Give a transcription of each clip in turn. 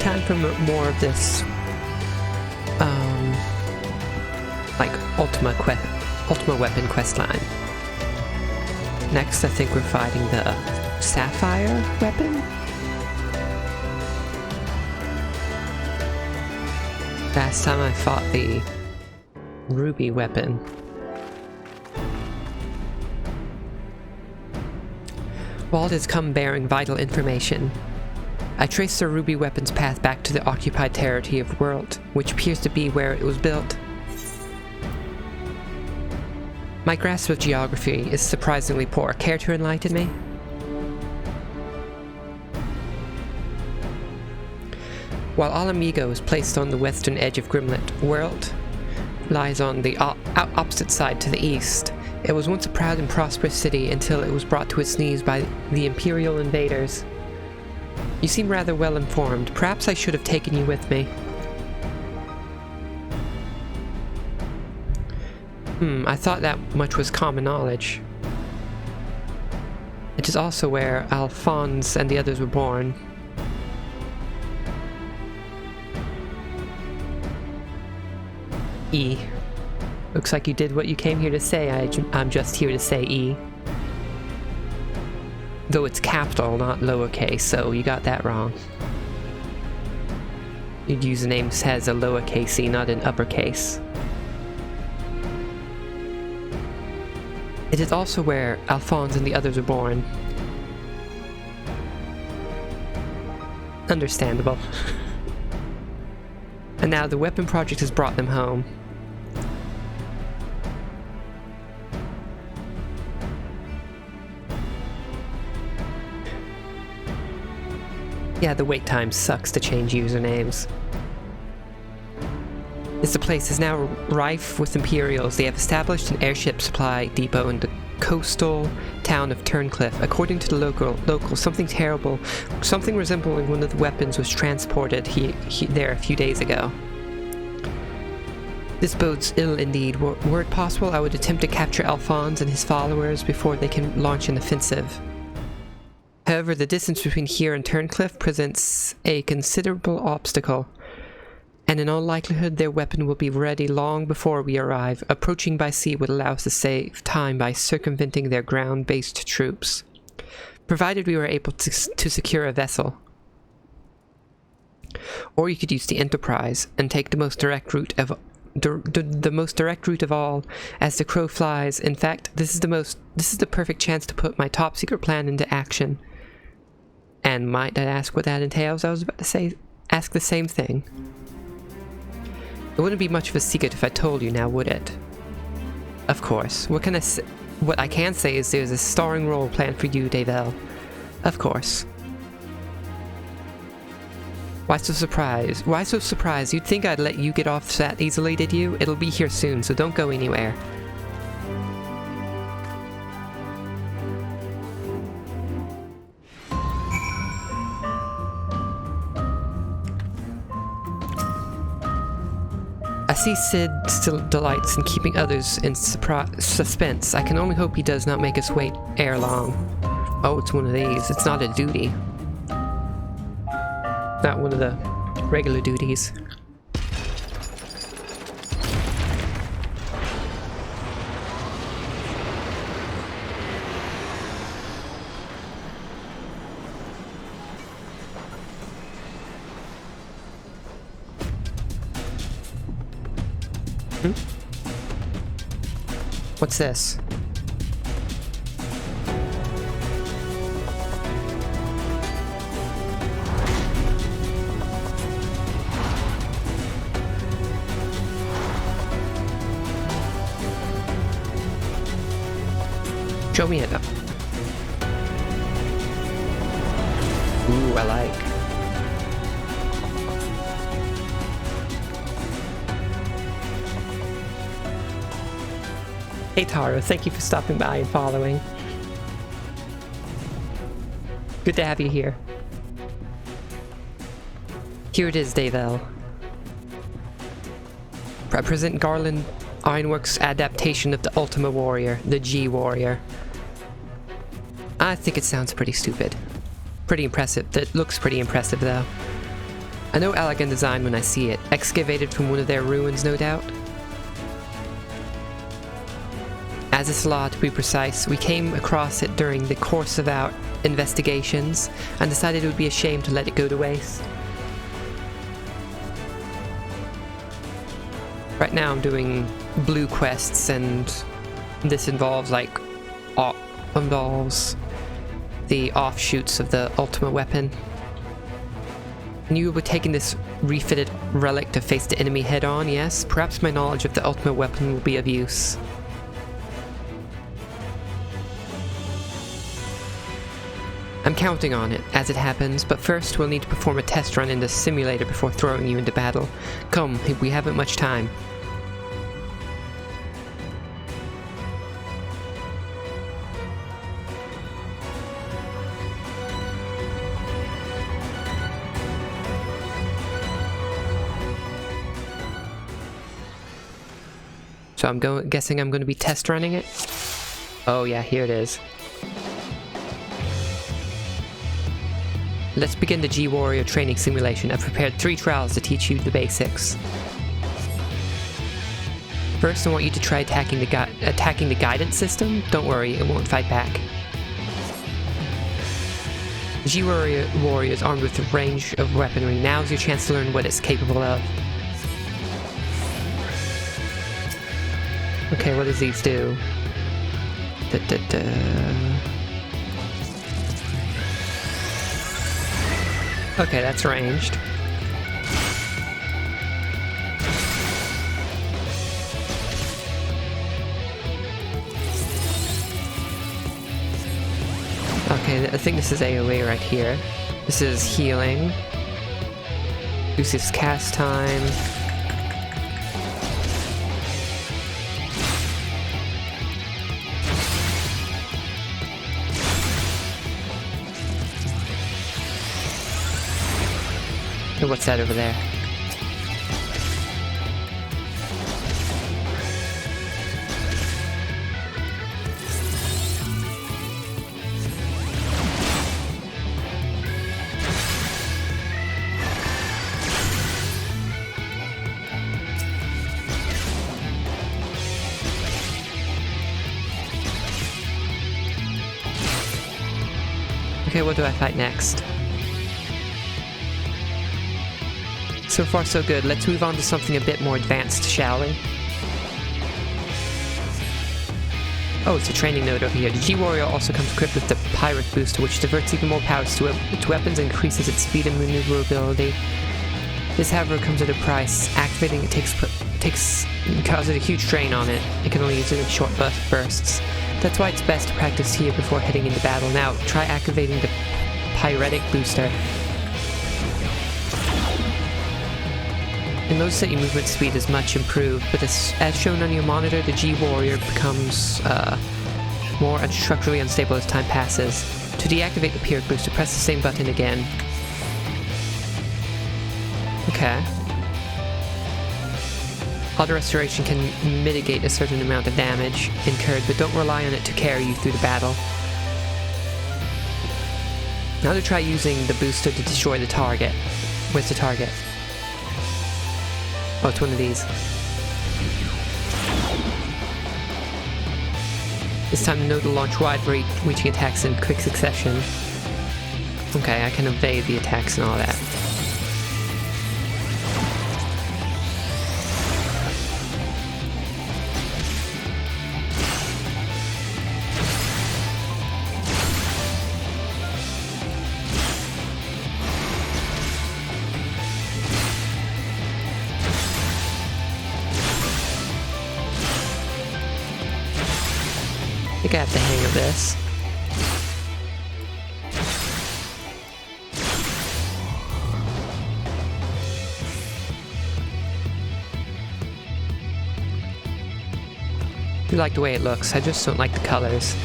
time for more of this, like Ultima Weapon questline. Next, I think we're fighting the Sapphire weapon? Last time I fought the Ruby weapon. Wald has come bearing vital information. I traced the Ruby weapon's path back to the occupied territory of World, which appears to be where it was built. My grasp of geography is surprisingly poor. Care to enlighten me? While Alamigo is placed on the western edge of Grimlet, World lies on the opposite side to the east. It was once a proud and prosperous city until it was brought to its knees by the Imperial invaders. You seem rather well informed. Perhaps I should have taken you with me. I thought that much was common knowledge. It is also where Alphonse and the others were born. E. Looks like you did what you came here to say. I'm just here to say E. Though it's capital, not lowercase, so you got that wrong. Your username has a lowercase E, not an uppercase. It is also where Alphonse and the others were born. Understandable. And now the weapon project has brought them home. Yeah, the wait time sucks to change usernames. The place is now rife with Imperials. They have established an airship supply depot in the coastal town of Turncliffe. According to the local, something terrible, something resembling one of the weapons was transported there a few days ago. This bodes ill indeed. Were it possible, I would attempt to capture Alphonse and his followers before they can launch an offensive. However, the distance between here and Turncliffe presents a considerable obstacle, and in all likelihood their weapon will be ready long before we arrive. Approaching by sea would allow us to save time by circumventing their ground-based troops, provided we were able to secure a vessel. Or you could use the Enterprise and take the most direct route of the most direct route of all, as the crow flies. In fact, this is the perfect chance to put my top secret plan into action. And might I ask what that entails? I was about to ask the same thing. It wouldn't be much of a secret if I told you now, would it? Of course. What I can say is there's a starring role planned for you, Davel. Of course. Why so surprised? Why so surprised? You'd think I'd let you get off that easily, did you? It'll be here soon, so don't go anywhere. I see Sid still delights in keeping others in suspense. I can only hope he does not make us wait ere long. Oh, it's one of these. It's not a duty. Not one of the regular duties. What's this? Show me it. Ooh, I like. Hey Taro, thank you for stopping by and following. Good to have you here. Here it is, Davel. I present Garland Ironworks' adaptation of the Ultima Warrior, the G Warrior. I think it sounds pretty stupid. Pretty impressive. That looks pretty impressive, though. I know elegant design when I see it. Excavated from one of their ruins, no doubt. As it's law, to be precise, we came across it during the course of our investigations and decided it would be a shame to let it go to waste. Right now I'm doing blue quests, and this involves the offshoots of the ultimate weapon. And you will be taking this refitted relic to face the enemy head on, yes? Perhaps my knowledge of the ultimate weapon will be of use. I'm counting on it, as it happens, but first we'll need to perform a test run in the simulator before throwing you into battle. Come, we haven't much time. So I'm guessing I'm going to be test running it? Oh yeah, here it is. Let's begin the G-Warrior training simulation. I've prepared 3 trials to teach you the basics. First, I want you to try attacking the guidance system. Don't worry, it won't fight back. The G-Warrior is armed with a range of weaponry. Now's your chance to learn what it's capable of. Okay, what does these do? Okay, that's ranged. Okay, I think this is AoE right here. This is healing. Reduces cast time. What's that over there? Okay, what do I fight next? So far so good. Let's move on to something a bit more advanced, shall we? Oh, it's a training node over here. The G-Warrior also comes equipped with the Pirate Booster, which diverts even more powers to weapons and increases its speed and maneuverability. This, however, comes at a price. Activating it causes a huge strain on it. It can only use it in short bursts. That's why it's best to practice here before heading into battle. Now, try activating the Pyretic Booster. And notice that your movement speed is much improved, but as shown on your monitor, the G-Warrior becomes more structurally unstable as time passes. To deactivate the Pirate Booster, press the same button again. Okay. Auto Restoration can mitigate a certain amount of damage incurred, but don't rely on it to carry you through the battle. Now to try using the booster to destroy the target. Where's the target? Oh, it's one of these. This time note to launch wide-reaching attacks in quick succession. Okay, I can evade the attacks and all that. I think I have the hang of this. I do like the way it looks, I just don't like the colors.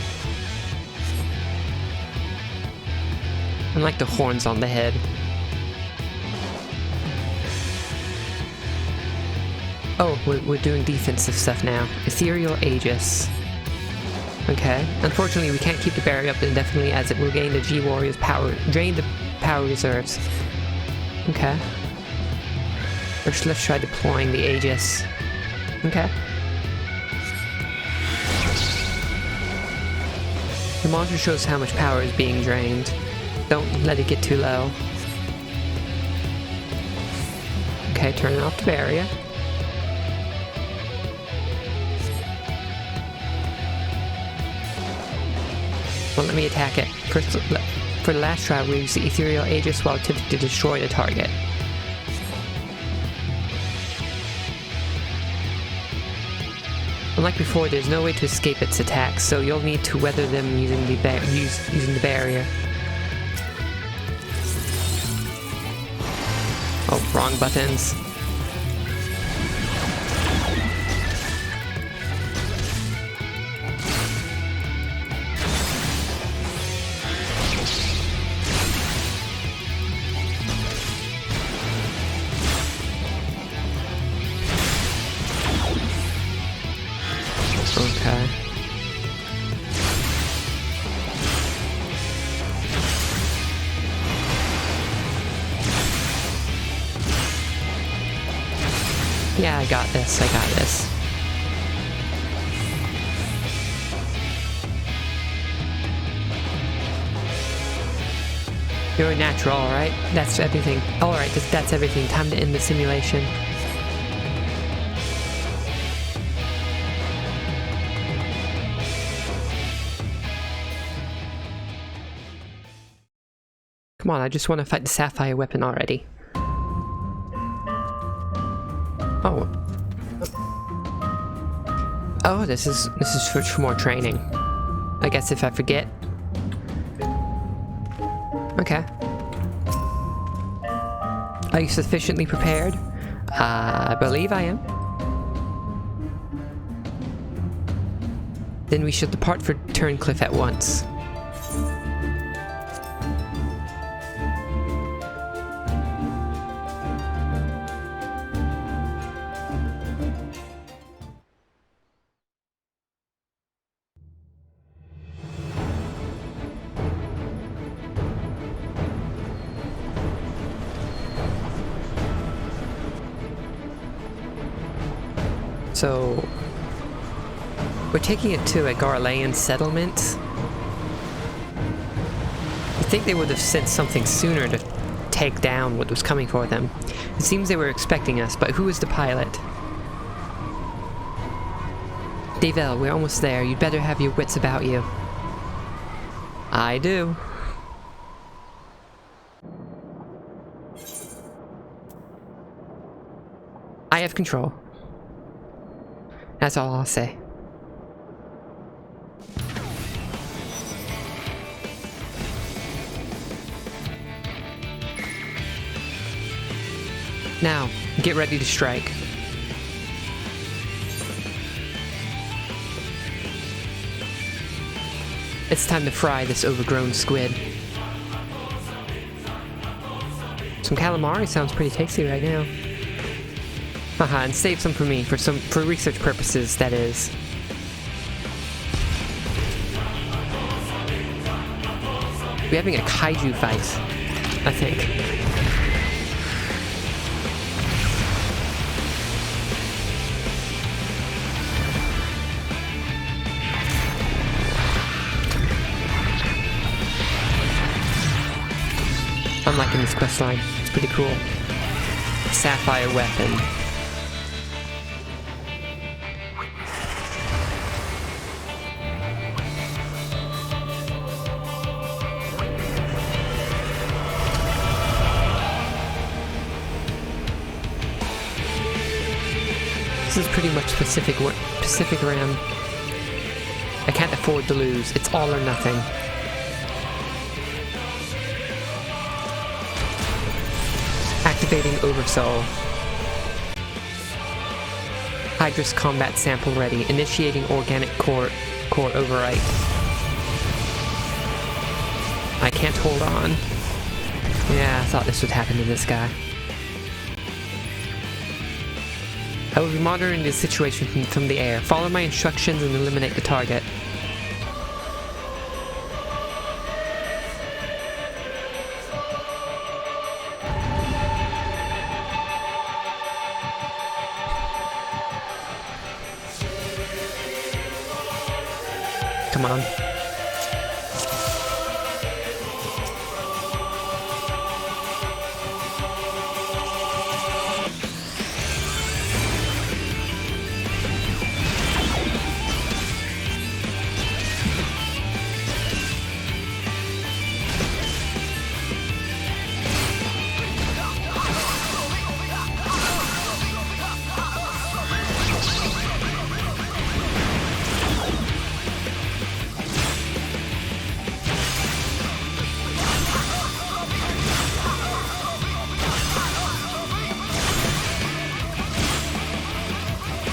I like the horns on the head. Oh, we're doing defensive stuff now. Ethereal Aegis. Okay. Unfortunately, we can't keep the barrier up indefinitely as it will gain the G-Warrior's power, drain the power reserves. Okay. First, let's try deploying the Aegis. Okay. The monitor shows how much power is being drained. Don't let it get too low. Okay, turn off the barrier. Well, let me attack it. First, for the last try, we use the Ethereal Aegis while attempting to destroy the target. Unlike before, there's no way to escape its attacks, so you'll need to weather them using the barrier. Oh, wrong buttons. Okay. Yeah, I got this, I got this. You're a natural, alright? That's everything. Alright, that's everything. Time to end the simulation. Come on, I just want to fight the Sapphire weapon already. Oh. Oh, this is for more training. I guess if I forget. Okay. Are you sufficiently prepared? I believe I am. Then we should depart for Turncliffe at once. So, we're taking it to a Garlean settlement. You'd think they would have sent something sooner to take down what was coming for them. It seems they were expecting us, but who is the pilot? Davel, we're almost there. You'd better have your wits about you. I do. I have control. That's all I'll say. Now, get ready to strike. It's time to fry this overgrown squid. Some calamari sounds pretty tasty right now. Haha, and save some for me, for research purposes, that is. We're having a kaiju fight, I think. I'm liking this questline. It's pretty cool. Sapphire weapon. This is pretty much Pacific Rim. I can't afford to lose. It's all or nothing. Activating Oversoul. Hydrus combat sample ready. Initiating organic core overwrite. I can't hold on. Yeah, I thought this would happen to this guy. I will be monitoring the situation from the air. Follow my instructions and eliminate the target. Come on.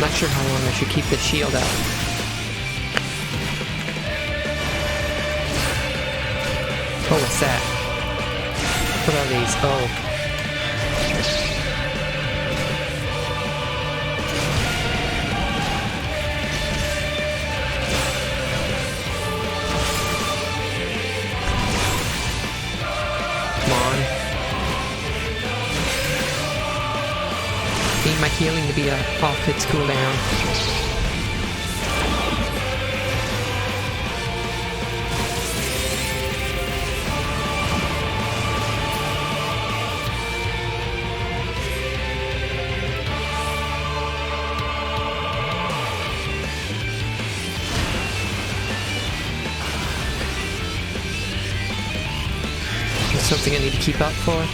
Not sure how long I should keep the shield up. Oh, what's that? What are these? Oh. Need my healing to be off its cooldown. Is something I need to keep up for?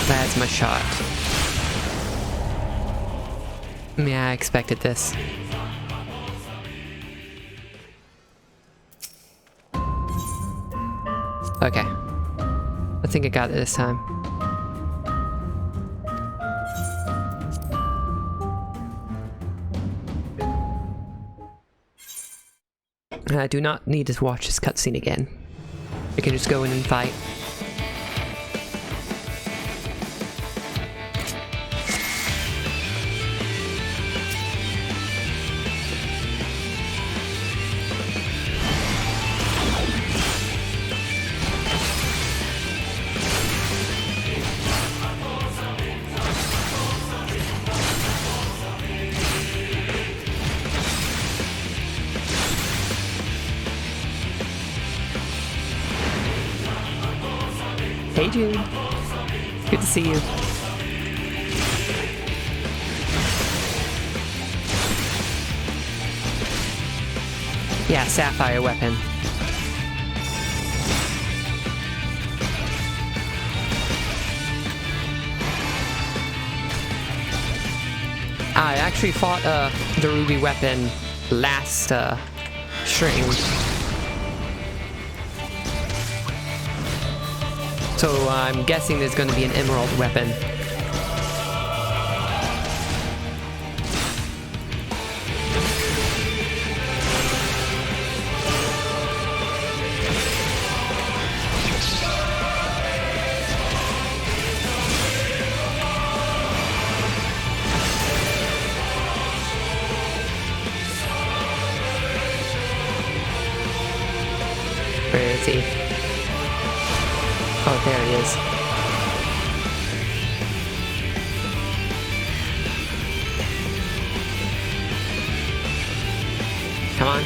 That's my shot. Yeah, I expected this. Okay. I think I got it this time. I do not need to watch this cutscene again. I can just go in and fight. Hey Jude, good to see you. Yeah, sapphire weapon. I actually fought the ruby weapon last stream. So I'm guessing there's going to be an emerald weapon. Where is he? Oh, there he is. Come on.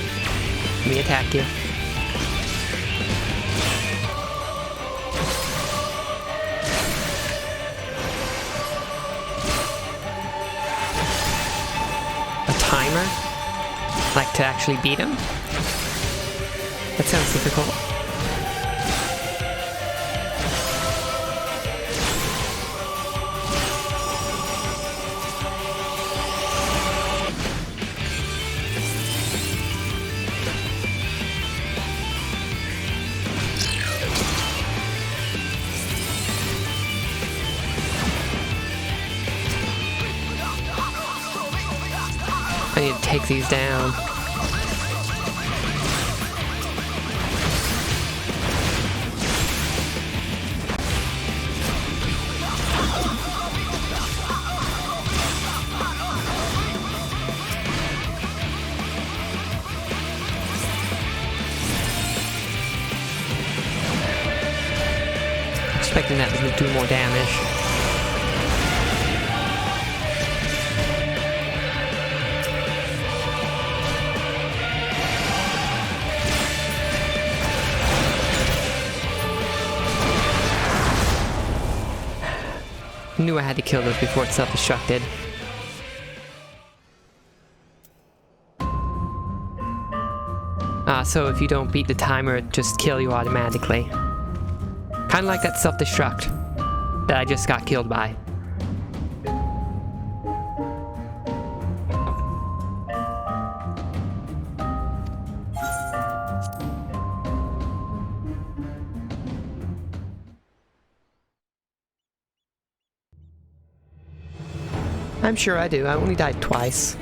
Let me attack you. A timer? Like to actually beat him? That sounds difficult. I need to take these down. expecting that to do more damage. Knew I had to kill those before it self-destructed. So if you don't beat the timer, it just kill you automatically. Kinda like that self-destruct that I just got killed by. I'm sure I do. I only died twice.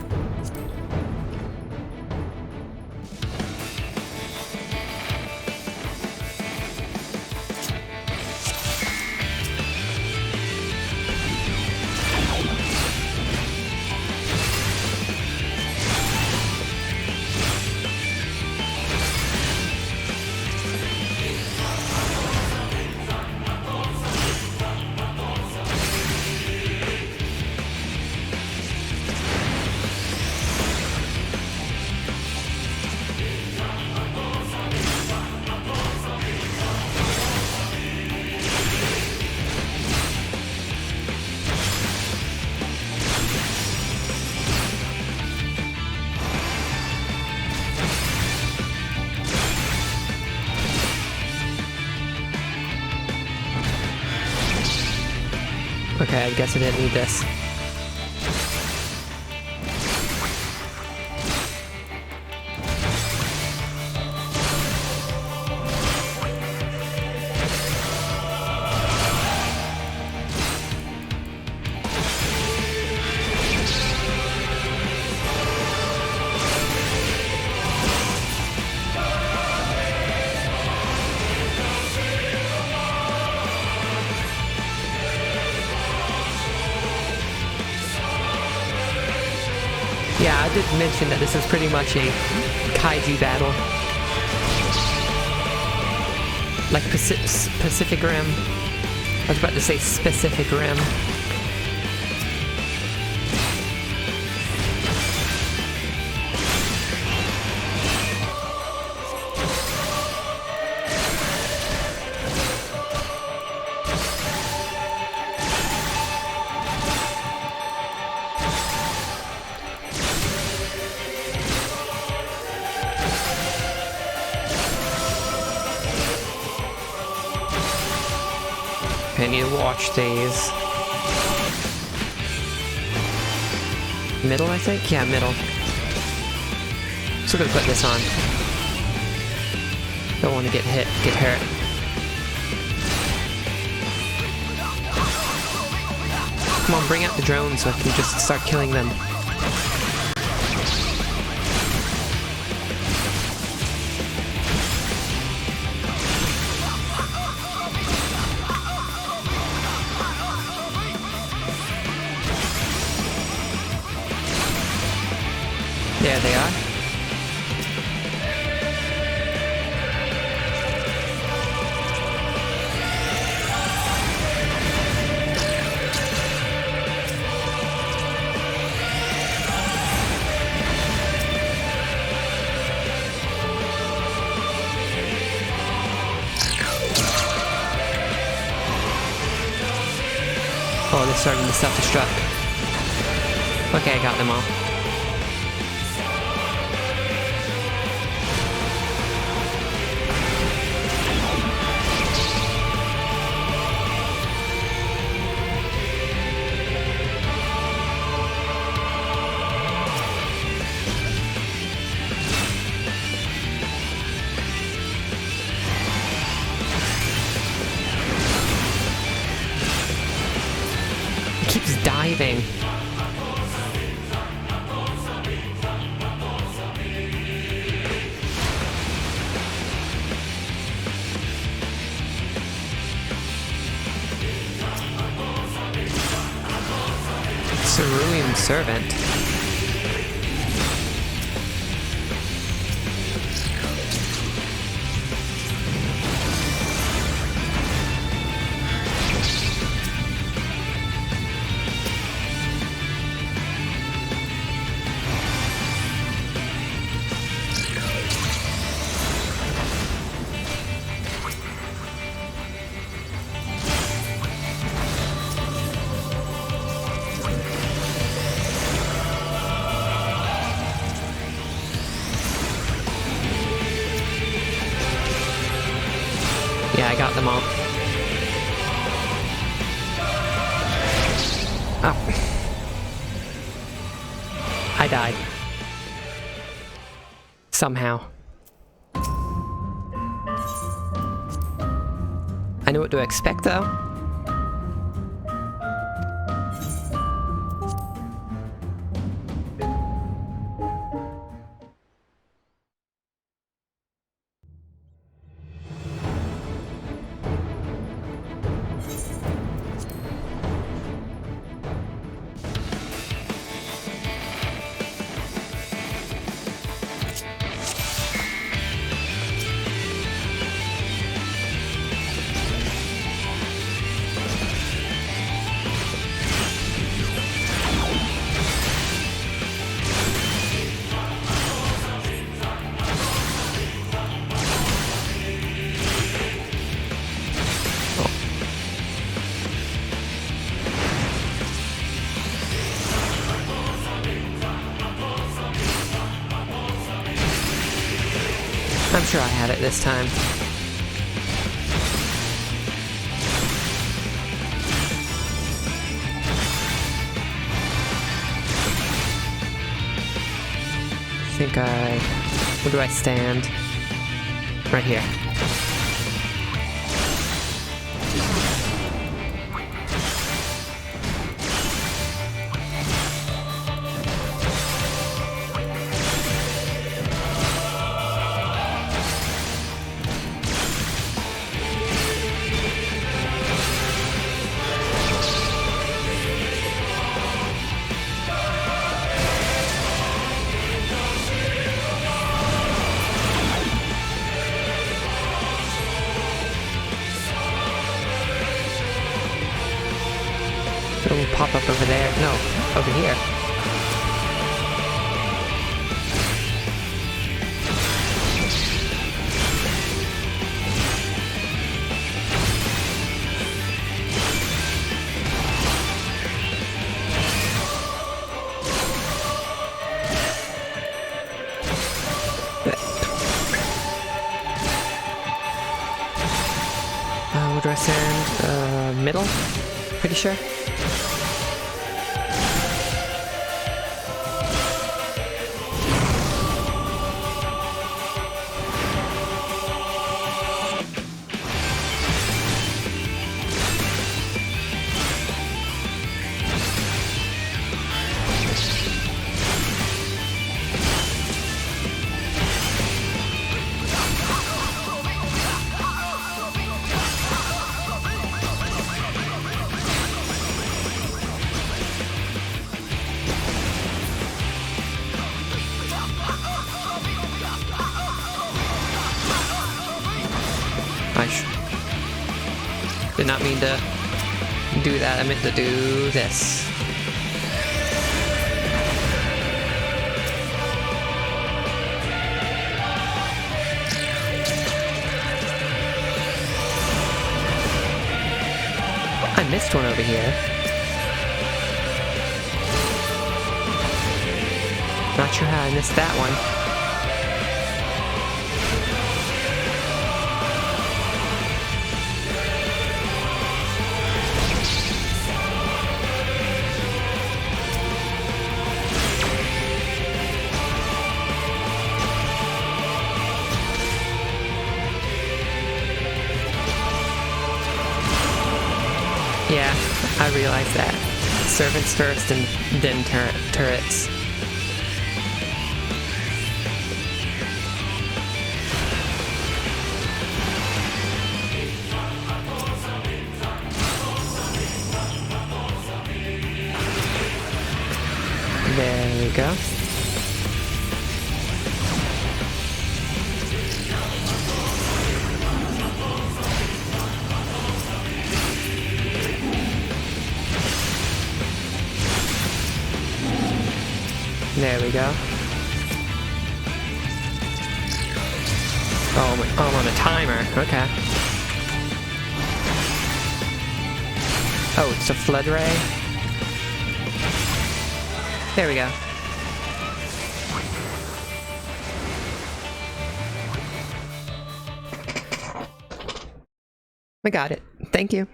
Okay, I guess I didn't need this. Yeah, I did mention that this is pretty much a kaiju battle. Like Pacific Rim. I was about to say Specific Rim. I need to watch these. Middle, I think? Yeah, middle. So I'm gonna put this on. Don't want to get hit, get hurt. Come on, bring out the drone so I can just start killing them. There they are. Oh, they're starting to self-destruct. Okay, I got them all. Keeps diving. Cerulean Servant. Yeah, I got them all. Oh. I died. Somehow. I know what to expect, though. I'm sure I have it this time. Where do I stand? Right here. It'll pop up over there. No, over here. Where do I stand? Middle? Pretty sure. Did not mean to do that. I meant to do this. I missed one over here. Not sure how I missed that one. Yeah, I realize that. Servants first and then turrets. There we go. There we go. Oh, I'm on a timer. Okay. Oh, it's a flood ray. There we go. I got it. Thank you.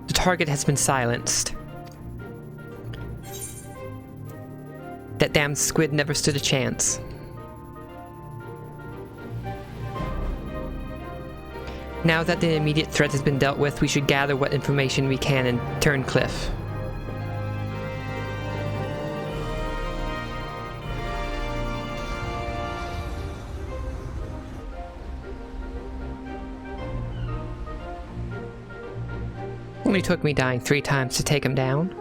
The target has been silenced. That damn squid never stood a chance. Now that the immediate threat has been dealt with, we should gather what information we can and turn Cliff. Only took me dying 3 times to take him down.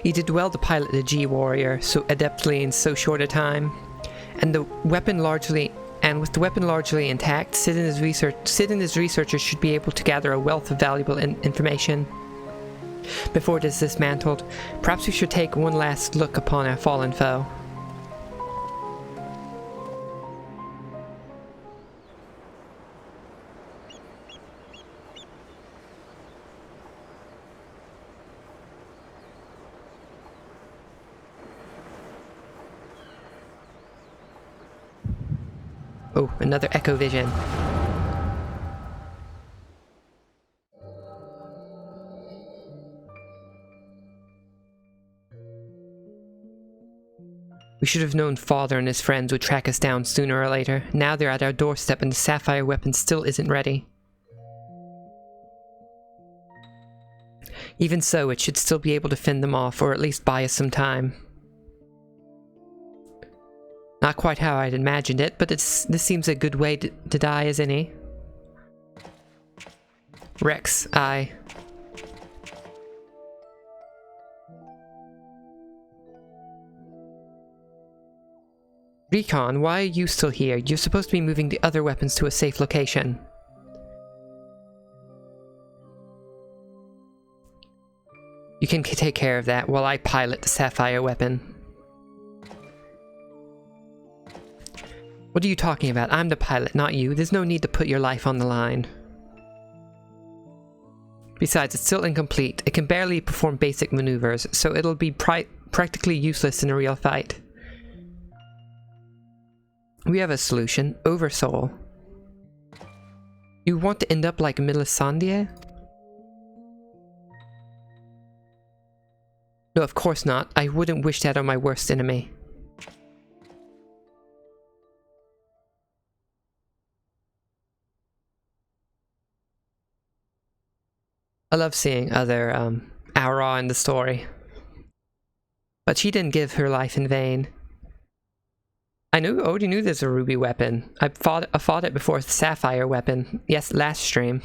You did well to pilot the G-Warrior so adeptly in so short a time, and with the weapon largely intact, Sid and his researchers should be able to gather a wealth of valuable information. Before it is dismantled, perhaps we should take one last look upon our fallen foe. Oh, another echo vision. We should have known Father and his friends would track us down sooner or later. Now they're at our doorstep and the sapphire weapon still isn't ready. Even so, it should still be able to fend them off, or at least buy us some time. Not quite how I'd imagined it, but this seems a good way to die as any. Rex, I... Recon, why are you still here? You're supposed to be moving the other weapons to a safe location. You can take care of that while I pilot the sapphire weapon. What are you talking about? I'm the pilot, not you. There's no need to put your life on the line. Besides, it's still incomplete. It can barely perform basic maneuvers, so it'll be practically useless in a real fight. We have a solution. Oversoul. You want to end up like Melisandre? No, of course not. I wouldn't wish that on my worst enemy. I love seeing other Aura in the story. But she didn't give her life in vain. I already knew there's a ruby weapon. I fought it before the sapphire weapon. Yes, last stream.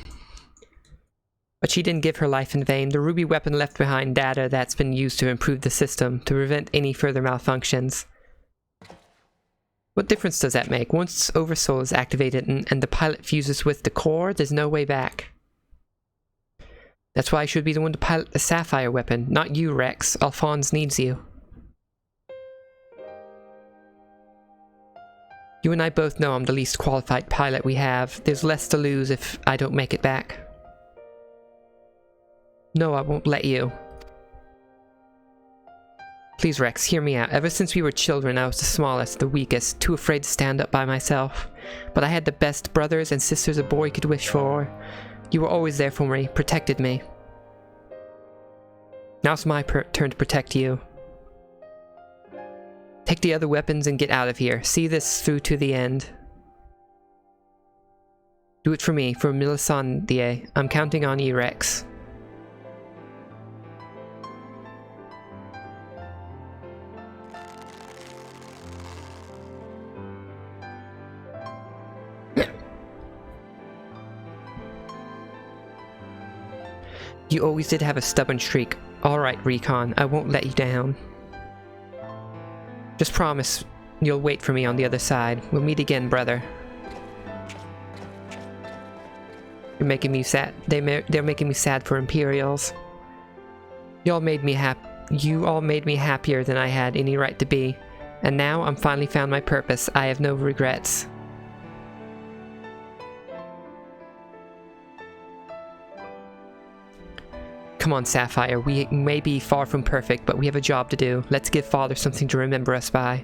But she didn't give her life in vain. The ruby weapon left behind data that's been used to improve the system, to prevent any further malfunctions. What difference does that make? Once Oversoul is activated and the pilot fuses with the core, there's no way back. That's why I should be the one to pilot the sapphire weapon, not you, Rex. Alphonse needs you. You and I both know I'm the least qualified pilot we have. There's less to lose if I don't make it back. No, I won't let you. Please, Rex, hear me out. Ever since we were children, I was the smallest, the weakest, too afraid to stand up by myself. But I had the best brothers and sisters a boy could wish for. You were always there for me, protected me. Now it's my turn to protect you. Take the other weapons and get out of here. See this through to the end. Do it for me, for Melisandre. I'm counting on you, Rex. You always did have a stubborn streak. Alright, Recon, I won't let you down. Just promise you'll wait for me on the other side. We'll meet again, brother. You're making me sad. They're making me sad for Imperials. You all made me happier than I had any right to be. And now I'm finally found my purpose. I have no regrets. Come on, Sapphire. We may be far from perfect, but we have a job to do. Let's give Father something to remember us by.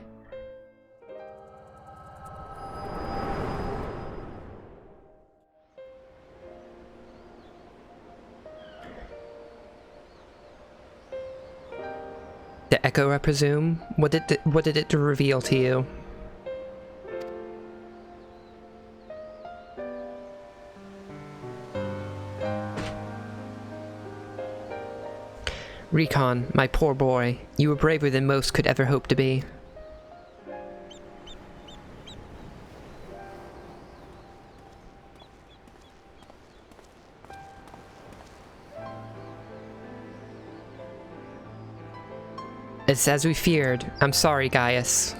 The echo, I presume? What did it reveal to you? Recon, my poor boy. You were braver than most could ever hope to be. It's as we feared. I'm sorry, Gaius.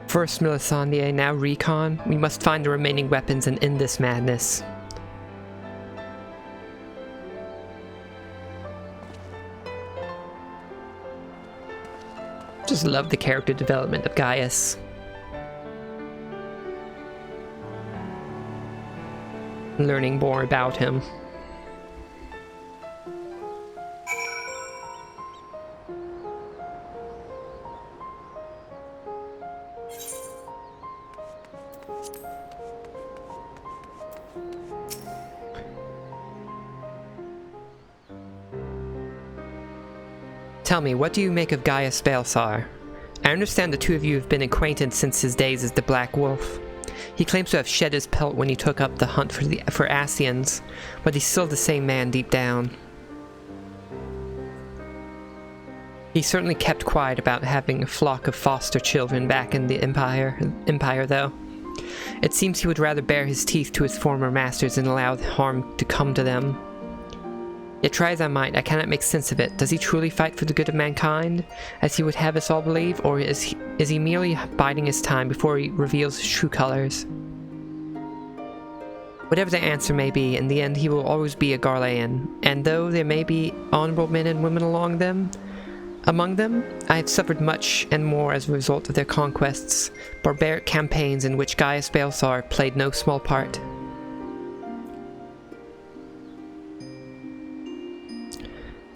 First Melisandre, now Recon. We must find the remaining weapons and end this madness. Just love the character development of Gaius. Learning more about him. Tell me, what do you make of Gaius Balsar? I understand the two of you have been acquainted since his days as the Black Wolf. He claims to have shed his pelt when he took up the hunt for Ascians, but he's still the same man deep down. He certainly kept quiet about having a flock of foster children back in the Empire though. It seems he would rather bare his teeth to his former masters than allow harm to come to them. Yet try as I might, I cannot make sense of it. Does he truly fight for the good of mankind, as he would have us all believe, or is he merely biding his time before he reveals his true colors? Whatever the answer may be, in the end he will always be a Garlean, and though there may be honorable men and women among them, I have suffered much and more as a result of their conquests, barbaric campaigns in which Gaius Balsar played no small part.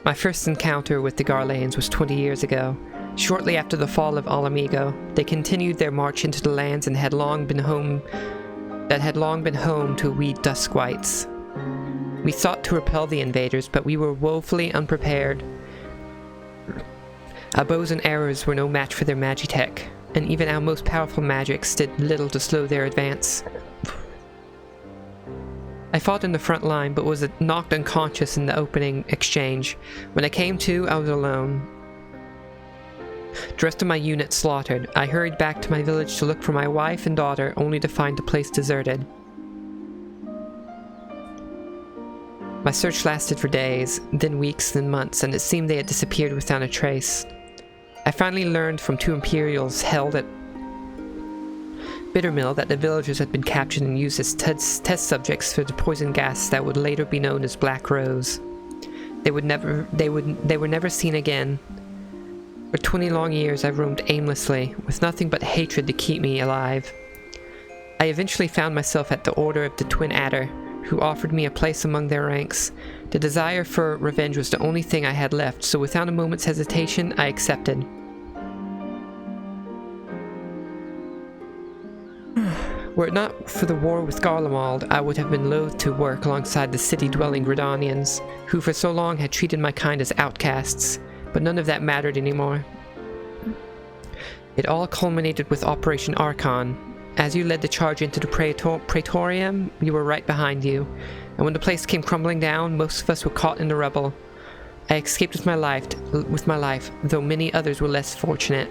My first encounter with the Garleans was 20 years ago. Shortly after the fall of Alamigo, they continued their march into the lands that had long been home to we Duskwights. We sought to repel the invaders, but we were woefully unprepared. Our bows and arrows were no match for their magitech, and even our most powerful magics did little to slow their advance. I fought in the front line, but was knocked unconscious in the opening exchange. When I came to, I was alone. The rest of my unit slaughtered. I hurried back to my village to look for my wife and daughter, only to find the place deserted. My search lasted for days, then weeks, then months, and it seemed they had disappeared without a trace. I finally learned from two Imperials held at Bittermill that the villagers had been captured and used as test subjects for the poison gas that would later be known as Black Rose. They were never seen again. For 20 long years I roamed aimlessly, with nothing but hatred to keep me alive. I eventually found myself at the Order of the Twin Adder, who offered me a place among their ranks. The desire for revenge was the only thing I had left, so without a moment's hesitation I accepted. Were it not for the war with Garlemald, I would have been loath to work alongside the city-dwelling Gridanians, who for so long had treated my kind as outcasts, but none of that mattered anymore. It all culminated with Operation Archon. As you led the charge into the Praetorium, we were right behind you, and when the place came crumbling down, most of us were caught in the rubble. I escaped with my life, though many others were less fortunate.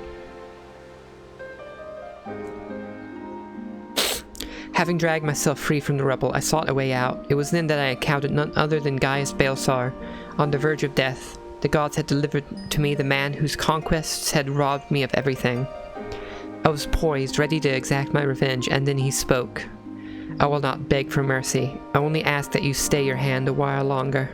Having dragged myself free from the rubble, I sought a way out. It was then that I encountered none other than Gaius Balsar, on the verge of death. The gods had delivered to me the man whose conquests had robbed me of everything. I was poised, ready to exact my revenge, and then he spoke. I will not beg for mercy. I only ask that you stay your hand a while longer.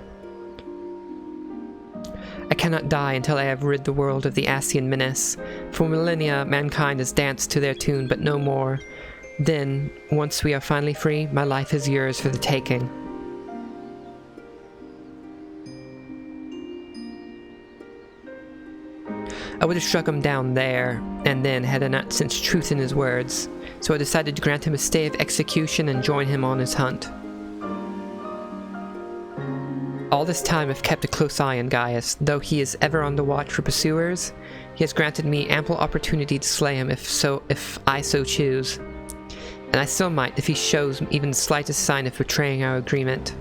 I cannot die until I have rid the world of the Ascian menace. For millennia, mankind has danced to their tune, but no more. Then, once we are finally free, my life is yours for the taking. I would have struck him down there and then had I not sensed truth in his words, so I decided to grant him a stay of execution and join him on his hunt. All this time I've kept a close eye on Gaius. Though he is ever on the watch for pursuers, he has granted me ample opportunity to slay him if I so choose. And I still might if he shows even the slightest sign of betraying our agreement.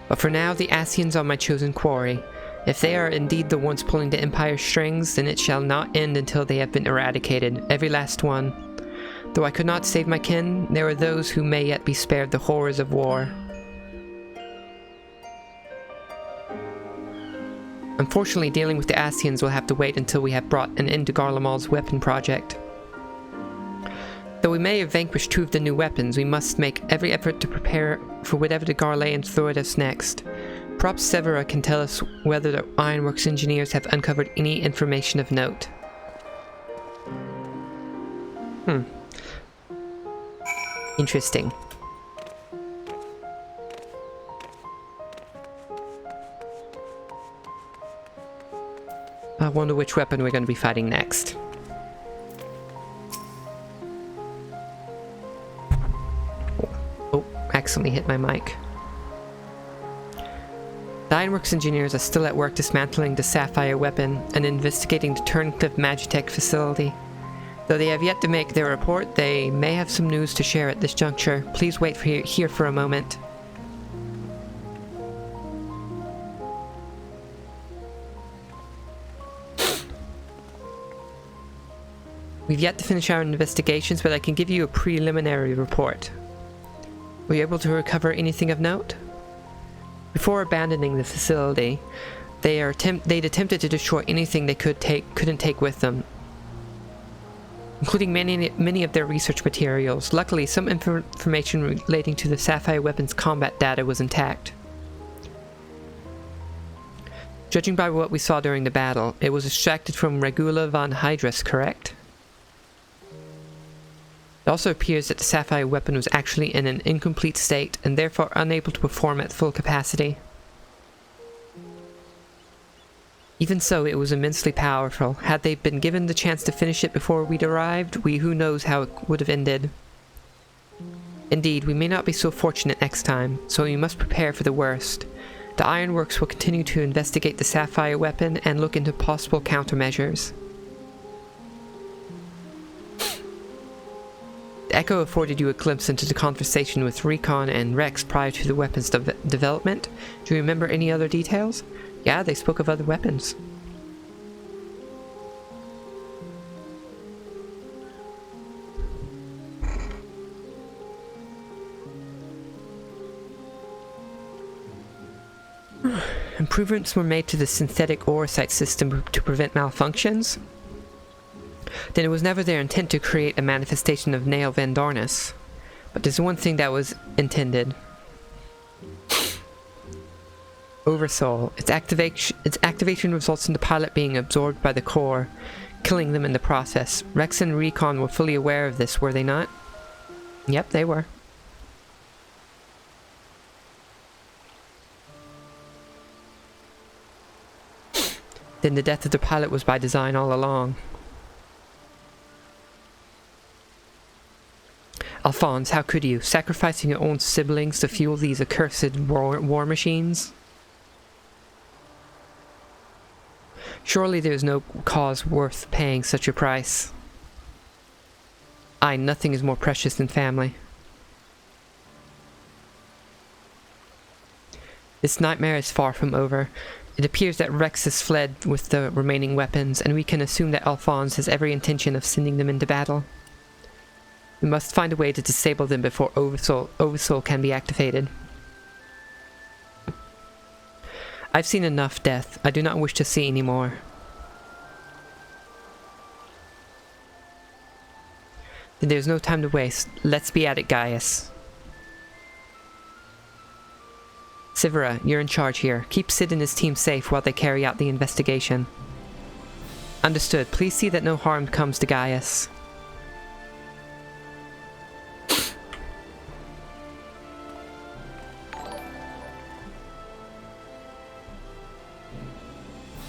But for now, the Ascians are my chosen quarry. If they are indeed the ones pulling the Empire's strings, then it shall not end until they have been eradicated, every last one. Though I could not save my kin, there are those who may yet be spared the horrors of war. Unfortunately, dealing with the Ascians will have to wait until we have brought an end to Garlemald's weapon project. Though we may have vanquished 2 of the new weapons, we must make every effort to prepare for whatever the Garleans throw at us next. Perhaps Severa can tell us whether the Ironworks engineers have uncovered any information of note. Interesting. I wonder which weapon we're going to be fighting next. Oh, accidentally hit my mic. The Ironworks engineers are still at work dismantling the Sapphire weapon and investigating the Turncliffe Magitech facility. Though they have yet to make their report, they may have some news to share at this juncture. Please wait here for a moment. We've yet to finish our investigations, but I can give you a preliminary report. Were you able to recover anything of note? Before abandoning the facility, they'd attempted to destroy anything they couldn't take with them, including many of their research materials. Luckily, some information relating to the Sapphire weapon's combat data was intact. Judging by what we saw during the battle, it was extracted from Regula von Hydrus, correct? It also appears that the Sapphire weapon was actually in an incomplete state, and therefore unable to perform at full capacity. Even so, it was immensely powerful. Had they been given the chance to finish it before we'd arrived, who knows how it would have ended. Indeed, we may not be so fortunate next time, so we must prepare for the worst. The Ironworks will continue to investigate the Sapphire weapon and look into possible countermeasures. The Echo afforded you a glimpse into the conversation with Recon and Rex prior to the weapon's development. Do you remember any other details? Yeah, they spoke of other weapons. Improvements were made to the synthetic Orosite system to prevent malfunctions. Then it was never their intent to create a manifestation of Nail Van Darnus. But there's one thing that was intended. Oversoul. Its activation results in the pilot being absorbed by the core, killing them in the process. Rex and Recon were fully aware of this, were they not? Yep, they were. Then the death of the pilot was by design all along. Alphonse, how could you? Sacrificing your own siblings to fuel these accursed war machines? Surely there is no cause worth paying such a price. Aye, nothing is more precious than family. This nightmare is far from over. It appears that Rex has fled with the remaining weapons, and we can assume that Alphonse has every intention of sending them into battle. We must find a way to disable them before Oversoul can be activated. I've seen enough death. I do not wish to see any more. Then there's no time to waste. Let's be at it, Gaius. Sivera, you're in charge here. Keep Sid and his team safe while they carry out the investigation. Understood. Please see that no harm comes to Gaius.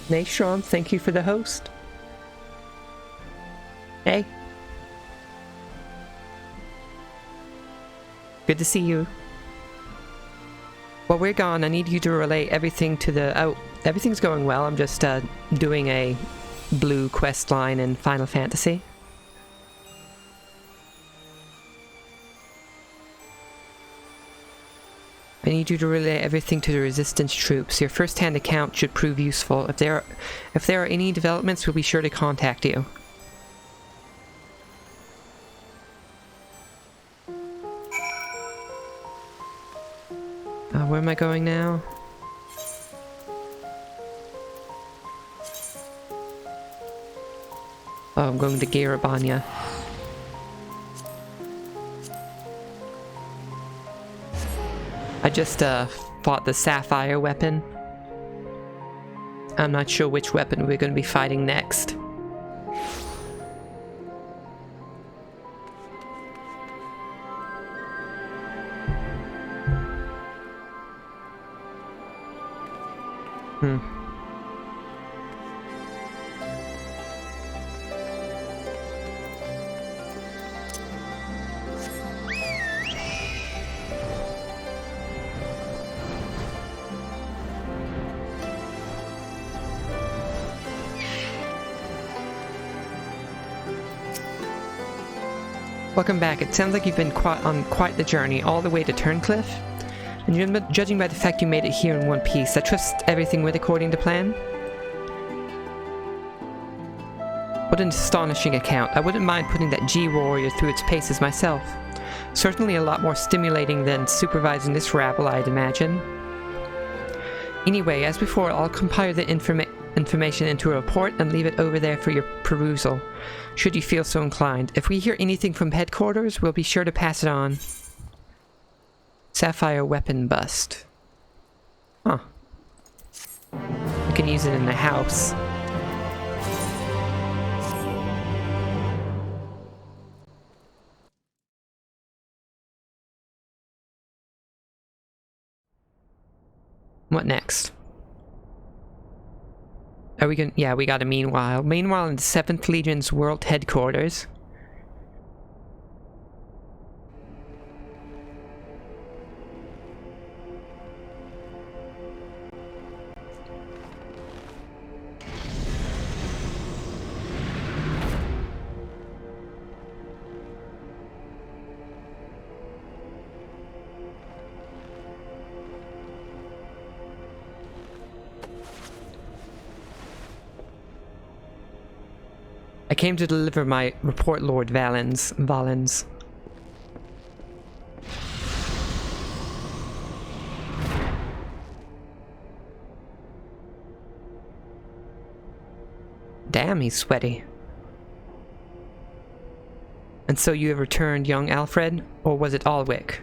Nashron, thank you for the host. Hey. Good to see you. While we're gone, I need you to relay everything to the... Oh, everything's going well. I'm just doing a blue quest line in Final Fantasy. I need you to relay everything to the Resistance troops. Your first-hand account should prove useful. If there are any developments, we'll be sure to contact you. Where am I going now? Oh, I'm going to Garabanya. I just fought the Sapphire weapon. I'm not sure which weapon we're going to be fighting next. Welcome back. It sounds like you've been on quite the journey, all the way to Turncliffe. And judging by the fact you made it here in one piece, I trust everything went according to plan? What an astonishing account. I wouldn't mind putting that G-Warrior through its paces myself. Certainly a lot more stimulating than supervising this rabble, I'd imagine. Anyway, as before, I'll compile the information into a report and leave it over there for your perusal, should you feel so inclined. If we hear anything from headquarters, we'll be sure to pass it on. Sapphire weapon bust. Huh. I can use it in the house. What next? Are we gonna... Yeah, we got a meanwhile. Meanwhile in the 7th Legion's world headquarters. I came to deliver my report, Lord Valens. Damn, he's sweaty. And so you have returned, young Alfred? Or was it Alwick?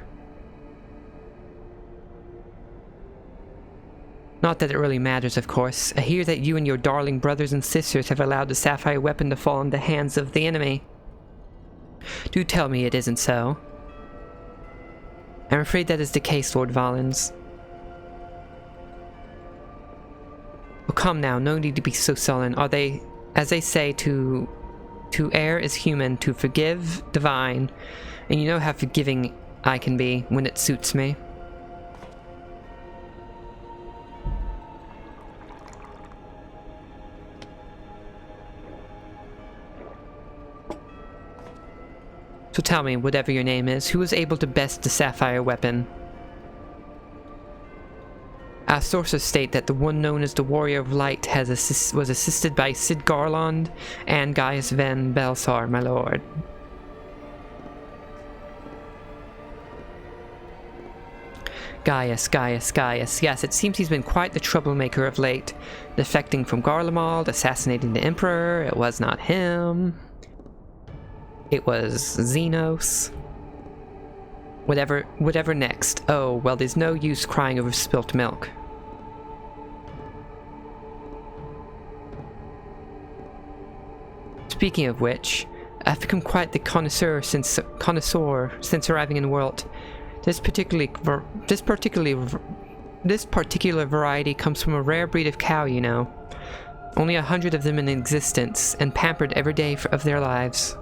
Not that it really matters, of course. I hear that you and your darling brothers and sisters have allowed the Sapphire weapon to fall in the hands of the enemy. Do tell me it isn't so. I'm afraid that is the case, Lord Valens. Oh, come now, no need to be so sullen. Are they, as they say, to err is human, to forgive divine, and you know how forgiving I can be when it suits me. So tell me, whatever your name is, who was able to best the Sapphire weapon? Our sources state that the one known as the Warrior of Light was assisted by Sid Garland and Gaius van Belsar, my lord. Gaius, Gaius, Gaius. Yes, it seems he's been quite the troublemaker of late. Defecting from Garlemald, assassinating the Emperor. It was not him. It was Xenos. Whatever next. Oh, well, there's no use crying over spilt milk. Speaking of which, I've become quite the connoisseur since arriving in the world. This particular variety comes from a rare breed of cow, you know. Only 100 of them in existence, and pampered every day of their lives.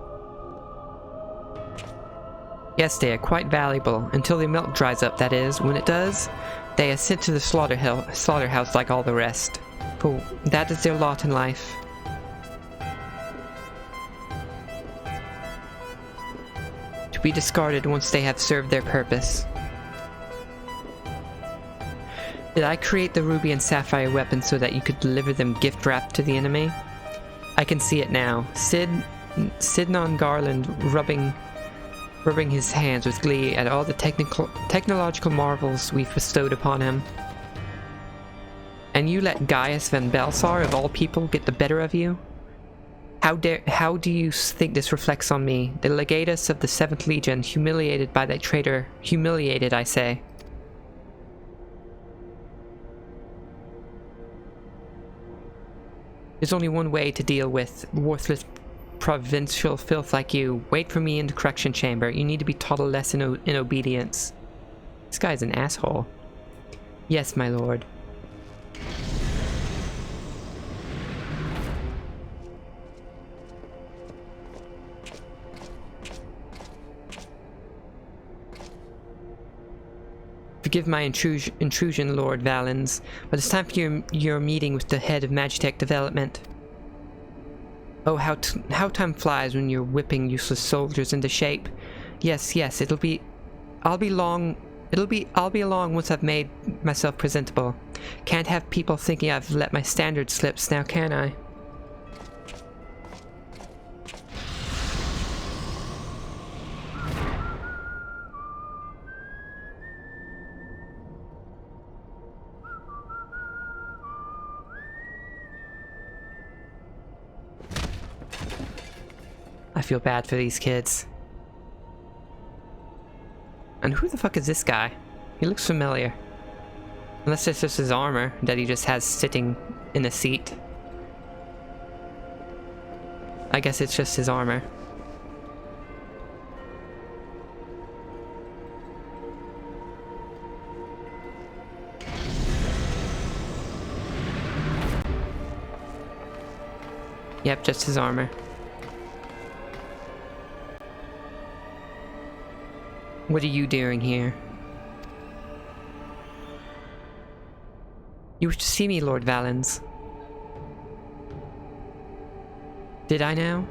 Yes, they are quite valuable, until their milk dries up, that is. When it does, they are sent to the slaughterhouse like all the rest. For that is their lot in life. To be discarded once they have served their purpose. Did I create the ruby and sapphire weapon so that you could deliver them gift wrapped to the enemy? I can see it now. Sidnon Garland rubbing his hands with glee at all the technological marvels we've bestowed upon him. And you let Gaius van Belsar, of all people, get the better of you? How do you think this reflects on me, the legatus of the 7th Legion, humiliated by that traitor? Humiliated, I say. There's only one way to deal with worthless provincial filth like you. Wait for me in the correction chamber. You need to be taught a lesson in obedience. This guy's an asshole. Yes, my lord. Forgive my intrusion, Lord Valens, but it's time for your meeting with the head of Magitech Development. Oh, how time flies when you're whipping useless soldiers into shape. Yes, I'll be along once I've made myself presentable. Can't have people thinking I've let my standards slip, now can I? I feel bad for these kids. And who the fuck is this guy? He looks familiar. Unless it's just his armor that he just has sitting in a seat. I guess it's just his armor. Yep, just his armor. What are you doing here? You wish to see me, Lord Valens. Did I now?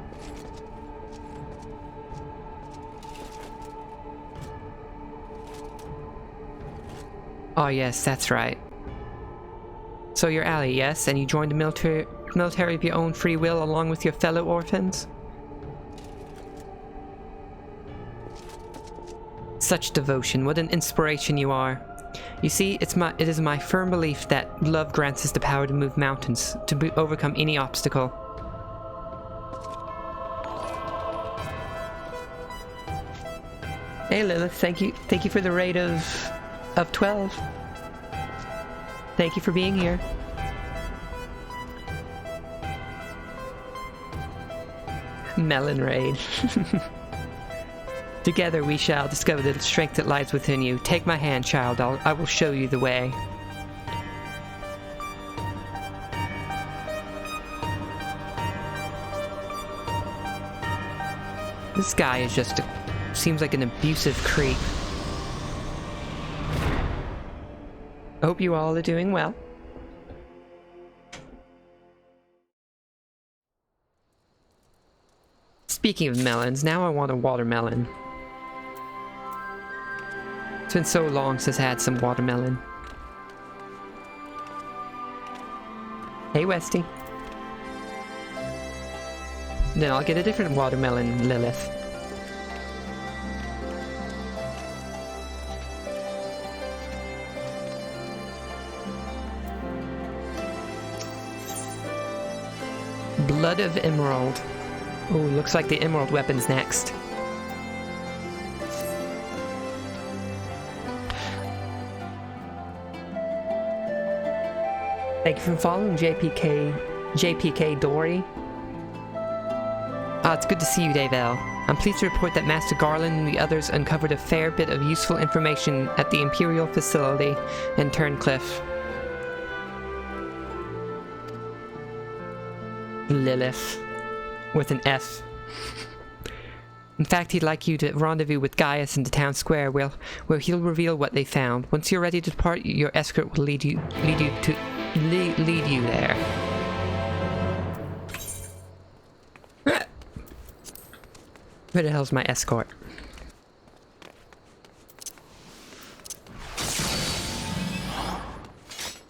Oh yes, that's right. So you're ally, yes? And you joined the military of your own free will along with your fellow orphans? Such devotion, what an inspiration you are. You see, it is my firm belief that love grants us the power to move mountains, to overcome any obstacle. Hey Lilith, thank you for the raid of 12. Thank you for being here. Melon raid. Together we shall discover the strength that lies within you. Take my hand, child. I will show you the way. This guy is just seems like an abusive creep. I hope you all are doing well. Speaking of melons, now I want a watermelon. It's been so long since I had some watermelon. Hey, Westy. Then I'll get a different watermelon, Lilith. Blood of Emerald. Oh, looks like the Emerald weapon's next. Thank you for following JPK Dory. It's good to see you, Davel. I'm pleased to report that Master Garland and the others uncovered a fair bit of useful information at the Imperial facility in Turncliffe. Lilith. With an F. In fact, he'd like you to rendezvous with Gaius in the town square, where he'll reveal what they found. Once you're ready to depart, your escort will lead you there. Where the hell's my escort?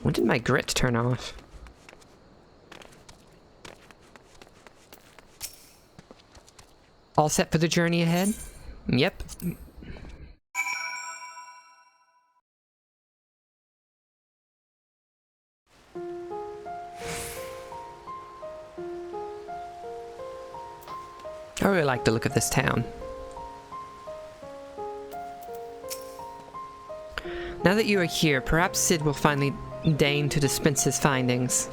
When did my grit turn off? All set for the journey ahead? Yep. I really like the look of this town. Now that you are here, perhaps Sid will finally deign to dispense his findings.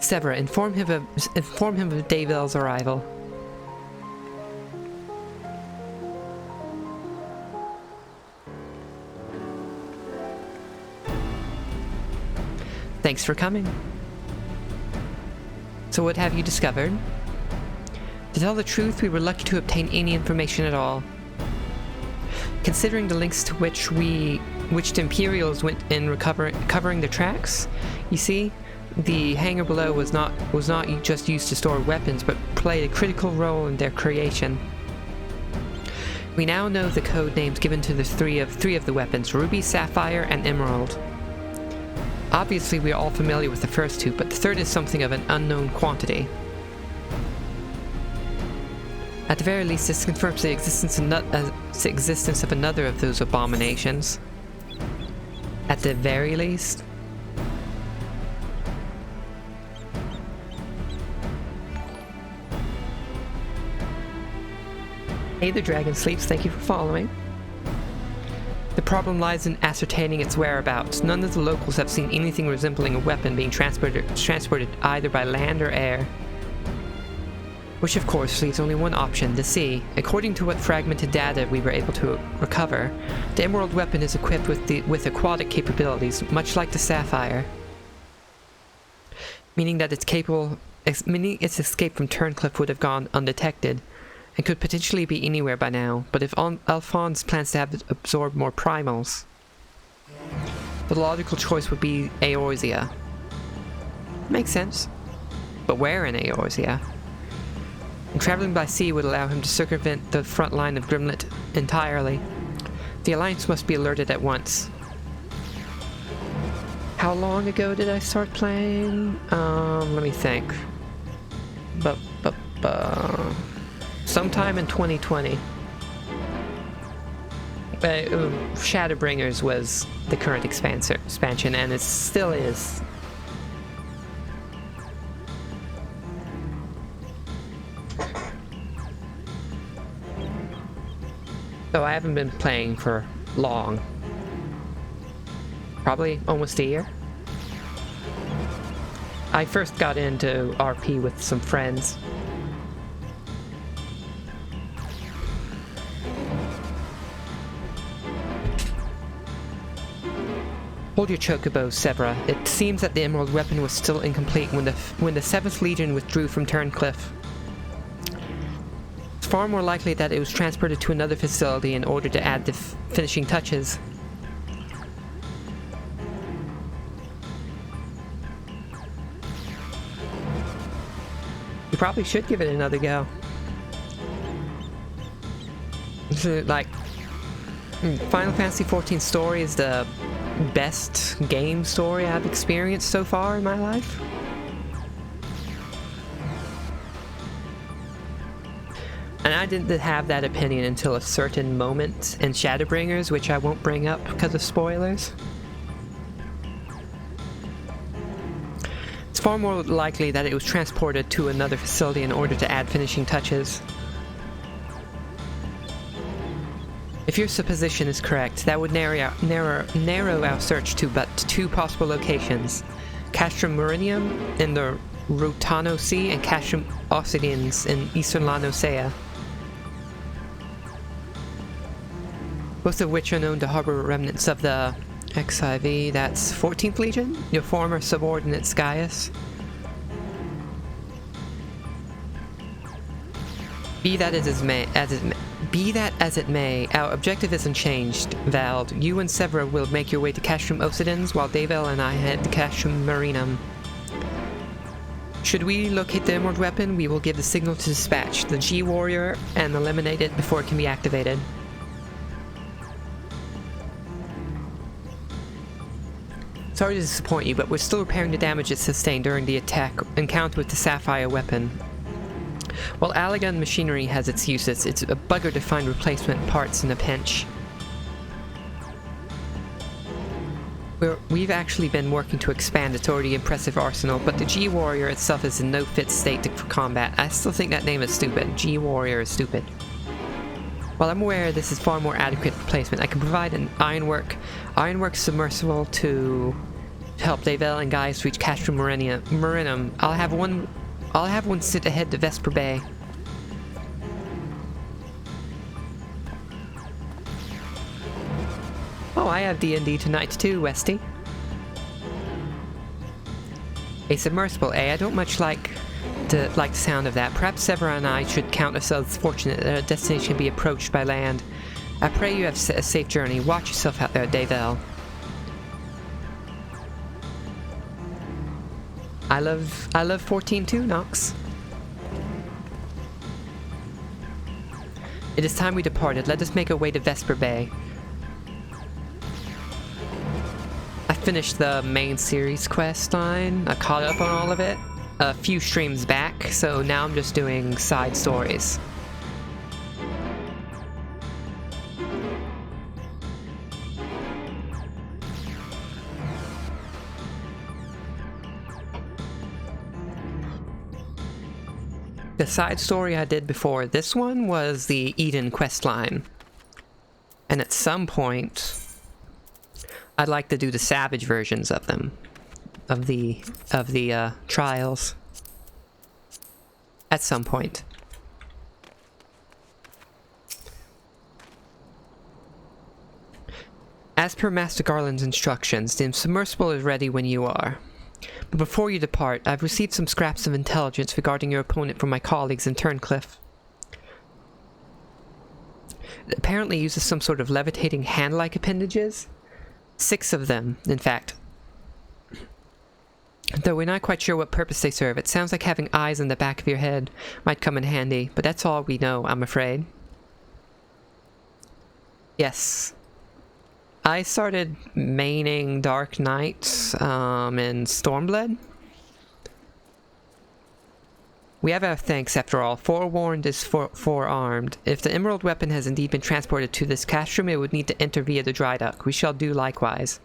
Severa, inform him of Davel's arrival. Thanks for coming. So what have you discovered? To tell the truth, we were lucky to obtain any information at all. Considering the lengths to which the Imperials went in covering the tracks, you see, the hangar below was not just used to store weapons, but played a critical role in their creation. We now know the code names given to the three of the weapons: Ruby, Sapphire, and Emerald. Obviously, we are all familiar with the first two, but the third is something of an unknown quantity. At the very least, this confirms the existence of another of those abominations. At the very least. Hey, the dragon sleeps. Thank you for following. The problem lies in ascertaining its whereabouts. None of the locals have seen anything resembling a weapon being transported either by land or air. Which of course leaves only one option, the sea. According to what fragmented data we were able to recover, the Emerald weapon is equipped with aquatic capabilities, much like the Sapphire. Meaning that its escape from Turncliffe would have gone undetected, and could potentially be anywhere by now. But if Alphonse plans to have it absorb more primals, the logical choice would be Eorzea. Makes sense. But where in Eorzea? And traveling by sea would allow him to circumvent the front line of Grimlet entirely. The Alliance must be alerted at once. How long ago did I start playing? Let me think. Sometime in 2020. Shadowbringers was the current expansion, and it still is. So I haven't been playing for long. Probably almost a year. I first got into RP with some friends. Hold your chocobo, Severa. It seems that the Emerald weapon was still incomplete when the 7th Legion withdrew from Turncliffe. It's far more likely that it was transported to another facility in order to add the finishing touches. You probably should give it another go. Like, Final Fantasy XIV story is the best game story I've experienced so far in my life. And I didn't have that opinion until a certain moment in Shadowbringers, which I won't bring up because of spoilers. far more likely that it was transported to another facility in order to add finishing touches. If your supposition is correct, that would narrow our search to but 2 possible locations. Castrum Murinium in the Rotano Sea and Castrum Ossidians in eastern La Nosea, both of which are known to harbor remnants of the FFXIV, that's 14th Legion, your former subordinate Scius. Be that as it may, our objective isn't changed, Vald. You and Severa will make your way to Castrum Ocidens, while Davel and I head to Castrum Marinum. Should we locate the Emerald Weapon, we will give the signal to dispatch the G-Warrior and eliminate it before it can be activated. Sorry to disappoint you, but we're still repairing the damage it sustained during the encounter with the Sapphire weapon. While Allagan machinery has its uses, it's a bugger to find replacement parts in a pinch. We've actually been working to expand its already impressive arsenal, but the G-Warrior itself is in no fit state for combat. I still think that name is stupid. G-Warrior is stupid. While I'm aware this is far more adequate replacement, I can provide an ironwork submersible to help Davel and Gaius reach Castrum Marinum. I'll have one sit ahead to Vesper Bay. Oh, I have D&D tonight too, Westy. A submersible, eh? I don't much like the sound of that. Perhaps Severa and I should count ourselves fortunate that our destination can be approached by land. I pray you have a safe journey. Watch yourself out there, Davel. I love 14 too, Nox. It is time we departed. Let us make our way to Vesper Bay. I finished the main series quest line. I caught up on all of it a few streams back, so now I'm just doing side stories. The side story I did before this one was the Eden questline. And at some point, I'd like to do the Savage versions of them. Of the trials. At some point. As per Master Garland's instructions, the submersible is ready when you are. But before you depart, I've received some scraps of intelligence regarding your opponent from my colleagues in Turncliffe. It apparently uses some sort of levitating hand-like appendages. 6 of them, in fact. Though we're not quite sure what purpose they serve, it sounds like having eyes in the back of your head might come in handy, but that's all we know, I'm afraid. Yes. I started maining Dark Knight in Stormblood. We have our thanks after all. Forewarned is forearmed. If the Emerald Weapon has indeed been transported to this castrum, it would need to enter via the dry dock. We shall do likewise.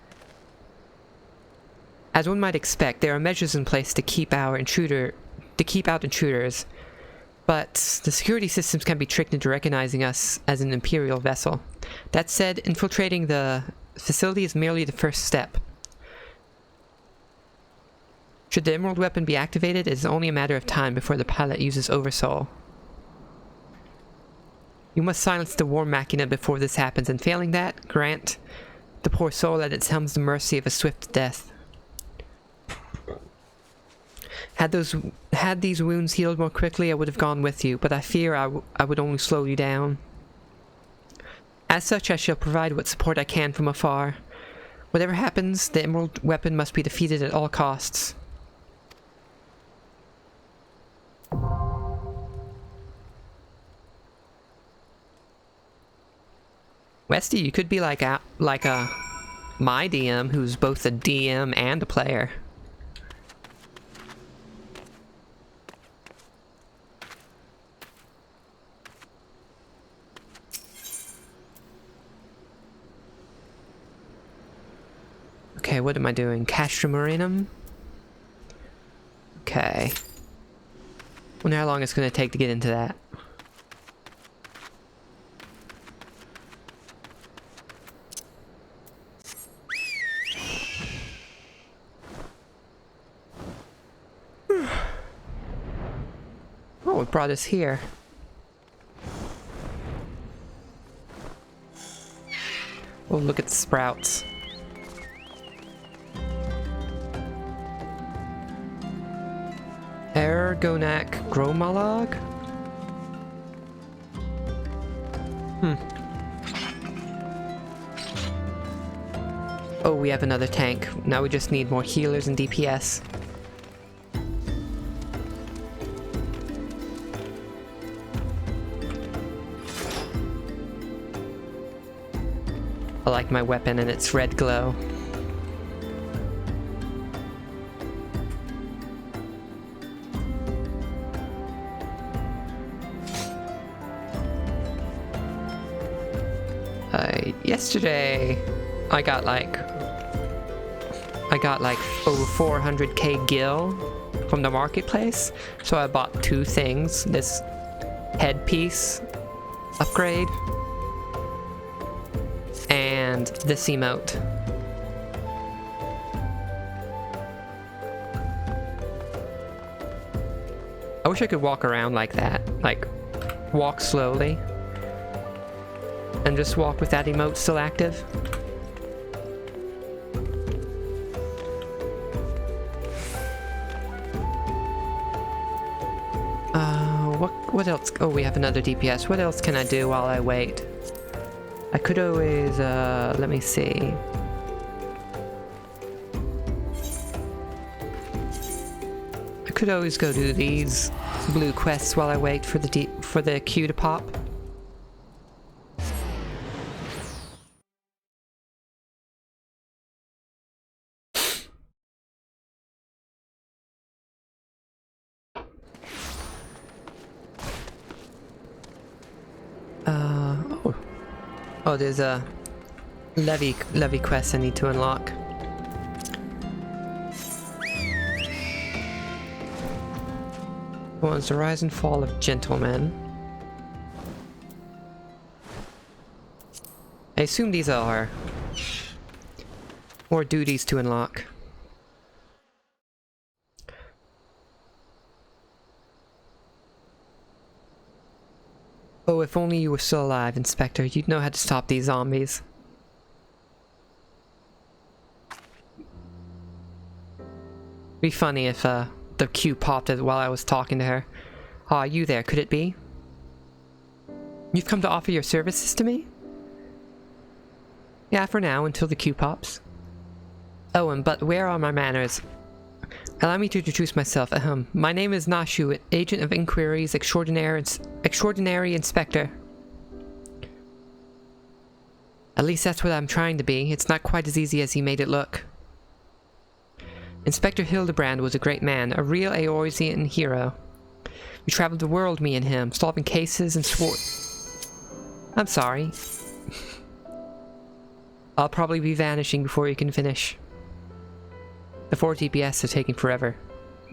As one might expect, there are measures in place to keep out intruders, but the security systems can be tricked into recognizing us as an Imperial vessel. That said, infiltrating the facility is merely the first step. Should the Emerald Weapon be activated, it is only a matter of time before the pilot uses Oversoul. You must silence the War Machina before this happens, and failing that, grant the poor soul at its helm's the mercy of a swift death. Had these wounds healed more quickly, I would have gone with you, but I fear I would only slow you down. As such, I shall provide what support I can from afar. Whatever happens, the Emerald Weapon must be defeated at all costs. Westy, you could be like my DM, who's both a DM and a player. Okay, what am I doing? Castrum Marinum? Wonder how long it's gonna take to get into that. Oh, it brought us here. Oh, look at the sprouts. Ergonak Gromalog? Oh, we have another tank. Now we just need more healers and DPS. I like my weapon and its red glow. Yesterday I got like over 400k gil from the marketplace, so I bought two things: this headpiece upgrade and this emote. I wish I could walk around like that, like walk slowly and just walk with that emote still active. What else? Oh, we have another DPS. What else can I do while I wait? I could always, let me see. I could always go do these blue quests while I wait for the queue to pop. Oh, there's a levy quest I need to unlock. Well, it's the rise and fall of gentlemen. I assume these are more duties to unlock. Oh, if only you were still alive, Inspector. You'd know how to stop these zombies. Be funny if the queue popped while I was talking to her. Ah, you there, could it be? You've come to offer your services to me? Yeah, for now, until the queue pops. Oh, but where are my manners? Allow me to introduce myself. My name is Nashu, Agent of Inquiries, Extraordinary Inspector. At least that's what I'm trying to be. It's not quite as easy as he made it look. Inspector Hildebrand was a great man, a real Eorzean hero. We traveled the world, me and him, solving cases and I'm sorry. I'll probably be vanishing before you can finish. The 4 DPS are taking forever.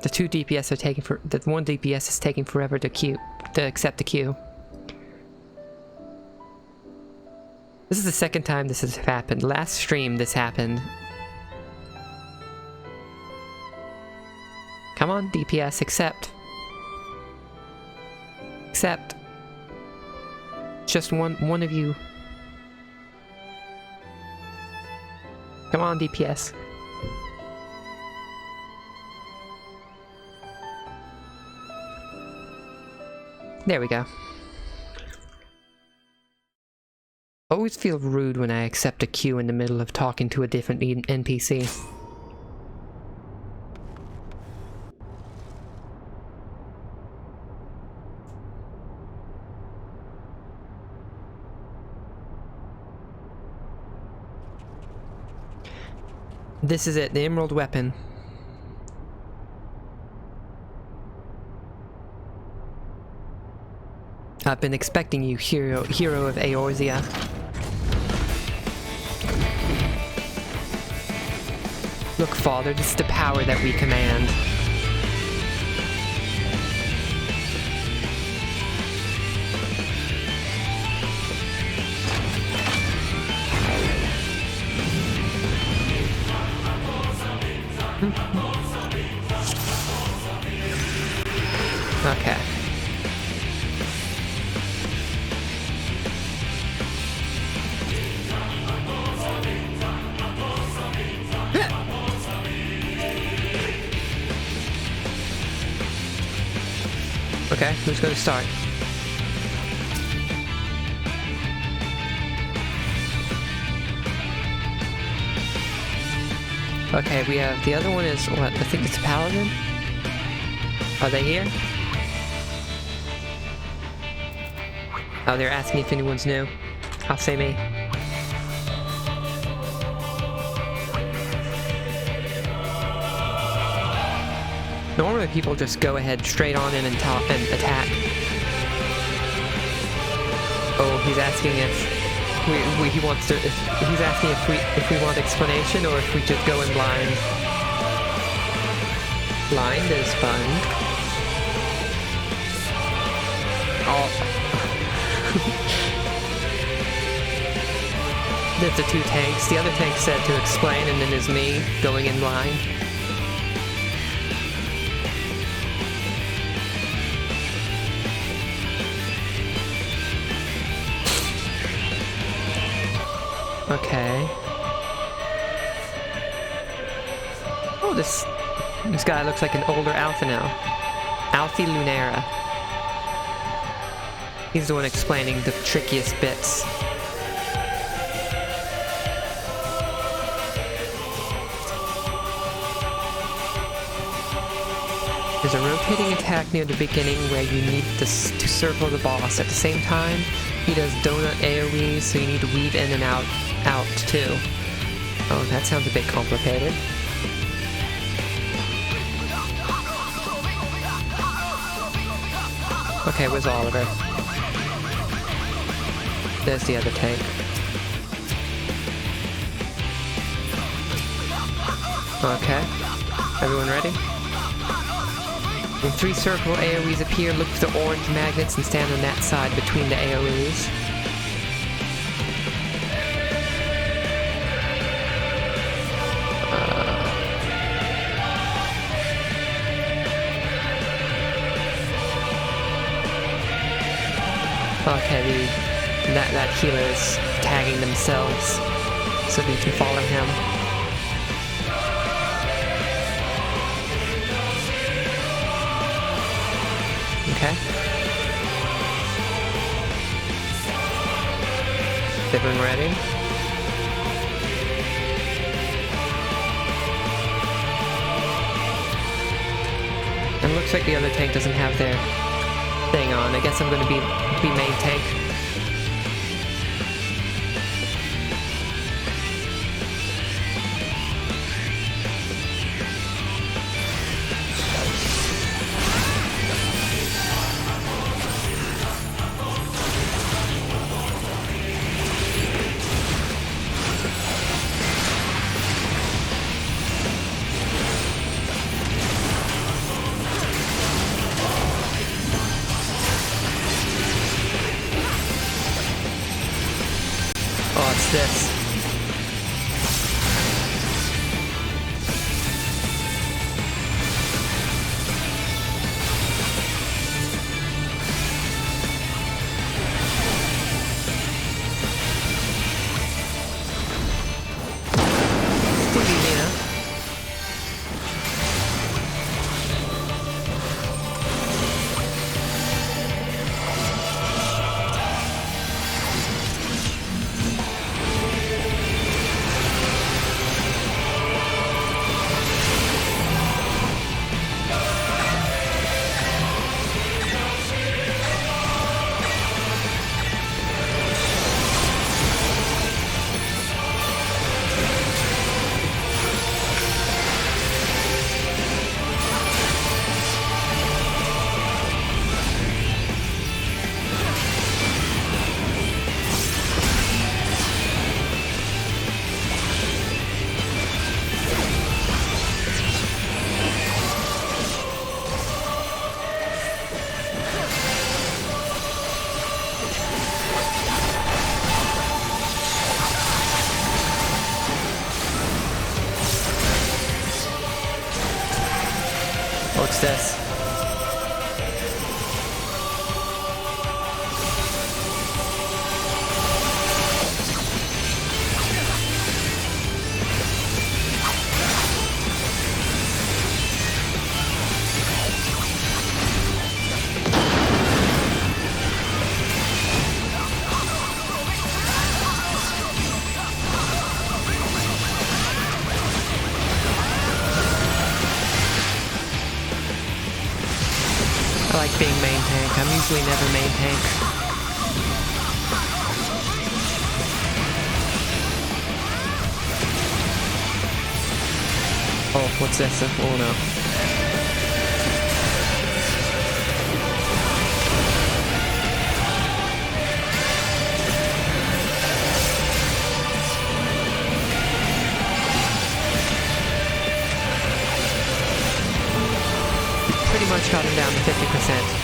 The 2 DPS are taking the 1 DPS is taking forever to accept the queue. This is the second time this has happened. Last stream this happened. Come on, DPS, accept. Accept. Just one of you. Come on, DPS. There we go. Always feel rude when I accept a queue in the middle of talking to a different NPC. This is it, the Emerald Weapon. I've been expecting you, hero of Eorzea. Look, Father, this is the power that we command. Okay. Okay, who's gonna start? Okay, we have the other one is what? I think it's Paladin. Are they here? Oh, they're asking if anyone's new. I'll say me. Normally people just go ahead straight on in and attack. Oh, he's asking if he wants to. He's asking if we want explanation or if we just go in blind. Blind is fun. Oh. There's the two tanks. The other tank said to explain, and then there's me going in blind. Okay. Oh, this guy looks like an older Alpha now. Alfie Lunera. He's the one explaining the trickiest bits. There's a rotating attack near the beginning where you need to circle the boss. At the same time, he does donut AoEs, so you need to weave in and out too. Oh, that sounds a bit complicated. Okay, where's Oliver? There's the other tank. Okay. Everyone ready? When 3 circle AoEs appear, look for the orange magnets and stand on that side between the AoEs. Okay, that healer is tagging themselves so that you can follow him. Okay. Is everyone ready? And it looks like the other tank doesn't have their thing on. I guess I'm gonna be main tank. Oh, it's this. this? I like being main tank. I'm usually never main tank. Oh, what's this? Oh no. Pretty much got him down to 50%.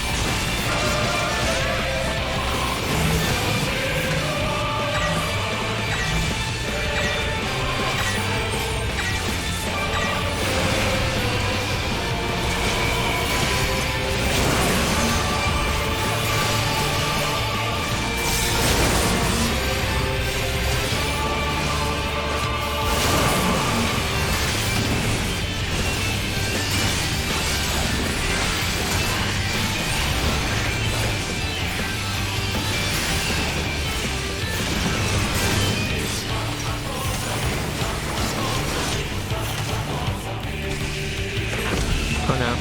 Oh no.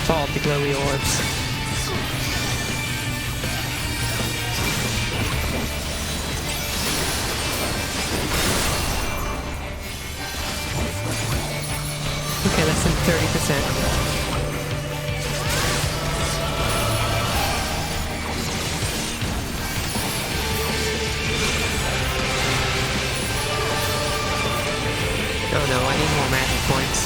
Fall the glowy orbs. Okay, less than 30%. Oh no, I need more magic points.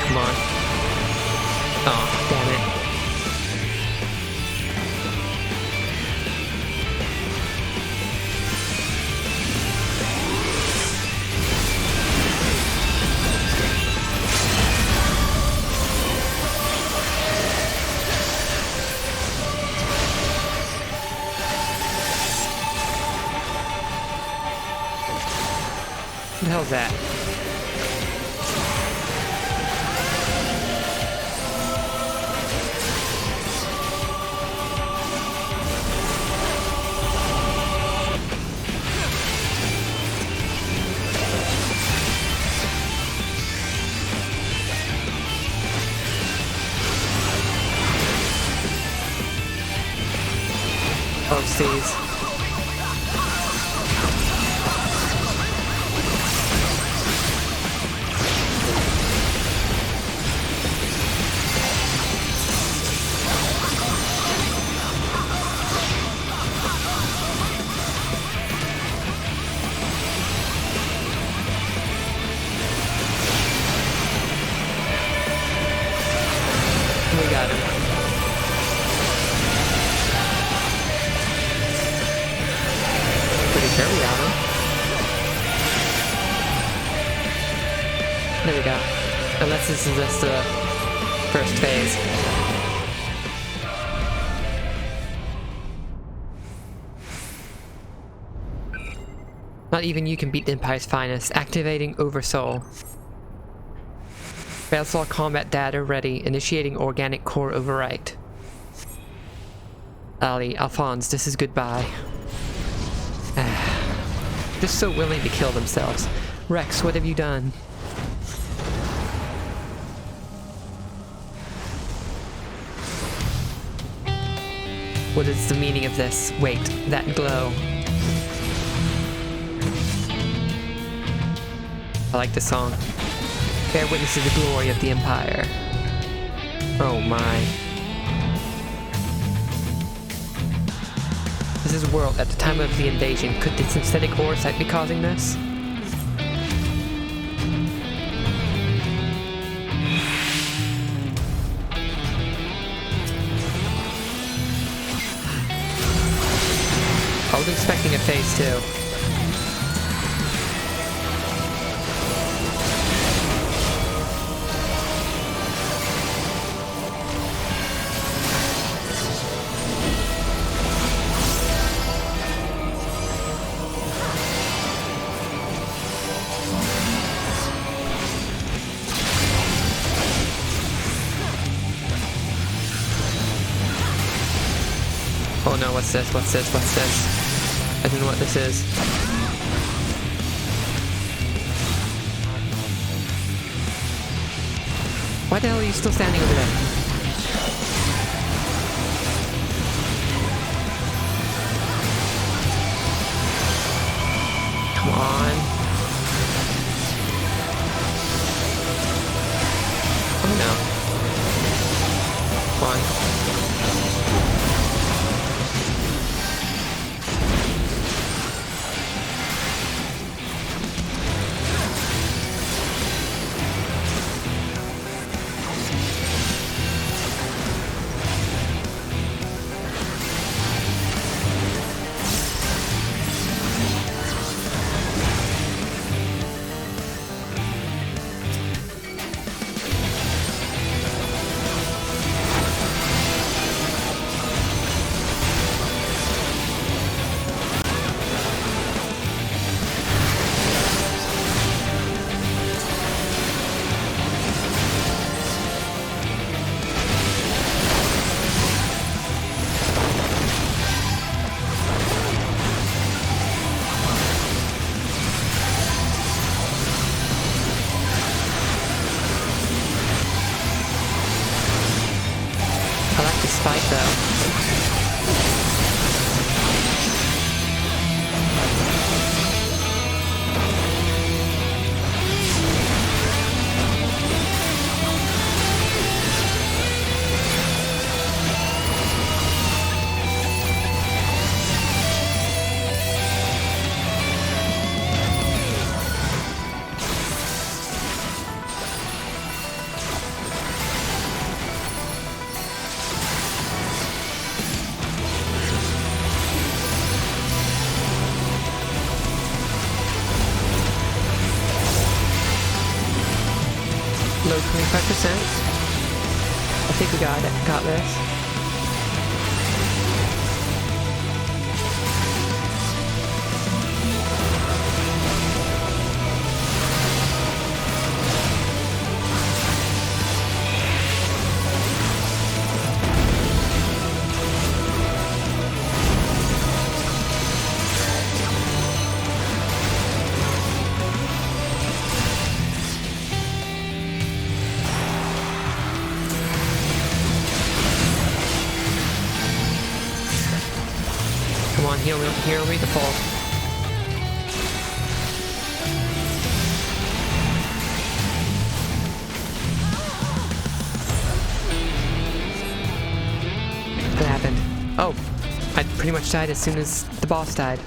Come on. Oh, damn it. What the hell's that? Oh, seas. We got him. Pretty sure we got him. There we go. Unless this is just the first phase. Not even you can beat the Empire's finest. Activating Oversoul. Railsaw combat data ready. Initiating organic core overwrite. Ali, Alphonse, this is goodbye. Just so willing to kill themselves. Rex, what have you done? What is the meaning of this? Wait, that glow. I like this song. Bear witness to the glory of the Empire. Oh my. This is a world at the time of the invasion. Could the synthetic ooryte be causing this? I was expecting a phase 2. Oh no, what's this? What's this? What's this? I don't know what this is. Why the hell are you still standing over there? Come on. Oh no. Come on. Fight though. Low 25%. I think we got it. Got this. Come on, heal me the fall. What happened? Oh, I pretty much died as soon as the boss died.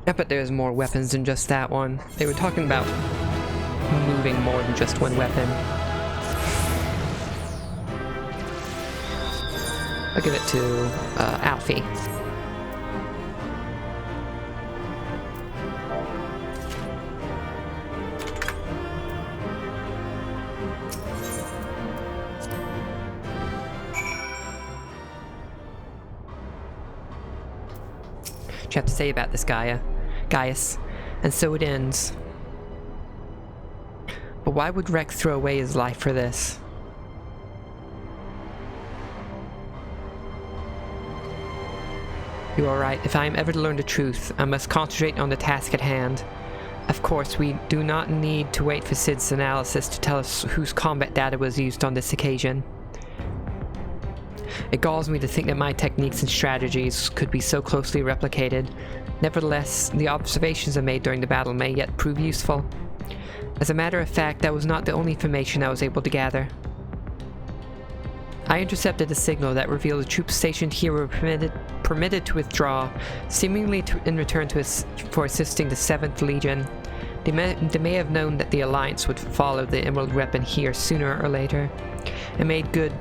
I bet there's more weapons than just that one. They were talking about moving more than just one weapon. I'll give it to Alfie. What you have to say about this Gaius, and so it ends. But why would Rex throw away his life for this? You are right. If I am ever to learn the truth, I must concentrate on the task at hand. Of course, we do not need to wait for Sid's analysis to tell us whose combat data was used on this occasion. It galls me to think that my techniques and strategies could be so closely replicated. Nevertheless, the observations I made during the battle may yet prove useful. As a matter of fact, that was not the only information I was able to gather. I intercepted a signal that revealed the troops stationed here were permitted to withdraw, seemingly in return for assisting the 7th Legion. They may have known that the Alliance would follow the Emerald Weapon here sooner or later, and made good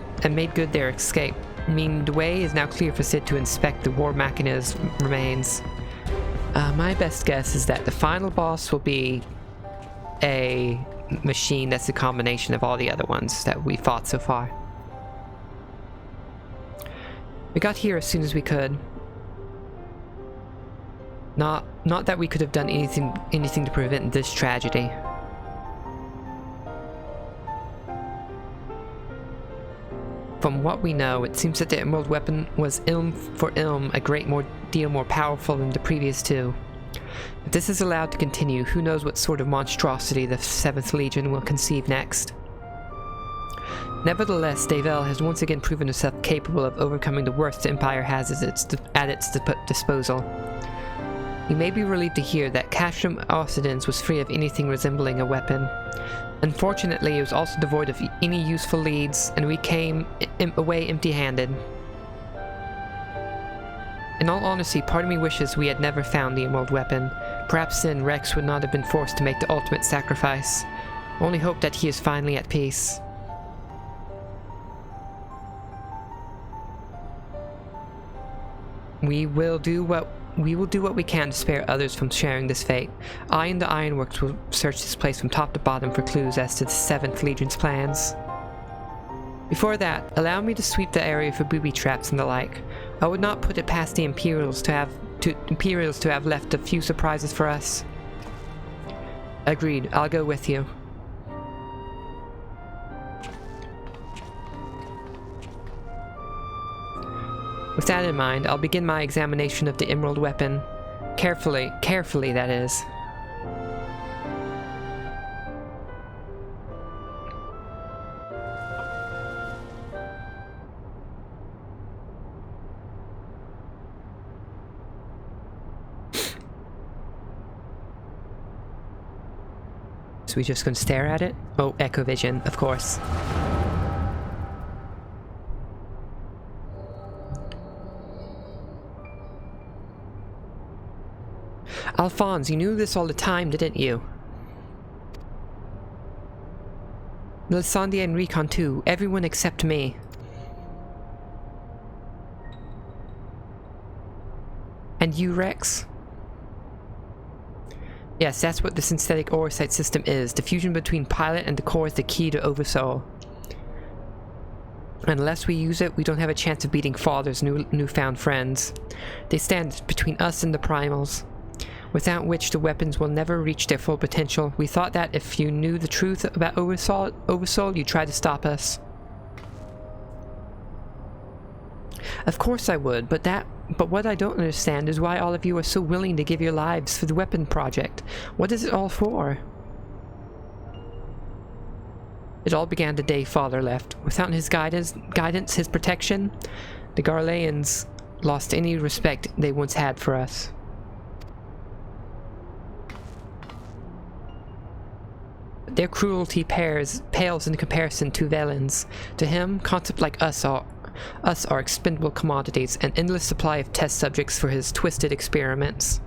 their escape. I mean, the way is now clear for Sid to inspect the War Machina's remains. My best guess is that the final boss will be a machine that's a combination of all the other ones that we fought so far. We got here as soon as we could. Not that we could have done anything to prevent this tragedy. From what we know, it seems that the Emerald Weapon was ilm for ilm a great deal more powerful than the previous two. If this is allowed to continue, who knows what sort of monstrosity the 7th Legion will conceive next. Nevertheless, Davel has once again proven herself capable of overcoming the worst the Empire has at its disposal. You may be relieved to hear that Castrum Occidens was free of anything resembling a weapon. Unfortunately, it was also devoid of any useful leads, and we came away empty-handed. In all honesty, part of me wishes we had never found the Emerald Weapon. Perhaps then Rex would not have been forced to make the ultimate sacrifice. Only hope that he is finally at peace. We will do what we can to spare others from sharing this fate. I and the Ironworks will search this place from top to bottom for clues as to the 7th Legion's plans. Before that, allow me to sweep the area for booby traps and the like. I would not put it past the Imperials to have left a few surprises for us. Agreed, I'll go with you. With that in mind, I'll begin my examination of the Emerald Weapon. Carefully, that is. So we just gonna stare at it? Oh, Echo Vision, of course. Alphonse, you knew this all the time, didn't you? Melisandre and Recon too, everyone except me. And you, Rex? Yes, that's what the synthetic Orosite system is. The fusion between Pilot and the core is the key to Oversoul. Unless we use it, we don't have a chance of beating Father's newfound friends. They stand between us and the Primals, without which the weapons will never reach their full potential. We thought that if you knew the truth about Oversoul, you'd try to stop us. Of course I would, but what I don't understand is why all of you are so willing to give your lives for the weapon project. What is it all for? It all began the day Father left. Without his guidance, his protection, the Garleans lost any respect they once had for us. Their cruelty pales in comparison to Velen's. To him, concepts like us are expendable commodities, an endless supply of test subjects for his twisted experiments.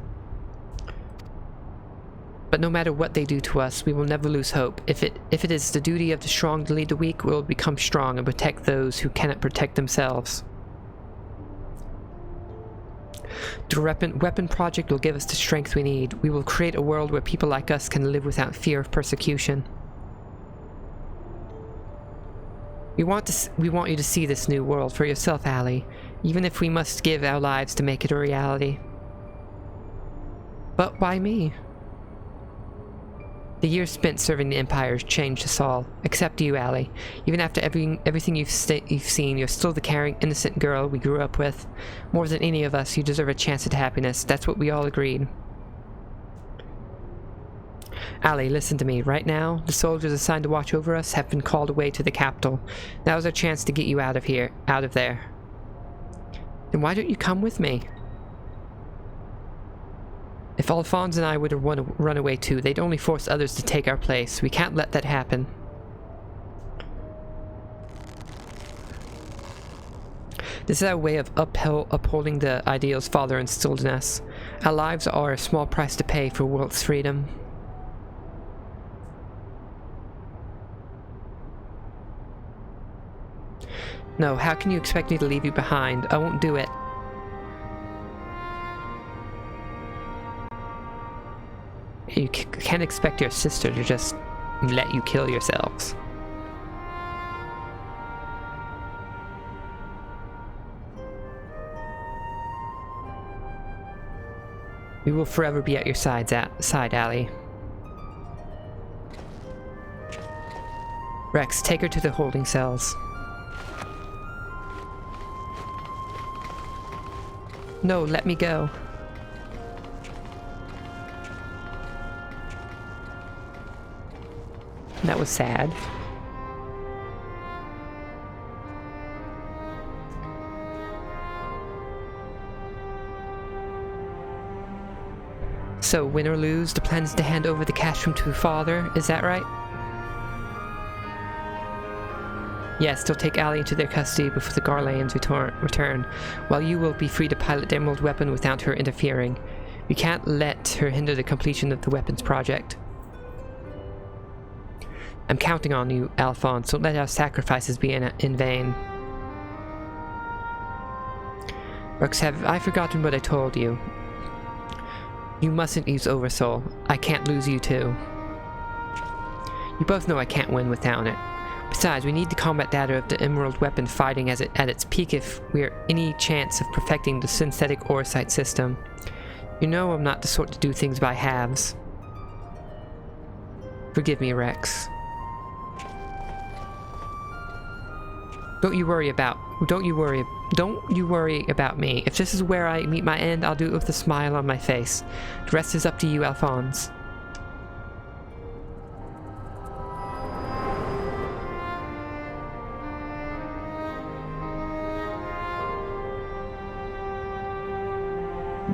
But no matter what they do to us, we will never lose hope. If it is the duty of the strong to lead the weak, we will become strong and protect those who cannot protect themselves. The weapon project will give us the strength we need. We will create a world where people like us can live without fear of persecution. We want you to see this new world for yourself, Allie, even if we must give our lives to make it a reality. But why me? The years spent serving the Empire changed us all, except you, Allie. Even after everything you've seen, you're still the caring, innocent girl we grew up with. More than any of us, you deserve a chance at happiness. That's what we all agreed. Ali, listen to me. Right now, the soldiers assigned to watch over us have been called away to the capital. Now's our chance to get you out of here, out of there. Then why don't you come with me? If Alphonse and I were to run away too, they'd only force others to take our place. We can't let that happen. This is our way of upholding the ideals Father instilled in us. Our lives are a small price to pay for world's freedom. No, how can you expect me to leave you behind? I won't do it. You can't expect your sister to just let you kill yourselves. We will forever be at your side, Ali. Rex, take her to the holding cells. No, let me go. That was sad. So, win or lose, the plan is to hand over the cash room to Father, is that right? Yes, they'll take Ali into their custody before the Garleans return, while you will be free to pilot the Emerald weapon without her interfering. We can't let her hinder the completion of the weapons project. I'm counting on you, Alphonse. Don't let our sacrifices be in vain. Rex, have I forgotten what I told you? You mustn't use Oversoul. I can't lose you too. You both know I can't win without it. Besides, we need the combat data of the Emerald weapon fighting at its peak if we're any chance of perfecting the synthetic Orsight system. You know I'm not the sort to do things by halves. Forgive me, Rex. Don't you worry about me. If this is where I meet my end, I'll do it with a smile on my face. The rest is up to you, Alphonse.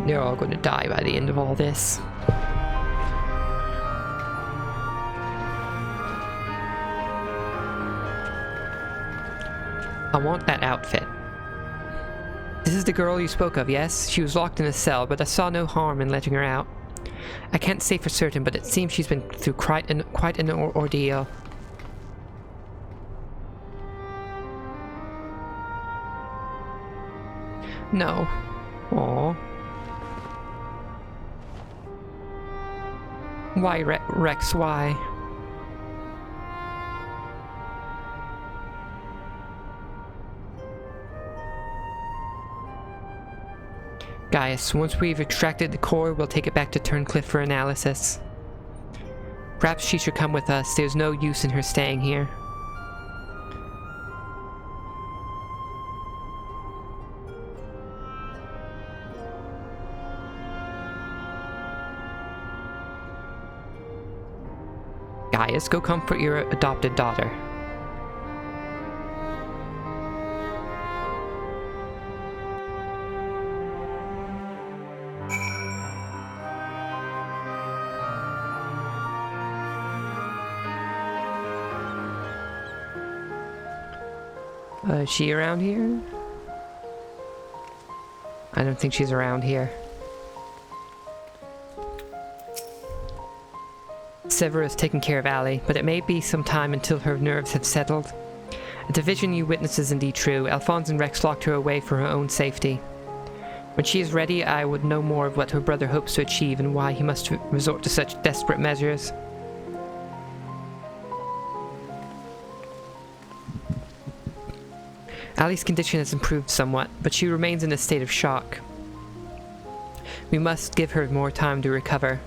They're all going to die by the end of all this. I want that outfit. This is the girl you spoke of, yes? She was locked in a cell, but I saw no harm in letting her out. I can't say for certain, but it seems she's been through quite an ordeal. No. Aww. Why, Rex, why? Gaius, once we've extracted the core, we'll take it back to Turncliffe for analysis. Perhaps she should come with us. There's no use in her staying here. Gaius, go comfort your adopted daughter. Is she around here? I don't think she's around here. Severa is taking care of Ali, but it may be some time until her nerves have settled. The vision you witness is indeed true. Alphonse and Rex locked her away for her own safety. When she is ready, I would know more of what her brother hopes to achieve and why he must resort to such desperate measures. Ali's condition has improved somewhat, but she remains in a state of shock. We must give her more time to recover.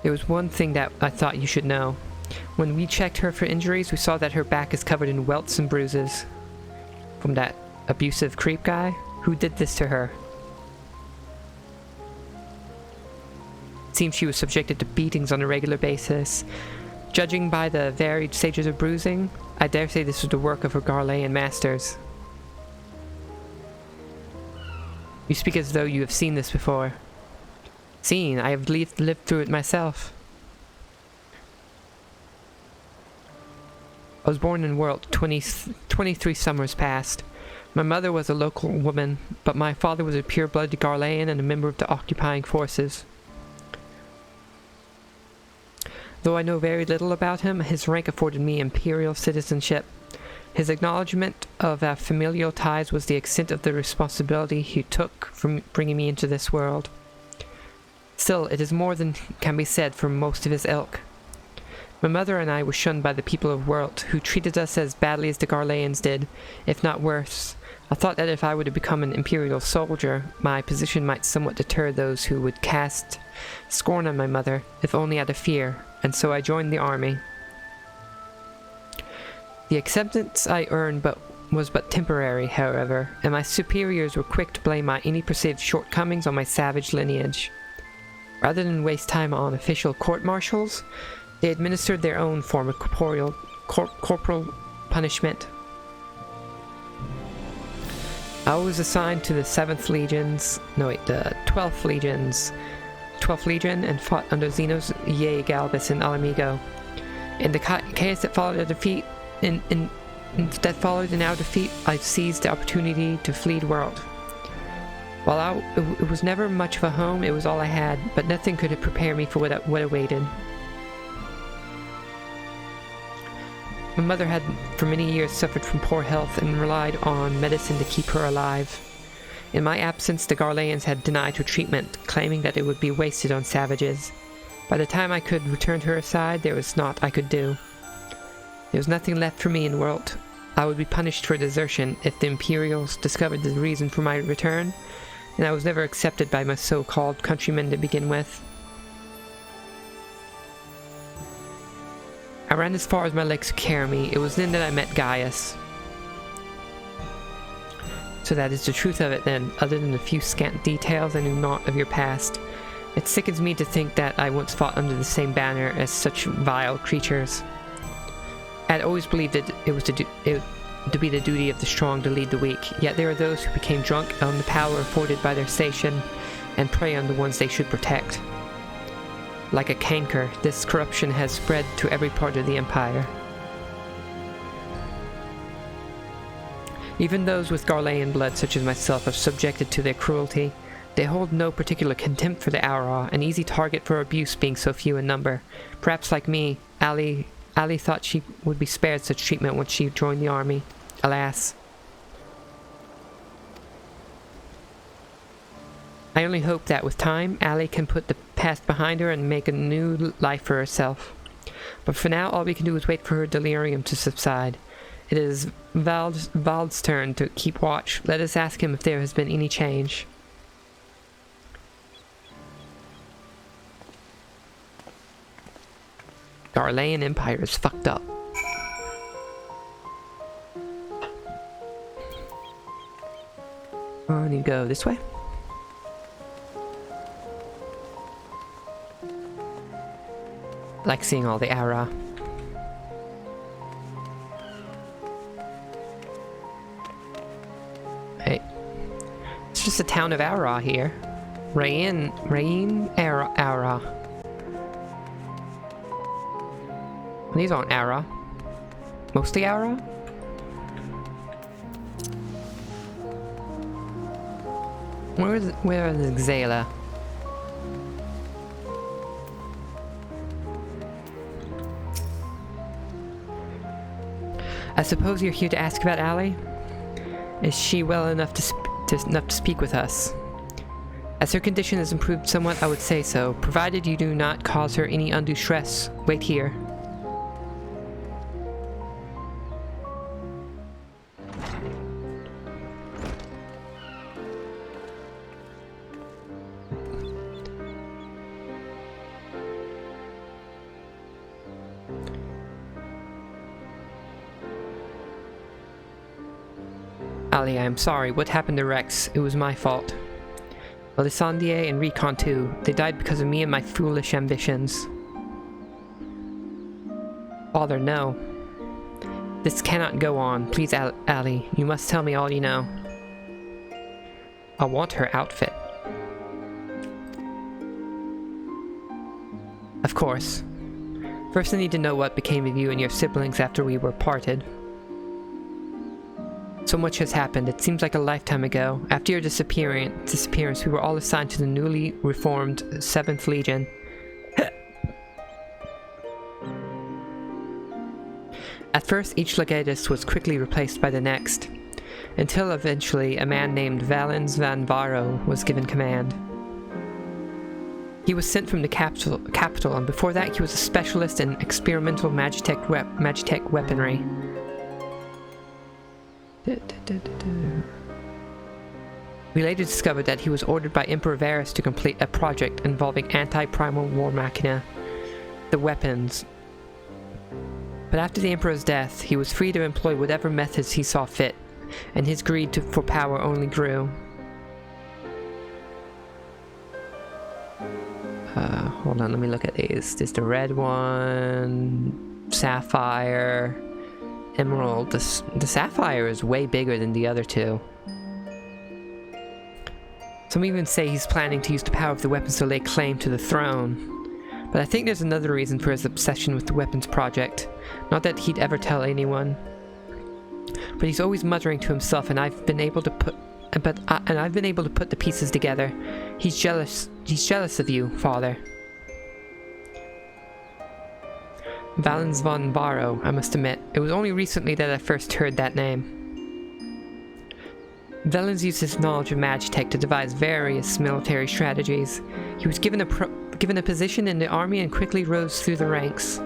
There was one thing that I thought you should know. When we checked her for injuries, we saw that her back is covered in welts and bruises. From that abusive creep guy? Who did this to her? seems she was subjected to beatings on a regular basis. Judging by the varied stages of bruising, I dare say this was the work of her Garlean masters. You speak as though you have seen this before. Seen? I have lived through it myself. I was born in World 23 summers past. My mother was a local woman, but my father was a pure-blooded Garlean and a member of the occupying forces. Though I know very little about him, his rank afforded me imperial citizenship. His acknowledgement of our familial ties was the extent of the responsibility he took from bringing me into this world. Still, it is more than can be said for most of his ilk. My mother and I were shunned by the people of World, who treated us as badly as the Garleans did, if not worse. I thought that if I were to become an imperial soldier, my position might somewhat deter those who would cast scorn on my mother, if only out of fear, and so I joined the army. The acceptance I earned was but temporary, however, and my superiors were quick to blame any perceived shortcomings on my savage lineage. Rather than waste time on official court-martials, they administered their own form of corporal punishment. I was assigned to the 12th Legion, and fought under Zenos Ye Galbus in Alamigo. In the chaos that followed in our defeat, I seized the opportunity to flee the world. While it was never much of a home, it was all I had, but nothing could have prepared me for what awaited. My mother had for many years suffered from poor health and relied on medicine to keep her alive. In my absence, the Garleans had denied her treatment, claiming that it would be wasted on savages. By the time I could return to her side, there was naught I could do. There was nothing left for me in the world. I would be punished for desertion if the Imperials discovered the reason for my return, and I was never accepted by my so-called countrymen to begin with. I ran as far as my legs could carry me. It was then that I met Gaius. So that is the truth of it then. Other than a few scant details, I knew naught of your past. It sickens me to think that I once fought under the same banner as such vile creatures. I had always believed that it was to be the duty of the strong to lead the weak, yet there are those who became drunk on the power afforded by their station and prey on the ones they should protect. Like a canker, this corruption has spread to every part of the Empire. Even those with Garlean blood such as myself are subjected to their cruelty. They hold no particular contempt for the Aura, an easy target for abuse being so few in number. Perhaps like me, Ali thought she would be spared such treatment once she joined the army. Alas. I only hope that with time, Ali can put the past behind her and make a new life for herself. But for now, all we can do is wait for her delirium to subside. It is Vald's turn to keep watch. Let us ask him if there has been any change. Garlean Empire is fucked up. I need to go this way. I like seeing all the Aura. Hey. It's just a town of Aura here. Rain Aura. These aren't Aura. Mostly Aura? Where is Xela? I suppose you're here to ask about Ali? Is she well enough to speak with us? As her condition has improved somewhat, I would say so, provided you do not cause her any undue stress. Wait here. Ali, I am sorry. What happened to Rex? It was my fault. Elisandie and Recon too. They died because of me and my foolish ambitions. Father, no. This cannot go on. Please, Ali, you must tell me all you know. I want her outfit. Of course. First I need to know what became of you and your siblings after we were parted. So much has happened. It seems like a lifetime ago. After your disappearance, we were all assigned to the newly reformed 7th Legion. At first, each legatus was quickly replaced by the next, until eventually a man named Valens van Varo was given command. He was sent from the capital, and before that he was a specialist in experimental Magitech weaponry. We later discovered that he was ordered by Emperor Varus to complete a project involving anti-primal war machina, the weapons. But after the Emperor's death, he was free to employ whatever methods he saw fit, and his greed for power only grew. Hold on, let me look at these. There's the red one, sapphire, emerald. The sapphire is way bigger than the other two. Some even say he's planning to use the power of the weapons to lay claim to the throne. But I think there's another reason for his obsession with the weapons project. Not that he'd ever tell anyone. But he's always muttering to himself, and I've been able to put the pieces together. He's jealous of you, Father. Valens von Varo, I must admit. It was only recently that I first heard that name. Valens used his knowledge of Magitech to devise various military strategies. He was given a position in the army and quickly rose through the ranks.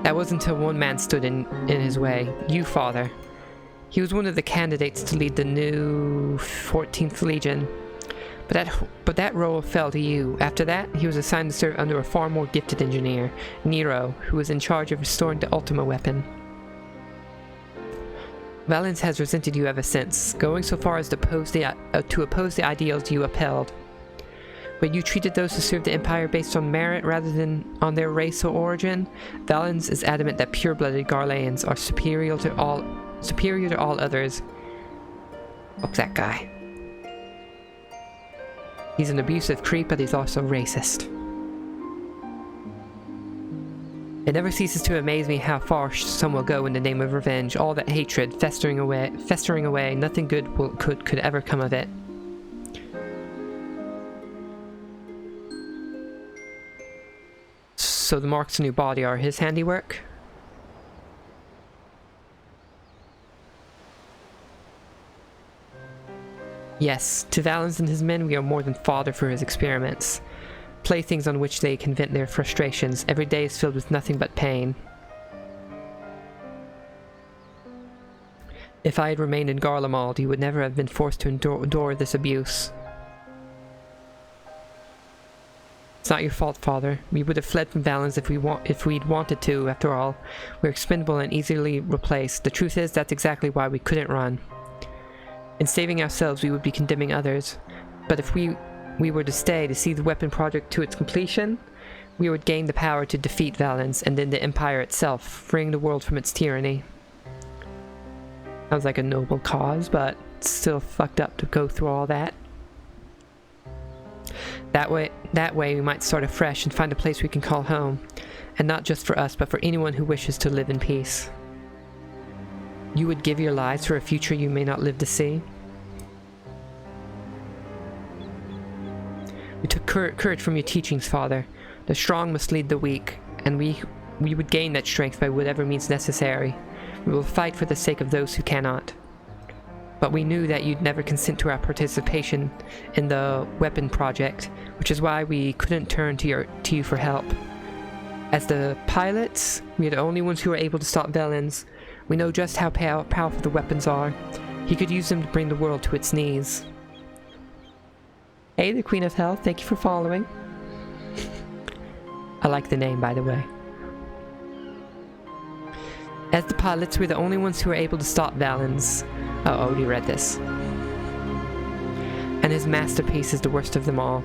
That was until one man stood in his way. You, Father. He was one of the candidates to lead the new 14th Legion. But that role fell to you. After that, he was assigned to serve under a far more gifted engineer, Nero, who was in charge of restoring the Ultima weapon. Valens has resented you ever since, going so far as to oppose the ideals you upheld. When you treated those who served the Empire based on merit rather than on their race or origin, Valens is adamant that pure-blooded Garleans are superior to all others. Fuck that guy. He's an abusive creep, but he's also racist. It never ceases to amaze me how far some will go in the name of revenge. All that hatred festering away, nothing good could ever come of it. So the marks on your body are his handiwork? Yes, to Valens and his men we are more than fodder for his experiments. Playthings on which they can vent their frustrations. Every day is filled with nothing but pain. If I had remained in Garlemald, you would never have been forced to endure this abuse. It's not your fault, Father. We would have fled from Valens if we'd wanted to. After all, we're expendable and easily replaced. The truth is, that's exactly why we couldn't run. In saving ourselves, we would be condemning others. But if we were to stay to see the weapon project to its completion, we would gain the power to defeat Valens and then the Empire itself, freeing the world from its tyranny. Sounds like a noble cause, but it's still fucked up to go through all that. That way we might start afresh and find a place we can call home. And not just for us, but for anyone who wishes to live in peace. You would give your lives for a future you may not live to see? We took courage from your teachings, Father. The strong must lead the weak, and we would gain that strength by whatever means necessary. We will fight for the sake of those who cannot. But we knew that you'd never consent to our participation in the weapon project, which is why we couldn't turn to you for help. As the pilots, we are the only ones who are able to stop Valens. We know just how powerful the weapons are. He could use them to bring the world to its knees. Hey, the Queen of Hell, thank you for following. I like the name, by the way. As the pilots, we're the only ones who are able to stop Valens. Oh, I already read this. And And his masterpiece is the worst of them all.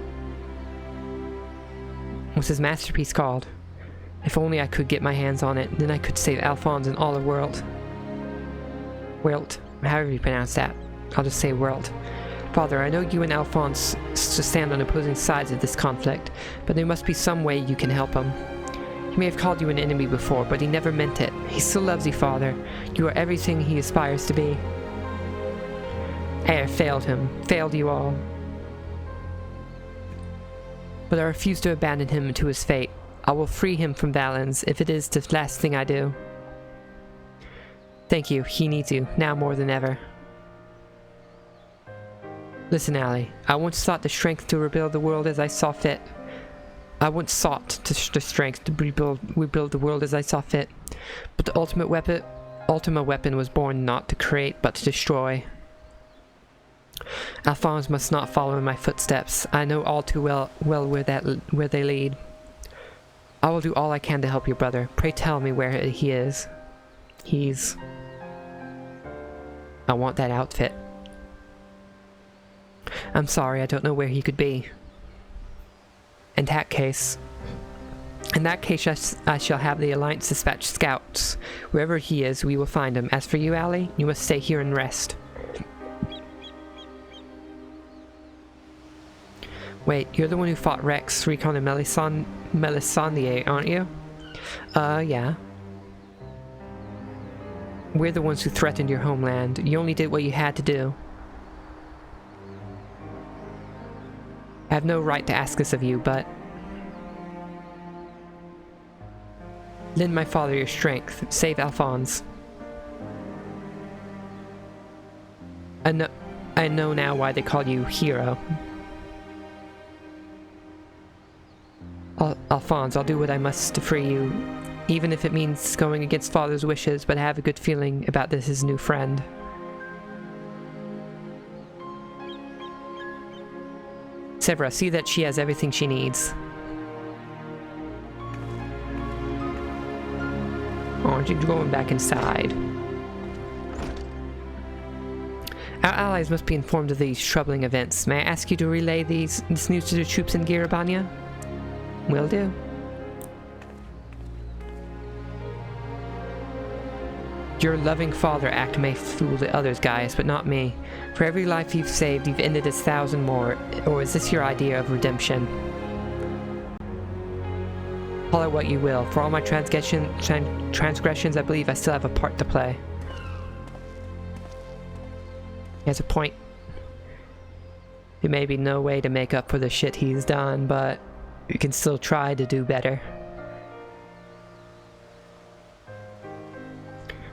What's his masterpiece called? If only I could get my hands on it, then I could save Alphonse and all the world. World, however you pronounce that. I'll just say world. Father, I know you and Alphonse stand on opposing sides of this conflict, but there must be some way you can help him. He may have called you an enemy before, but he never meant it. He still loves you, Father. You are everything he aspires to be. I have failed him, failed you all. But I refuse to abandon him to his fate. I will free him from Valens, if it is the last thing I do. Thank you, he needs you, now more than ever. Listen, Allie, I once sought the strength to rebuild the world as I saw fit. The strength to rebuild the world as I saw fit. But the ultimate weapon was born not to create, but to destroy. Alphonse must not follow in my footsteps. I know all too well where they lead. I will do all I can to help your brother. Pray tell me where he is. I want that outfit. I'm sorry, I don't know where he could be. In that case, I shall have the Alliance dispatch scouts. Wherever he is, we will find him. As for you, Allie, you must stay here and rest. Wait, you're the one who fought Rex, Recon, and Melisandre, aren't you? Yeah. We're the ones who threatened your homeland. You only did what you had to do. I have no right to ask this of you, but... lend my father your strength. Save Alphonse. I know now why they call you hero. Alphonse, I'll do what I must to free you, even if it means going against father's wishes, but I have a good feeling about his new friend. Severa, see that she has everything she needs. Aren't you going back inside? Our allies must be informed of these troubling events. May I ask you to relay this news to the troops in Girabania? Will do. Your loving father act may fool the others, Gaius, but not me. For every life you've saved, you've ended 1,000 more. Or is this your idea of redemption? Call it what you will. For all my transgressions, I believe I still have a part to play. He has a point. There may be no way to make up for the shit he's done, but you can still try to do better.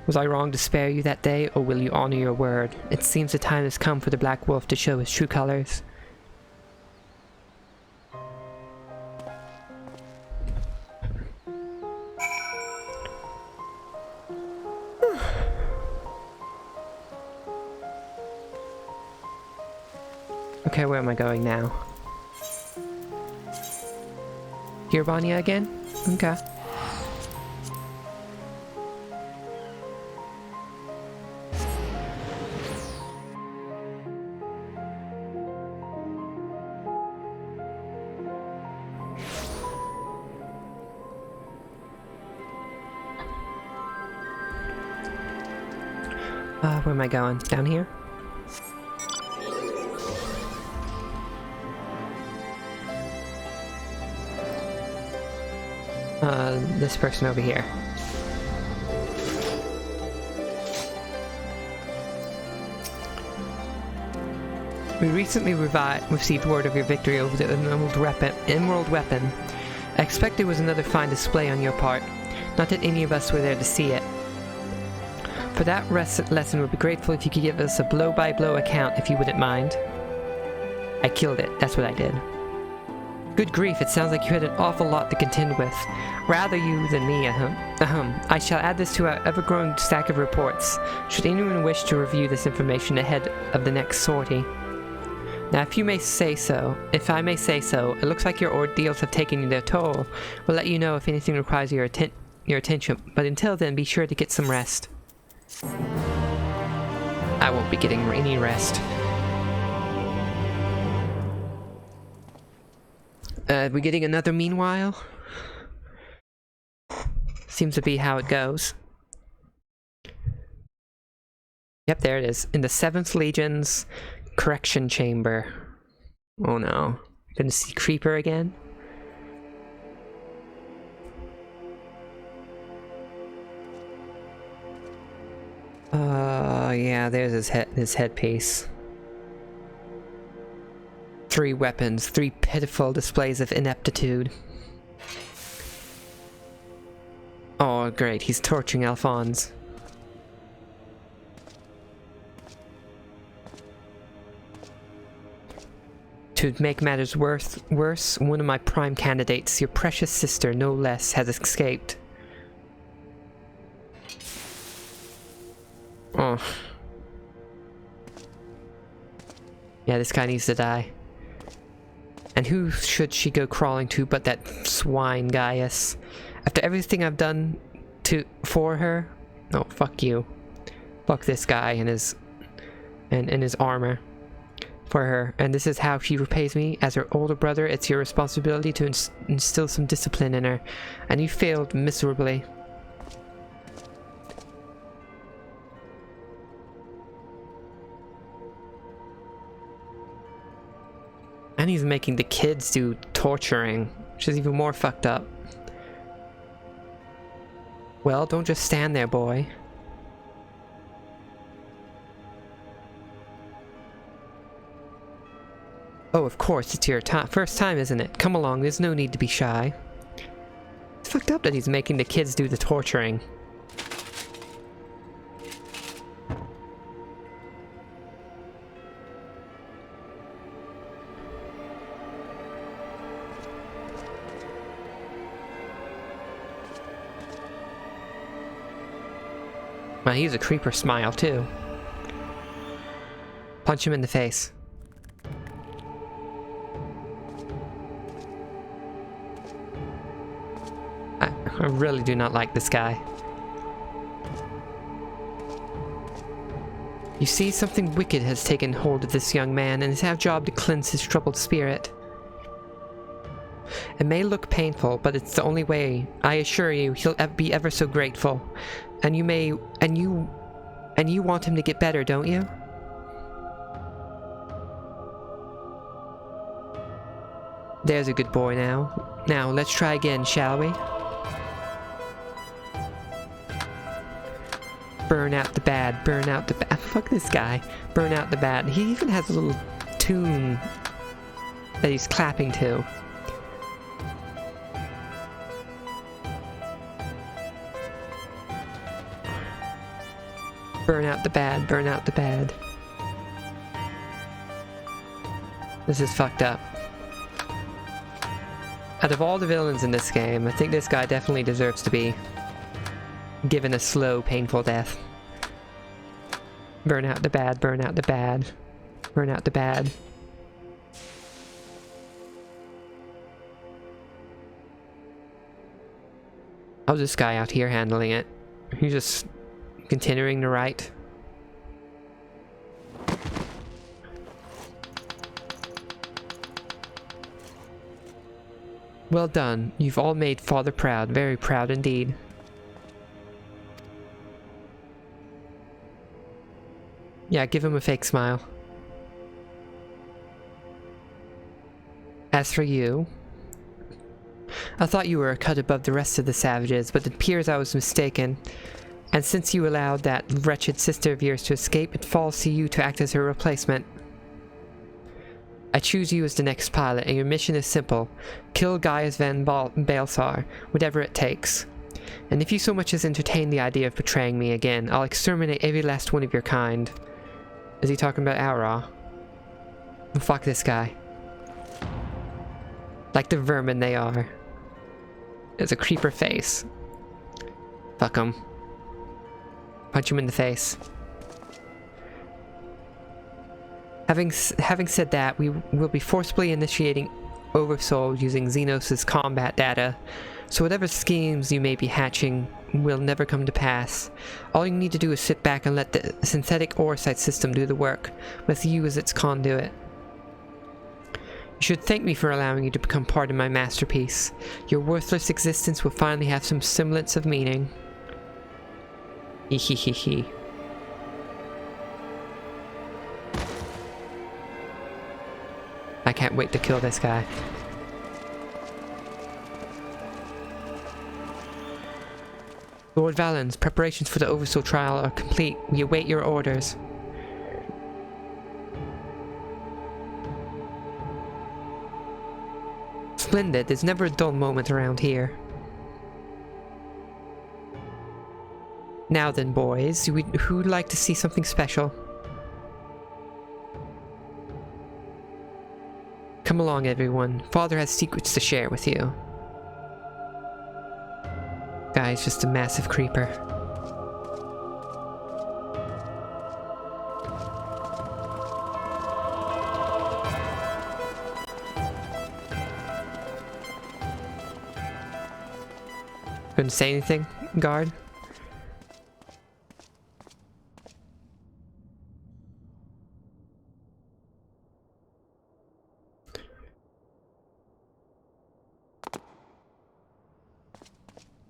Was I wrong to spare you that day, or will you honor your word? It seems the time has come for the Black Wolf to show his true colors. Okay, where am I going now? Girabania again? Okay. Where am I going? Down here? This person over here. We recently received word of your victory over the Emerald Weapon. I expect it was another fine display on your part. Not that any of us were there to see it. For that lesson, we'd be grateful if you could give us a blow-by-blow account, if you wouldn't mind. I killed it, that's what I did. Good grief, it sounds like you had an awful lot to contend with. Rather you than me, I shall add this to our ever-growing stack of reports, should anyone wish to review this information ahead of the next sortie. Now, if I may say so, it looks like your ordeals have taken their toll. We'll let you know if anything requires your attention, but until then, be sure to get some rest. I won't be getting any rest. We getting another meanwhile? Seems to be how it goes. Yep, there it is. In the 7th Legion's correction chamber. Oh no. Gonna see Creeper again? Yeah, there's his headpiece. 3 weapons, 3 pitiful displays of ineptitude. Oh, great, he's torturing Alphonse. To make matters worse, one of my prime candidates, your precious sister, no less, has escaped. Oh. Yeah, this guy needs to die. And who should she go crawling to but that swine Gaius? After everything I've done for her? No, fuck you. Fuck this guy and his armor. For her. And this is how she repays me. As her older brother, it's your responsibility to instill some discipline in her. And you failed miserably. And he's making the kids do torturing, which is even more fucked up. Well, don't just stand there, boy. Oh, of course, it's your first time, isn't it? Come along, there's no need to be shy. It's fucked up that he's making the kids do the torturing. Well, he's a creeper smile, too. Punch him in the face. I really do not like this guy. You see, something wicked has taken hold of this young man, and it's our job to cleanse his troubled spirit. It may look painful, but it's the only way. I assure you, he'll be ever so grateful. And you want him to get better, don't you? There's a good boy now. Now, let's try again, shall we? Burn out the bad, burn out the bad. Fuck this guy. Burn out the bad. He even has a little tune that he's clapping to. Burn out the bad, burn out the bad. This is fucked up. Out of all the villains in this game, I think this guy definitely deserves to be given a slow, painful death. Burn out the bad, burn out the bad. Burn out the bad. How's this guy out here handling it? He's just continuing to write. Well done. You've all made Father proud. Very proud indeed. Yeah, give him a fake smile. As for you, I thought you were a cut above the rest of the savages, but it appears I was mistaken. And since you allowed that wretched sister of yours to escape, it falls to you to act as her replacement. I choose you as the next pilot, and your mission is simple. Kill Gaius van Balthasar, whatever it takes. And if you so much as entertain the idea of betraying me again, I'll exterminate every last one of your kind. Is he talking about Aura? Oh, fuck this guy. Like the vermin they are. There's a creeper face. Fuck him. Punch him in the face. Having said that, we will be forcibly initiating Oversoul using Xenos' combat data, so whatever schemes you may be hatching will never come to pass. All you need to do is sit back and let the synthetic Orsight system do the work, with you as its conduit. You should thank me for allowing you to become part of my masterpiece. Your worthless existence will finally have some semblance of meaning. Hehehehe. I can't wait to kill this guy. Lord Valens, preparations for the Oversoul trial are complete. We await your orders. Splendid. There's never a dull moment around here. Now then, boys, who'd like to see something special? Come along, everyone. Father has secrets to share with you. Guy's just a massive creeper. Couldn't say anything, guard?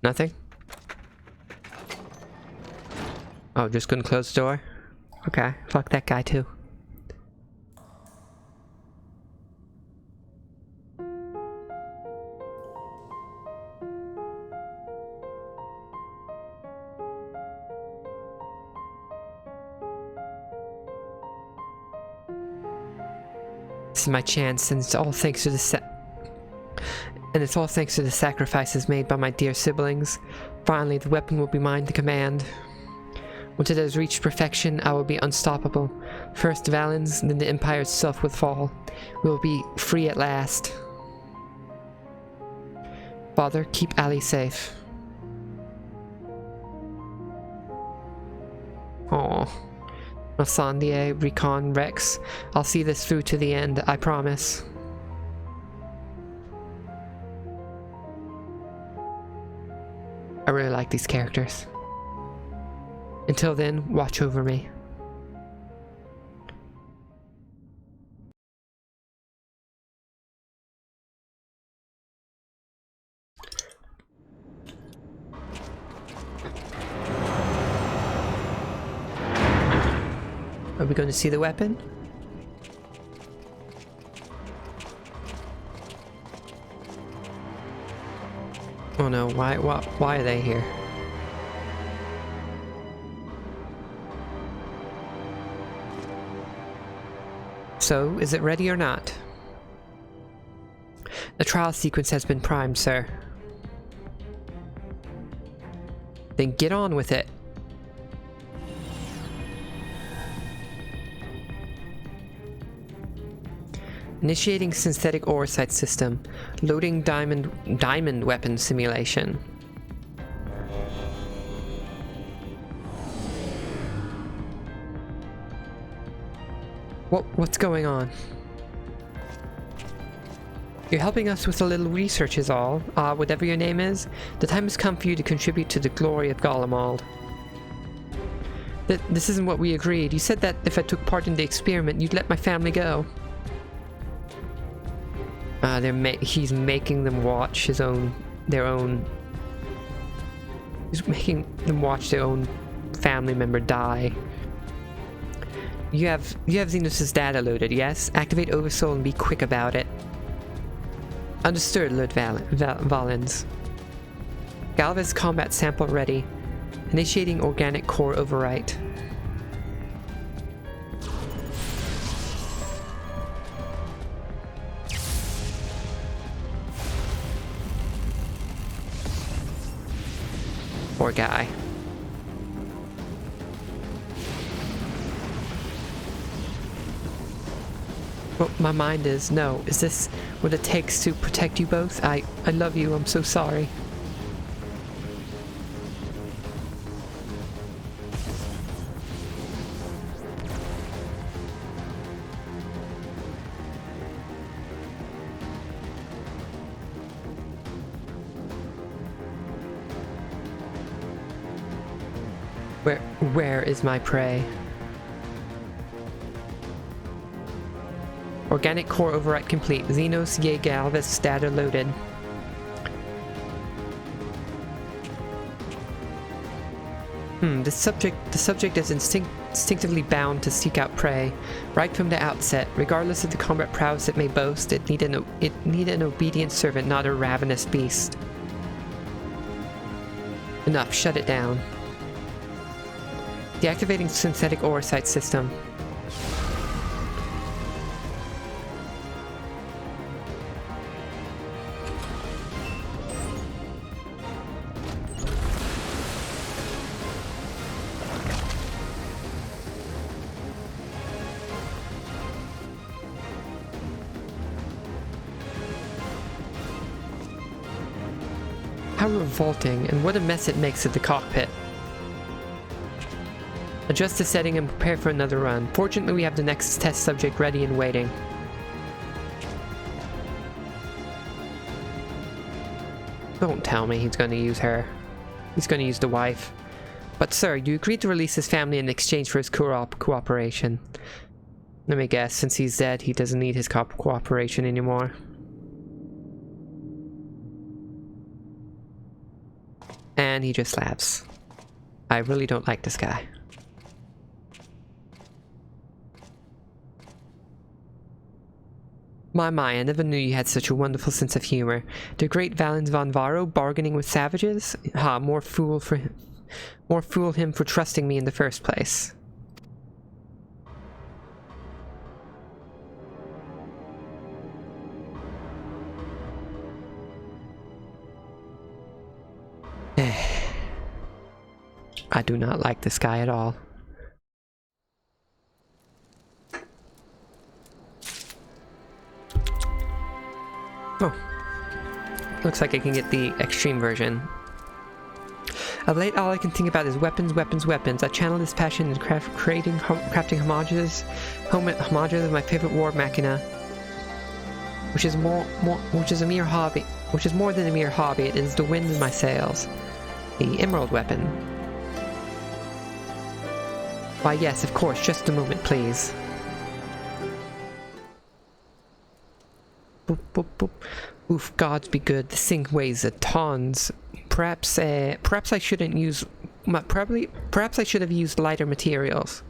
Nothing? Oh, just couldn't close the door? Okay, fuck that guy too. This is my chance, and it's all thanks to the sacrifices made by my dear siblings. Finally, the weapon will be mine to command. Once it has reached perfection, I will be unstoppable. First Valens, then the Empire itself will fall. We will be free at last. Father, keep Ali safe. Aww. Masandie, Recon, Rex. I'll see this through to the end, I promise. I really like these characters. Until then, watch over me. Are we going to see the weapon? Oh no, why are they here? So, is it ready or not? The trial sequence has been primed, sir. Then get on with it. Initiating synthetic oversight system. Loading diamond weapon simulation. What's going on? You're helping us with a little research is all. Whatever your name is, the time has come for you to contribute to the glory of Golemald. This isn't what we agreed. You said that if I took part in the experiment, you'd let my family go. He's making them watch He's making them watch their own family member die. You have Xenos' data loaded, yes? Activate Oversoul and be quick about it. Understood, Lord Valens. Galvez combat sample ready. Initiating organic core overwrite. Poor guy. What my mind is, no. Is this what it takes to protect you both? I love you, I'm so sorry. Where is my prey? Organic core override complete. Xenos Ye Galvis data loaded. The subject is instinctively bound to seek out prey. Right from the outset, regardless of the combat prowess it may boast, it needed an obedient servant, not a ravenous beast. Enough, shut it down. Deactivating synthetic oocyte system. How revolting, and what a mess it makes of the cockpit. Adjust the setting and prepare for another run. Fortunately, we have the next test subject ready and waiting. Don't tell me he's going to use her. He's going to use the wife. But sir, you agreed to release his family in exchange for his cooperation. Let me guess, since he's dead, he doesn't need his cooperation anymore. And he just laughs. I really don't like this guy. My, I never knew you had such a wonderful sense of humor. The great Valens von Varro bargaining with savages? Ha, more fool him for trusting me in the first place. I do not like this guy at all. Oh. Looks like I can get the extreme version. Of late, all I can think about is weapons, weapons, weapons. I channel this passion into crafting homages of my favorite war machina, which is more than a mere hobby. It is the wind in my sails. The emerald weapon. Why yes, of course, just a moment, please. Boop, boop, boop. Oof, gods be good, this thing weighs a tons. Perhaps I shouldn't use... Perhaps I should have used lighter materials.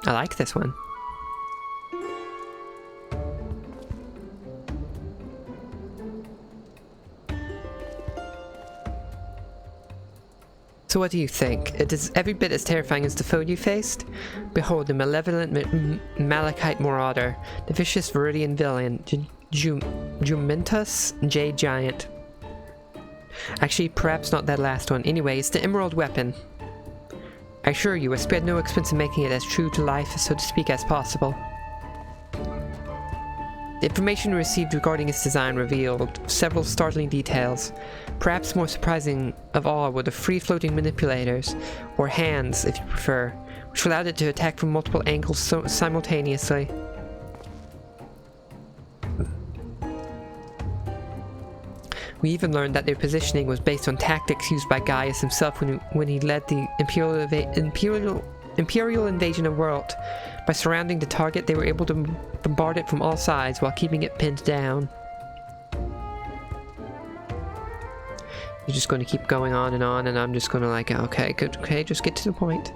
I like this one. So what do you think? It is every bit as terrifying as the foe you faced? Behold, the malevolent Malachite Marauder, the vicious Viridian villain, Jumentus Jade Giant. Actually, perhaps not that last one. Anyway, it's the emerald weapon. I assure you, I spared no expense in making it as true to life, so to speak, as possible. The information received regarding its design revealed several startling details. Perhaps more surprising of all were the free-floating manipulators, or hands if you prefer, which allowed it to attack from multiple angles simultaneously. We even learned that their positioning was based on tactics used by Gaius himself when he led the Imperial invasion of World. By surrounding the target, they were able to bombard it from all sides while keeping it pinned down. You're just going to keep going on, and I'm just going to like, okay, good, okay, just get to the point.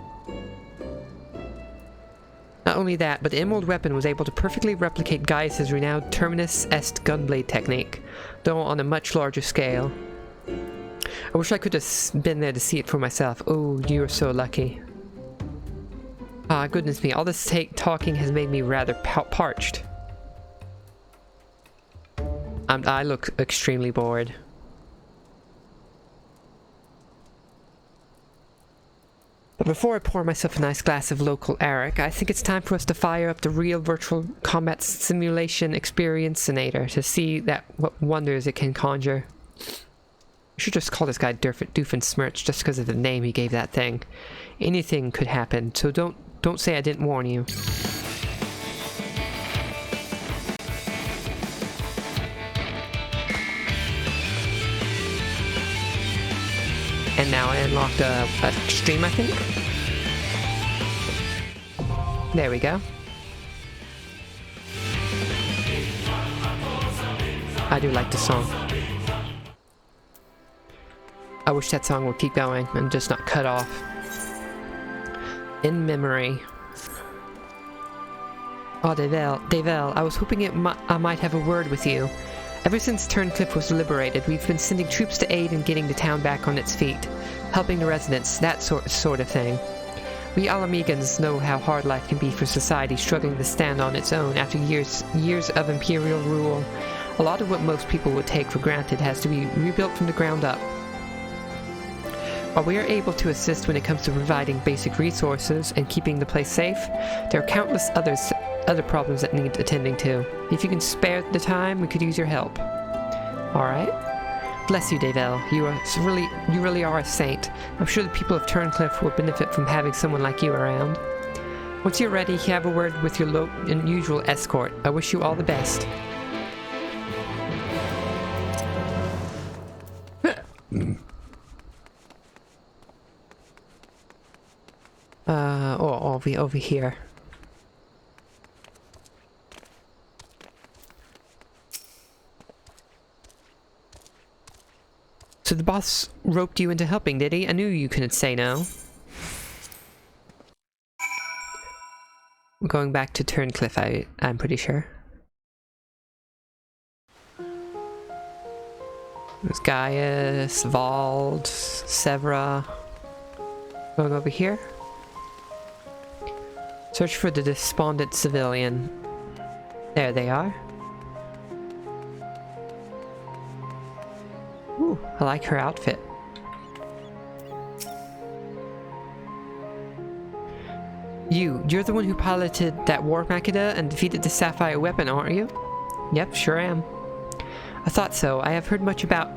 Not only that, but the emerald weapon was able to perfectly replicate Gaius' renowned Terminus Est gunblade technique, though on a much larger scale. I wish I could have been there to see it for myself. Oh, you're so lucky. Ah, goodness me, all this talking has made me rather parched. I look extremely bored. But before I pour myself a nice glass of local Arak, I think it's time for us to fire up the real virtual combat simulation experiencinator to see what wonders it can conjure. I should just call this guy Doofenshmirtz just because of the name he gave that thing. Anything could happen, so don't say I didn't warn you. And now I unlocked a stream, I think. There we go. I do like the song. I wish that song would keep going and just not cut off. In memory. Oh, Davel, I was hoping I might have a word with you. Ever since Turncliffe was liberated, we've been sending troops to aid in getting the town back on its feet, helping the residents, that sort of thing. We Alamegans know how hard life can be for society struggling to stand on its own after years of imperial rule. A lot of what most people would take for granted has to be rebuilt from the ground up. While we are able to assist when it comes to providing basic resources and keeping the place safe, there are countless other problems that need attending to. If you can spare the time, we could use your help. Alright. Bless you, Davel. You really are a saint. I'm sure the people of Turncliffe will benefit from having someone like you around. Once you're ready, have a word with your unusual escort. I wish you all the best. Over here. So the boss roped you into helping, did he? I knew you couldn't say no. We're going back to Turncliffe, I'm pretty sure. There's Gaius, Vald, Severa. Going over here. Search for the despondent civilian. There they are. Ooh, I like her outfit. You're the one who piloted that war machina and defeated the sapphire weapon, aren't you? Yep, sure am. I thought so. I have heard much about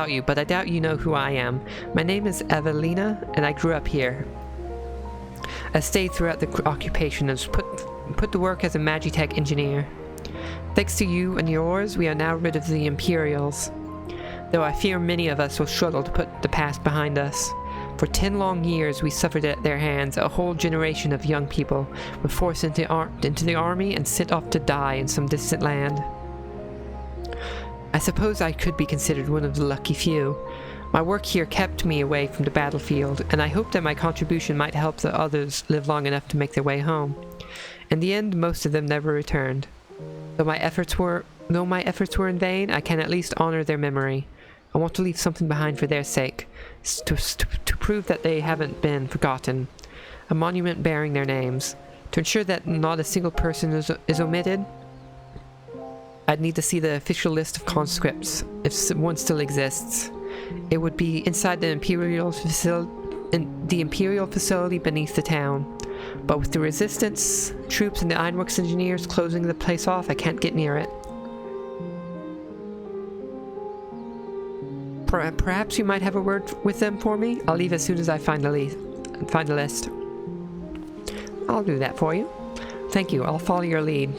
you, but I doubt you know who I am. My name is Evelina, and I grew up here. I stayed throughout the occupation and was put to work as a Magitech engineer. Thanks to you and yours, we are now rid of the Imperials. Though I fear many of us will struggle to put the past behind us. For 10 long years we suffered at their hands. A whole generation of young people were forced into the army and sent off to die in some distant land. I suppose I could be considered one of the lucky few. My work here kept me away from the battlefield, and I hoped that my contribution might help the others live long enough to make their way home. In the end, most of them never returned. Though my efforts were in vain, I can at least honor their memory. I want to leave something behind for their sake, to prove that they haven't been forgotten. A monument bearing their names. To ensure that not a single person is omitted, I'd need to see the official list of conscripts, if one still exists. It would be inside the Imperial facility beneath the town. But with the resistance, troops and the Ironworks engineers closing the place off, I can't get near it. Perhaps you might have a word with them for me? I'll leave as soon as I find the list. I'll do that for you. Thank you, I'll follow your lead.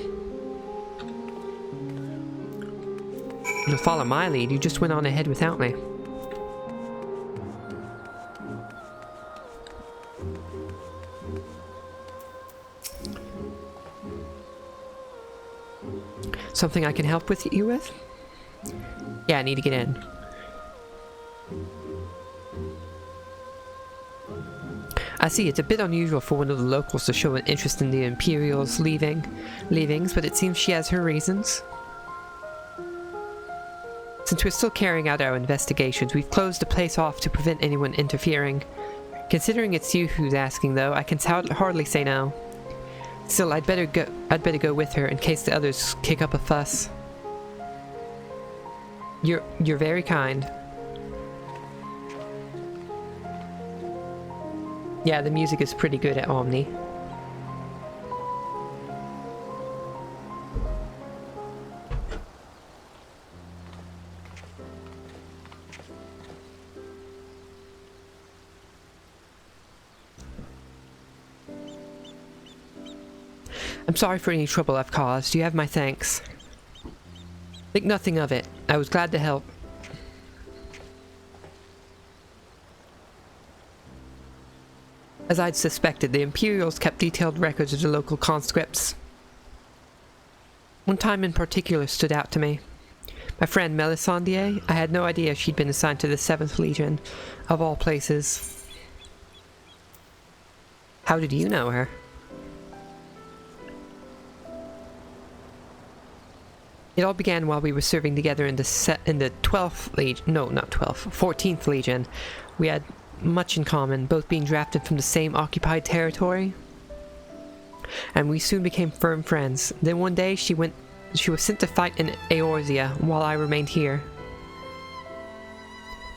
You'll follow my lead, you just went on ahead without me. Something I can help with you with? Yeah, I need to get in. I see, it's a bit unusual for one of the locals to show an interest in the Imperial's leavings, but it seems she has her reasons. Since we're still carrying out our investigations, we've closed the place off to prevent anyone interfering. Considering it's you who's asking, though, I can hardly say no. Still, I'd better go with her in case the others kick up a fuss. You're very kind. Yeah, the music is pretty good at Omni. I'm sorry for any trouble I've caused. You have my thanks. Think nothing of it. I was glad to help. As I'd suspected, the Imperials kept detailed records of the local conscripts. One time in particular stood out to me. My friend Melisandre, I had no idea she'd been assigned to the 7th Legion, of all places. How did you know her? It all began while we were serving together in the 12th Legion. No, not 12th. 14th Legion. We had much in common, both being drafted from the same occupied territory. And we soon became firm friends. Then one day she was sent to fight in Eorzea while I remained here.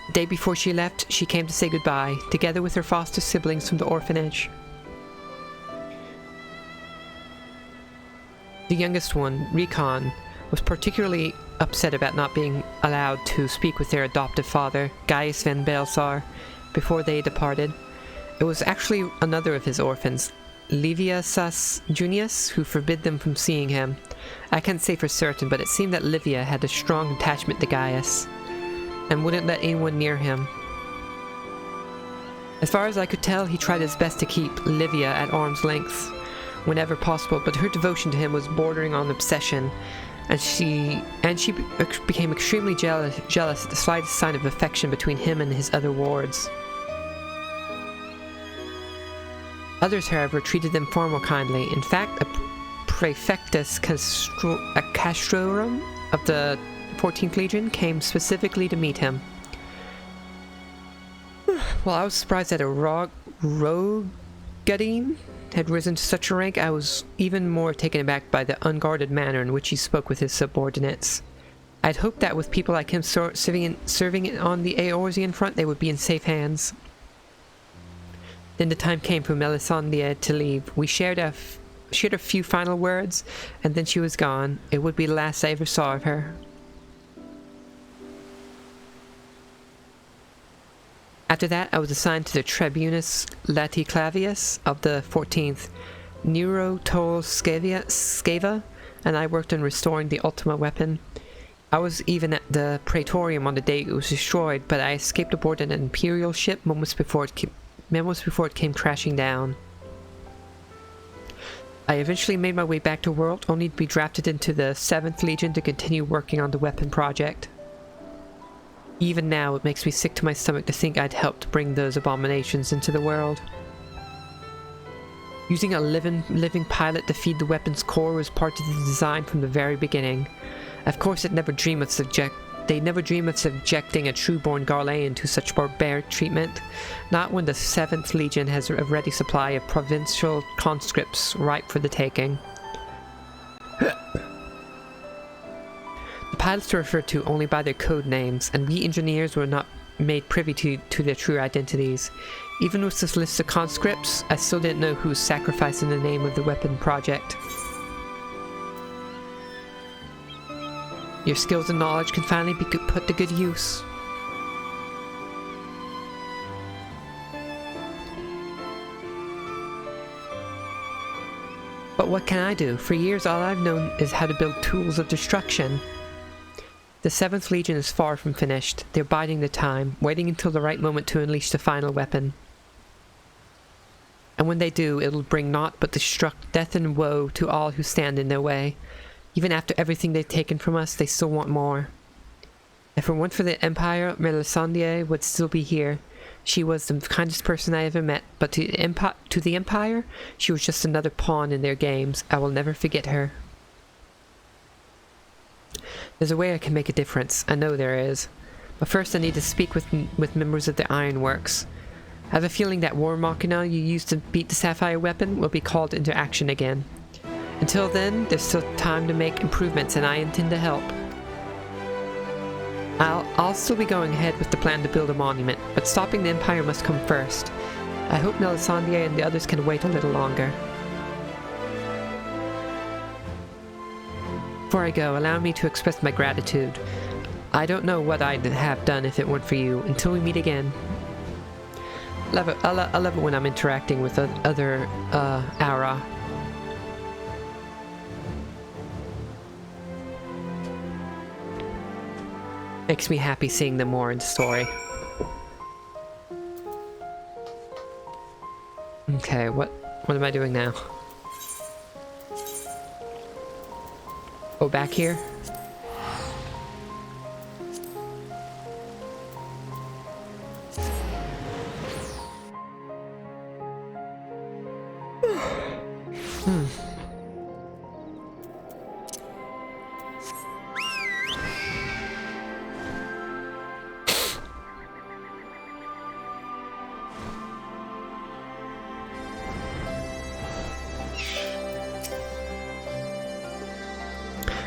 The day before she left, she came to say goodbye, together with her foster siblings from the orphanage. The youngest one, Recon, was particularly upset about not being allowed to speak with their adoptive father, Gaius van Belsar, before they departed. It was actually another of his orphans, Livius Junius, who forbid them from seeing him. I can't say for certain, but it seemed that Livia had a strong attachment to Gaius, and wouldn't let anyone near him. As far as I could tell, he tried his best to keep Livia at arm's length whenever possible, but her devotion to him was bordering on obsession, and she became extremely jealous at the slightest sign of affection between him and his other wards. Others, however, treated them far more kindly. In fact, a Praefectus Castrorum of the 14th Legion came specifically to meet him. While I was surprised that a Rogadine had risen to such a rank, I was even more taken aback by the unguarded manner in which he spoke with his subordinates. I'd hoped that with people like him serving on the Eorzean front, they would be in safe hands. Then the time came for Melisandre to leave. We shared a few final words, and then she was gone. It would be the last I ever saw of her. After that, I was assigned to the Tribunus Laticlavius of the 14th, Nero Tol Sceva, and I worked on restoring the Ultima weapon. I was even at the Praetorium on the day it was destroyed, but I escaped aboard an Imperial ship moments before it came crashing down. I eventually made my way back to World, only to be drafted into the 7th Legion to continue working on the weapon project. Even now, it makes me sick to my stomach to think I'd helped bring those abominations into the world. Using a living pilot to feed the weapon's core was part of the design from the very beginning. Of course, they'd never dream of subjecting a true-born Garlean to such barbaric treatment, not when the 7th Legion has a ready supply of provincial conscripts ripe for the taking. The pilots were referred to only by their code names, and we engineers were not made privy to their true identities. Even with this list of conscripts, I still didn't know who was sacrificing the name of the weapon project. Your skills and knowledge can finally be put to good use. But what can I do? For years, all I've known is how to build tools of destruction. The 7th Legion is far from finished. They're biding their time, waiting until the right moment to unleash the final weapon. And when they do, it'll bring naught but death and woe to all who stand in their way. Even after everything they've taken from us, they still want more. If it weren't for the Empire, Melisandre would still be here. She was the kindest person I ever met, but to the Empire, she was just another pawn in their games. I will never forget her. There's a way I can make a difference. I know there is. But first I need to speak with members of the Ironworks. I have a feeling that War Machina you used to beat the Sapphire weapon will be called into action again. Until then, there's still time to make improvements, and I intend to help. I'll still be going ahead with the plan to build a monument, but stopping the Empire must come first. I hope Melisandre and the others can wait a little longer. Before I go, allow me to express my gratitude. I don't know what I'd have done if it weren't for you. Until we meet again. I love it when I'm interacting with other Aura. Makes me happy seeing them more in the story. Okay, what am I doing now? Oh, back here?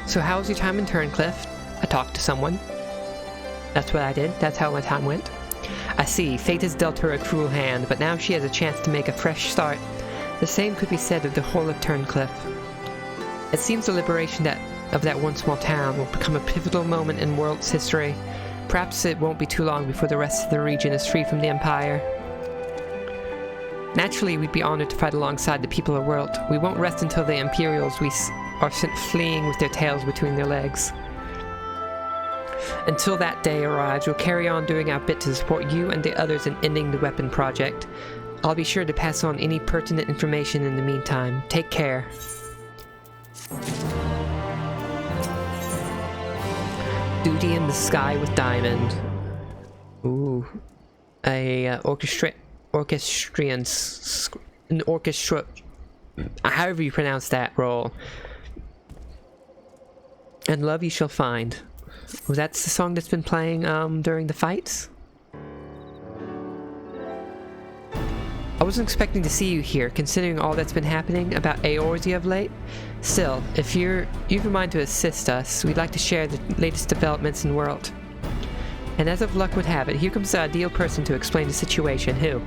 So how was your time in Turncliffe? I talked to someone. That's what I did. That's how my time went. I see. Fate has dealt her a cruel hand, but now she has a chance to make a fresh start. The same could be said of the whole of Turncliffe. It seems the liberation of that one small town will become a pivotal moment in world's history. Perhaps it won't be too long before the rest of the region is free from the Empire. Naturally, we'd be honored to fight alongside the people of Welt. We won't rest until the Imperials are sent fleeing with their tails between their legs. Until that day arrives, we'll carry on doing our bit to support you and the others in ending the weapon project. I'll be sure to pass on any pertinent information in the meantime. Take care. Duty in the Sky with Diamond. Ooh. An orchestra... However you pronounce that role. And love you shall find. Was that the song that's been playing during the fights? I wasn't expecting to see you here, considering all that's been happening about Eorzea of late. Still, if you've a mind to assist us, we'd like to share the latest developments in Welt. And as of luck would have it, here comes the ideal person to explain the situation. Who?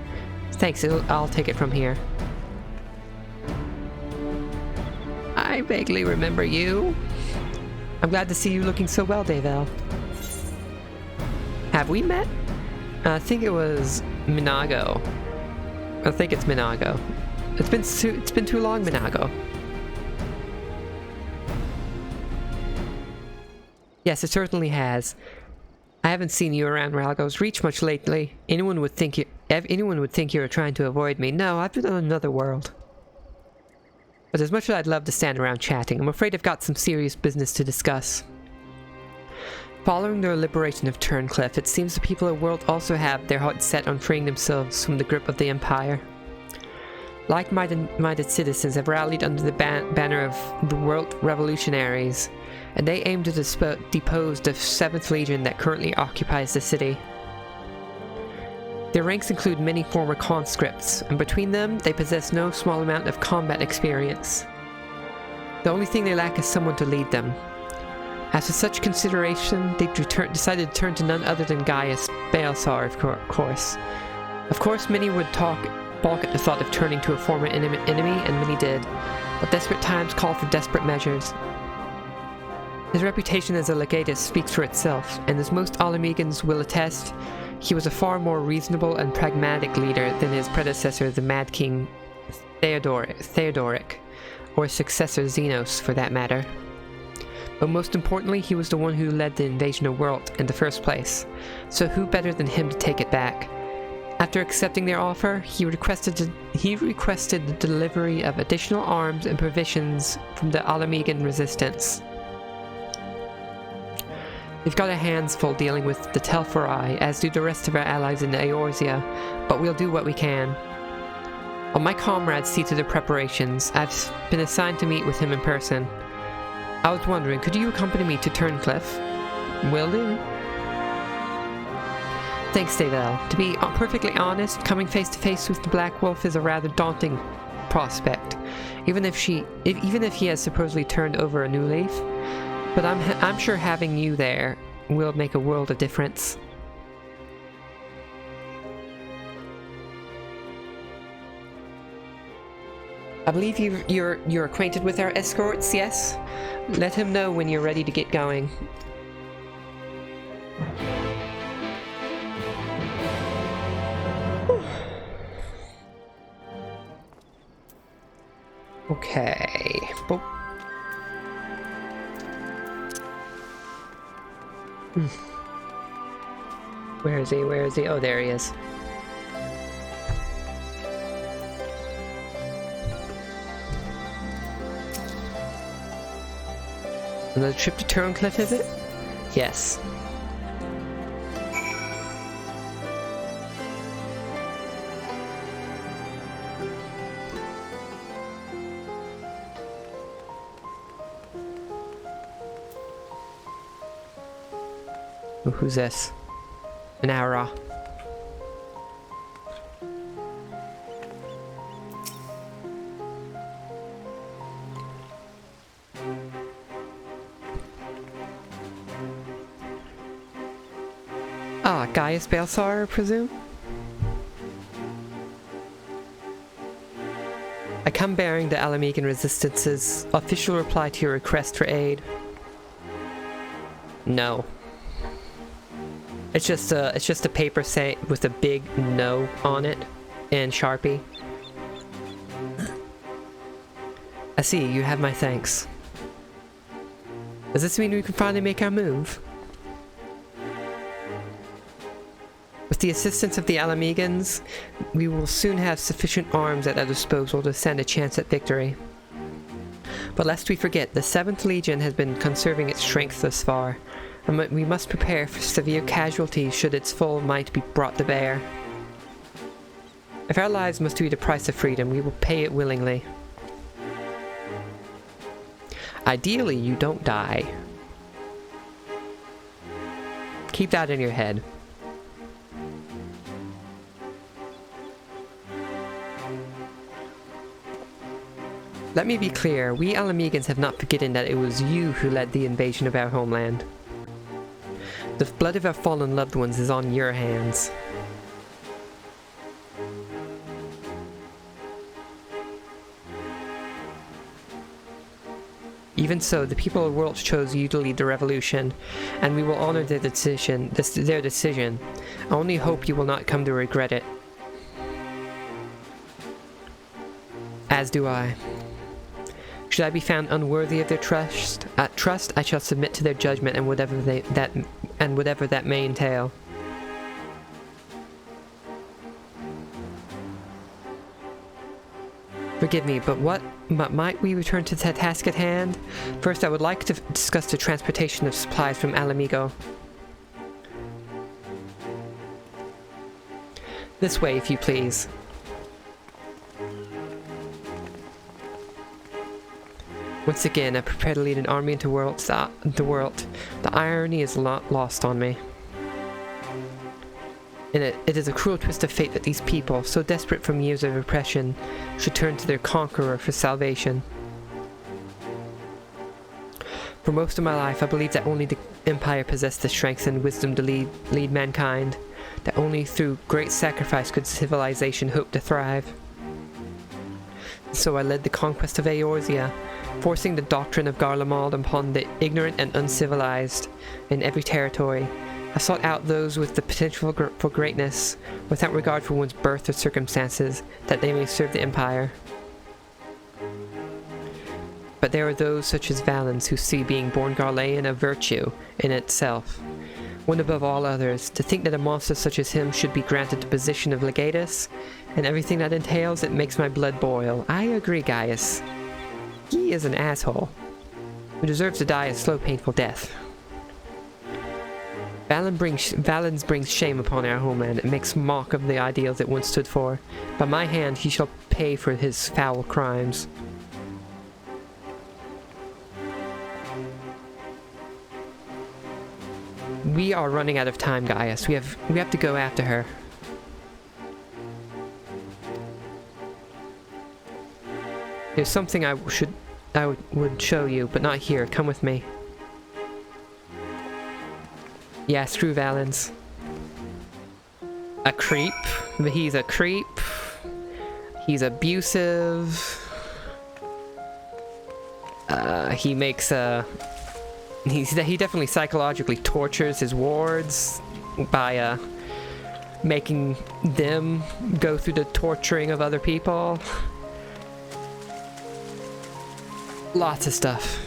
Thanks, I'll take it from here. I vaguely remember you. I'm glad to see you looking so well, Davel. Have we met? I think it was Minago. I think it's Minago. It's been too long, Minago. Yes, it certainly has. I haven't seen you around Ralgo's Reach much lately. Anyone would think you were trying to avoid me. No, I've been on another world. But as much as I'd love to stand around chatting, I'm afraid I've got some serious business to discuss. Following the liberation of Turncliffe, it seems the people of Welt also have their hearts set on freeing themselves from the grip of the Empire. Like-minded citizens have rallied under the banner of the Welt Revolutionaries, and they aim to depose the 7th Legion that currently occupies the city. Their ranks include many former conscripts, and between them, they possess no small amount of combat experience. The only thing they lack is someone to lead them. After such consideration, they decided to turn to none other than Gaius Balsar, of course. Of course, many would balk at the thought of turning to a former enemy, and many did, but desperate times call for desperate measures. His reputation as a legatus speaks for itself, and as most Alamegans will attest, he was a far more reasonable and pragmatic leader than his predecessor, the Mad King Theodoric, or his successor Xenos, for that matter. But most importantly, he was the one who led the invasion of Welt in the first place, so who better than him to take it back? After accepting their offer, he requested the delivery of additional arms and provisions from the Alamegan resistance. We've got our hands full dealing with the Tel'Farai, as do the rest of our allies in Eorzea, but we'll do what we can. While my comrades see to the preparations, I've been assigned to meet with him in person. I was wondering, could you accompany me to Turncliffe? Will do. Thanks, Davel. To be perfectly honest, coming face to face with the Black Wolf is a rather daunting prospect, even if he has supposedly turned over a new leaf. But I'm sure having you there will make a world of difference. I believe you're acquainted with our escorts, yes? Let him know when you're ready to get going. Okay. Oh. Where is he? Where is he? Oh, there he is. Another trip to Turncliffe, is it? Yes. Oh, who's this? An Aura. Ah, Gaius Balsar, I presume? I come bearing the Alamegan Resistance's official reply to your request for aid. No. It's just a paper say with a big no on it in Sharpie. I see, you have my thanks. Does this mean we can finally make our move? With the assistance of the Alamegans, we will soon have sufficient arms at our disposal to stand a chance at victory. But lest we forget, the 7th Legion has been conserving its strength thus far, and we must prepare for severe casualties should its full might be brought to bear. If our lives must be the price of freedom, we will pay it willingly. Ideally, you don't die. Keep that in your head. Let me be clear, we Alamegans have not forgotten that it was you who led the invasion of our homeland. The blood of our fallen loved ones is on your hands. Even so, the people of the world chose you to lead the revolution, and we will honor their decision. I only hope you will not come to regret it. As do I. Should I be found unworthy of their trust, I shall submit to their judgment and whatever that may entail. Forgive me, but might we return to the task at hand? First, I would like to discuss the transportation of supplies from Alamigo. This way, if you please. Once again, I prepare to lead an army into the world. The irony is not lost on me. It is a cruel twist of fate that these people, so desperate from years of oppression, should turn to their conqueror for salvation. For most of my life, I believed that only the Empire possessed the strength and wisdom to lead mankind, that only through great sacrifice could civilization hope to thrive. So I led the conquest of Eorzea, forcing the doctrine of Garlemald upon the ignorant and uncivilized in every territory. I sought out those with the potential for greatness, without regard for one's birth or circumstances, that they may serve the Empire. But there are those such as Valens who see being born Garlean a virtue in itself, one above all others. To think that a monster such as him should be granted the position of legatus, and everything that entails, it makes my blood boil. I agree, Gaius. He is an asshole, who deserves to die a slow, painful death. Valens brings shame upon our homeland. It makes mock of the ideals it once stood for. By my hand, he shall pay for his foul crimes. We are running out of time, Gaius. We have to go after her. There's something I would show you, but not here. Come with me. Yeah, screw Valens. A creep. He's a creep. He's abusive. He makes he definitely psychologically tortures his wards by making them go through the torturing of other people. Lots of stuff.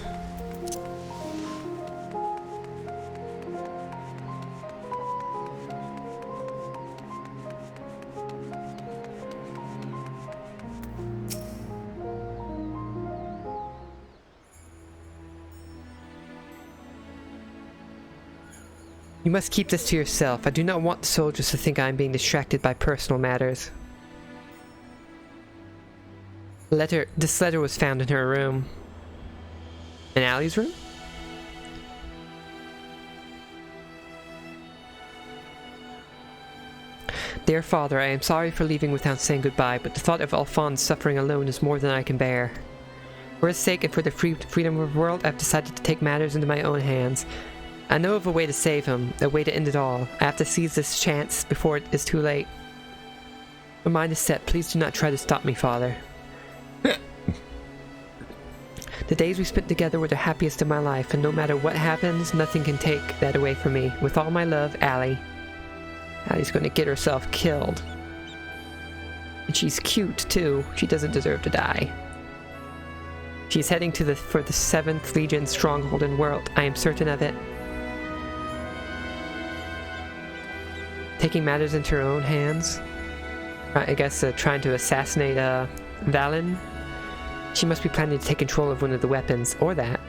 You must keep this to yourself. I do not want the soldiers to think I am being distracted by personal matters. This letter was found in her room. In Allie's room? Dear father, I am sorry for leaving without saying goodbye, but the thought of Alphonse suffering alone is more than I can bear. For his sake and for the freedom of the world, I've decided to take matters into my own hands. I know of a way to save him, a way to end it all. I have to seize this chance before it is too late. My mind is set. Please do not try to stop me, father. The days we spent together were the happiest of my life, and no matter what happens, nothing can take that away from me. With all my love, Allie. Allie's going to get herself killed. And she's cute, too. She doesn't deserve to die. She's heading to for the 7th Legion stronghold in world. I am certain of it. Taking matters into her own hands. I guess trying to assassinate Valen. She must be planning to take control of one of the weapons, or that.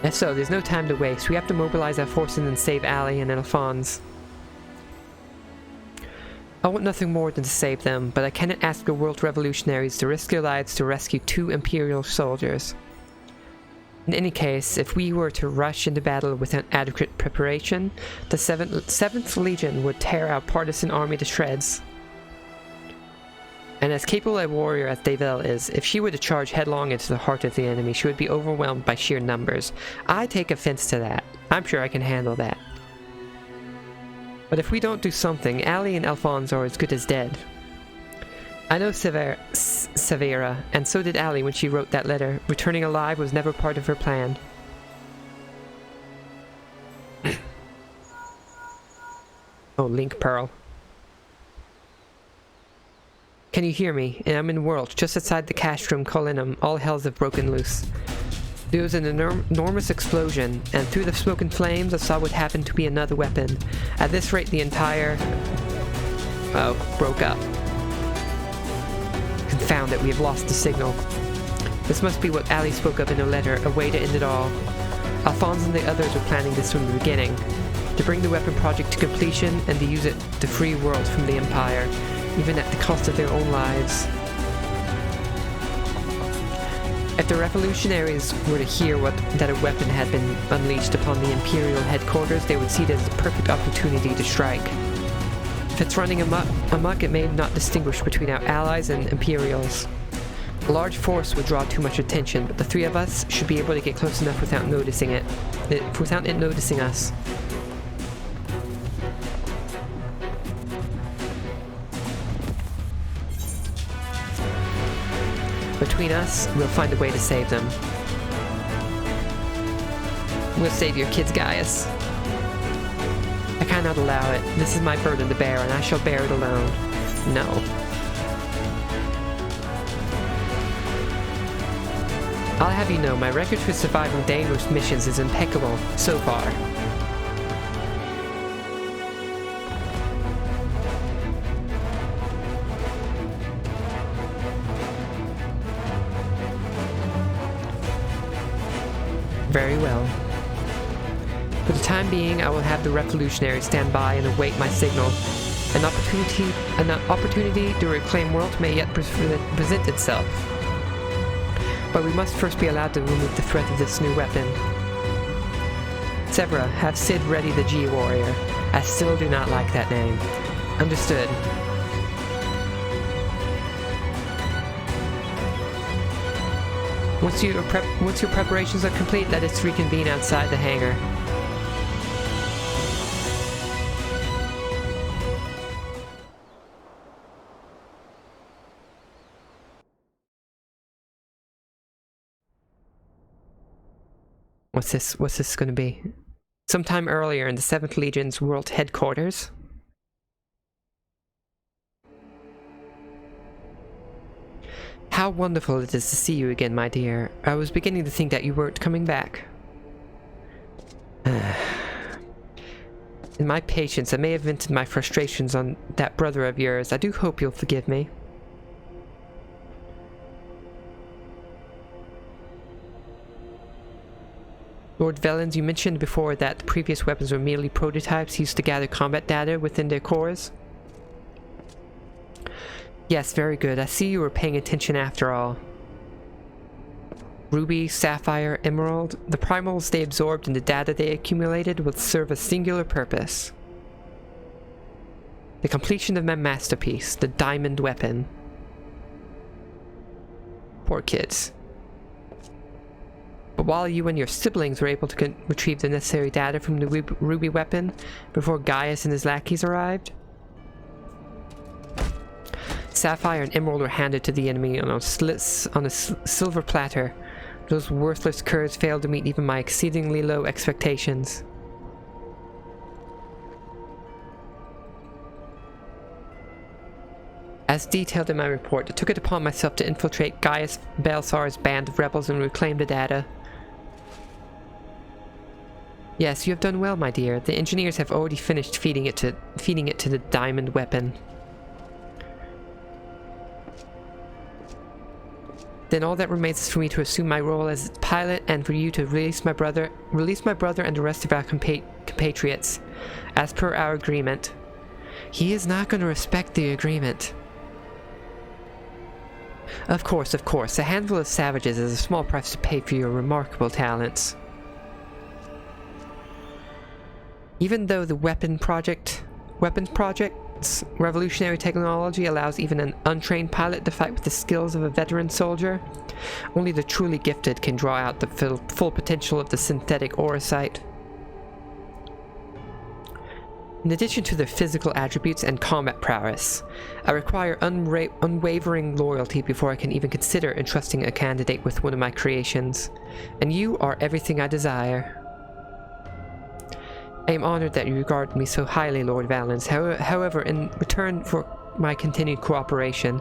If so, there's no time to waste. We have to mobilize our forces and save Allie and Alphonse. I want nothing more than to save them, but I cannot ask the world revolutionaries to risk their lives to rescue 2 Imperial soldiers. In any case, if we were to rush into battle without adequate preparation, the 7th Legion would tear our partisan army to shreds. And as capable a warrior as Deville is, if she were to charge headlong into the heart of the enemy, she would be overwhelmed by sheer numbers. I take offense to that. I'm sure I can handle that. But if we don't do something, Allie and Alphonse are as good as dead. I know Severa, and so did Allie when she wrote that letter. Returning alive was never part of her plan. Oh, Link Pearl. Can you hear me? I'm in World, just outside the castrum Colinum. All hells have broken loose. There was an enormous explosion, and through the smoke and flames I saw what happened to be another weapon. At this rate, the entire... broke up. Confound it, we have lost the signal. This must be what Allie spoke of in her letter, a way to end it all. Alphonse and the others were planning this from the beginning. To bring the weapon project to completion, and to use it to free world from the Empire, even at the cost of their own lives. If the revolutionaries were to hear that a weapon had been unleashed upon the Imperial headquarters, they would see it as the perfect opportunity to strike. If it's running amok, it may not distinguish between our allies and Imperials. A large force would draw too much attention, but the 3 of us should be able to get close enough without without it noticing us. Between us, we'll find a way to save them. We'll save your kids, Gaius. I cannot allow it. This is my burden to bear, and I shall bear it alone. No. I'll have you know, my record for surviving dangerous missions is impeccable, so far. Very well. For the time being, I will have the revolutionaries stand by and await my signal. An opportunity to reclaim world may yet present itself. But we must first be allowed to remove the threat of this new weapon. Severa, have Sid ready the G-Warrior. I still do not like that name. Understood. Once your preparations are complete, let us reconvene outside the hangar. What's this gonna be? Sometime earlier in the 7th Legion's world headquarters? How wonderful it is to see you again, my dear. I was beginning to think that you weren't coming back. In my patience, I may have vented my frustrations on that brother of yours. I do hope you'll forgive me. Lord Vellens, you mentioned before that the previous weapons were merely prototypes used to gather combat data within their cores. Yes, very good. I see you were paying attention after all. Ruby, Sapphire, Emerald, the primals they absorbed and the data they accumulated would serve a singular purpose. The completion of my masterpiece, the diamond weapon. Poor kids. But while you and your siblings were able to retrieve the necessary data from the Ruby weapon before Gaius and his lackeys arrived, Sapphire and Emerald were handed to the enemy on a silver platter. Those worthless curs failed to meet even my exceedingly low expectations. As detailed in my report, I took it upon myself to infiltrate Gaius Balsar's band of rebels and reclaim the data. Yes, you have done well, my dear. The engineers have already finished feeding it to the diamond weapon. Then all that remains is for me to assume my role as its pilot and for you to release my brother and the rest of our compatriots, as per our agreement. He is not going to respect the agreement. Of course, a handful of savages is a small price to pay for your remarkable talents. Even though the weapons project's revolutionary technology allows even an untrained pilot to fight with the skills of a veteran soldier, only the truly gifted can draw out the full potential of the synthetic orocyte. In addition to their physical attributes and combat prowess, I require unwavering loyalty before I can even consider entrusting a candidate with one of my creations, and you are everything I desire. I am honored that you regard me so highly, Lord Vellens. However, in return for my continued cooperation,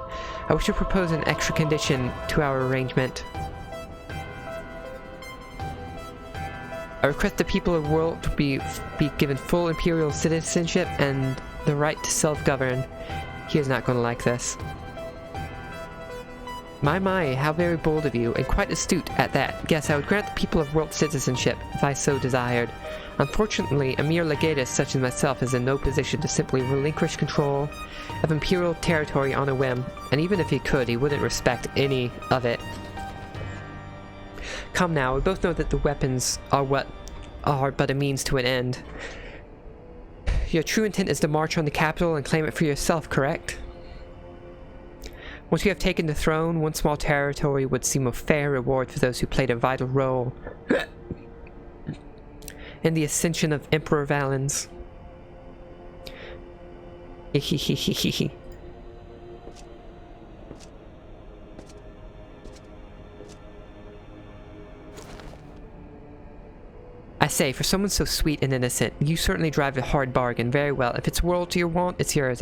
I wish to propose an extra condition to our arrangement. I request the people of the world to be given full imperial citizenship and the right to self-govern. He is not going to like this. My, how very bold of you, and quite astute at that. Yes, I would grant the people of world citizenship, if I so desired. Unfortunately, a mere legatus such as myself is in no position to simply relinquish control of imperial territory on a whim, and even if he could, he wouldn't respect any of it. Come now, we both know that the weapons are but a means to an end. Your true intent is to march on the capital and claim it for yourself, correct? Once you have taken the throne, one small territory would seem a fair reward for those who played a vital role in the ascension of Emperor Vellens. I say, for someone so sweet and innocent, you certainly drive a hard bargain. Very well. If it's world to your want, it's yours.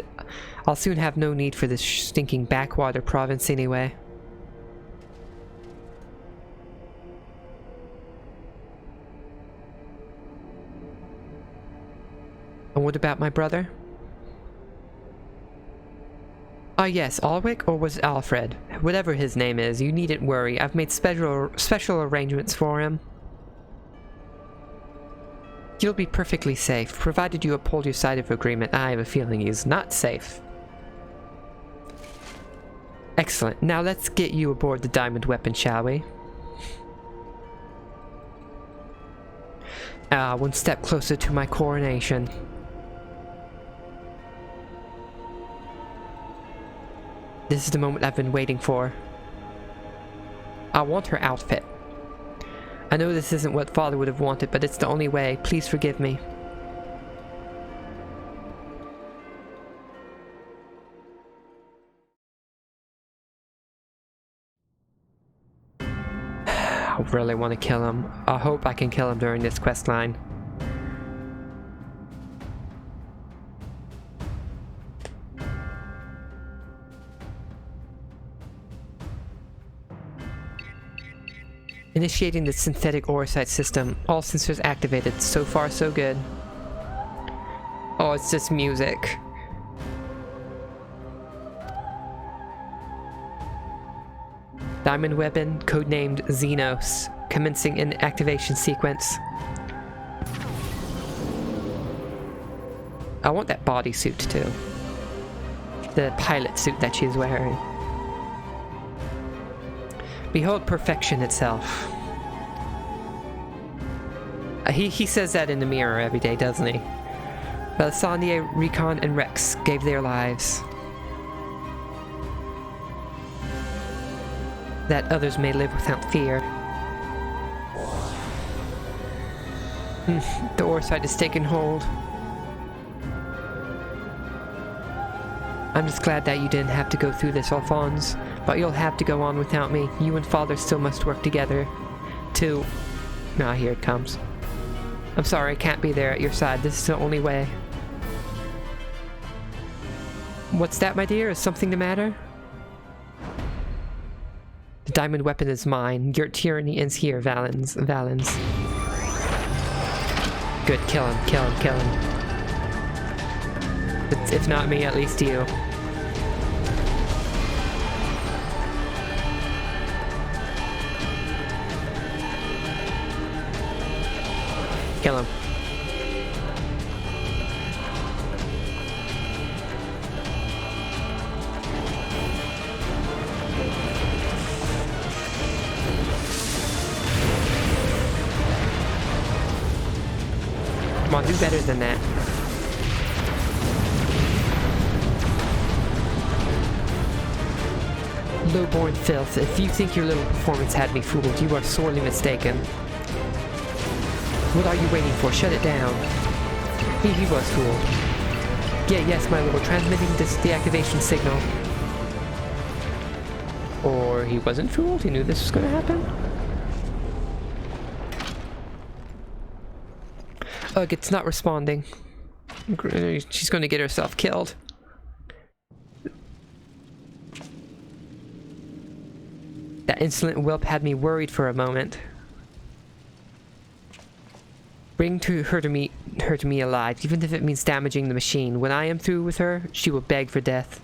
I'll soon have no need for this stinking backwater province anyway. And what about my brother? Ah yes, Alwick, or was it Alfred? Whatever his name is, you needn't worry. I've made special arrangements for him. You'll be perfectly safe, provided you uphold your side of agreement. I have a feeling he's not safe. Excellent. Now let's get you aboard the diamond weapon, shall we? One step closer to my coronation. This is the moment I've been waiting for. I want her outfit. I know this isn't what Father would have wanted, but it's the only way. Please forgive me. I really want to kill him. I hope I can kill him during this quest line. Initiating the synthetic orocyte system. All sensors activated. So far, so good. Oh, it's just music. Diamond weapon, codenamed Xenos. commencing an activation sequence. I want that bodysuit too. The pilot suit that she's wearing. Behold perfection itself. He says that in the mirror every day, doesn't he? Melisandre, Recon, and Rex gave their lives, that others may live without fear. The Orsite has taken hold. I'm just glad that you didn't have to go through this, Alphonse. But you'll have to go on without me. You and Father still must work together. To... Ah, here it comes. I'm sorry I can't be there at your side. This is the only way. What's that, my dear? Is something the matter? The diamond weapon is mine. Your tyranny ends here, Valens. Good, kill him, kill him, kill him. If not me, at least you. Kill him. Come on, do better than that. Low-born filth. If you think your little performance had me fooled, you are sorely mistaken. What are you waiting for? Shut it down. He was fooled. Yeah, yes, my lord. Transmitting this deactivation signal. Or he wasn't fooled? He knew this was going to happen? Ugh, it's not responding. She's going to get herself killed. That insolent whelp had me worried for a moment. Bring her to me alive, even if it means damaging the machine. When I am through with her, she will beg for death.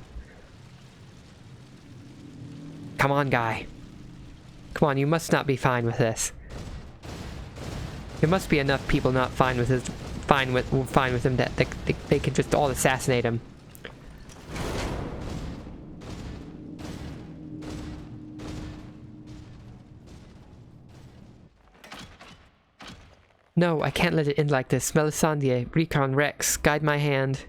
Come on, guy. Come on, you must not be fine with this. There must be enough people not fine with him that they can just all assassinate him. No, I can't let it end like this. Melisandre, Recon, Rex, guide my hand.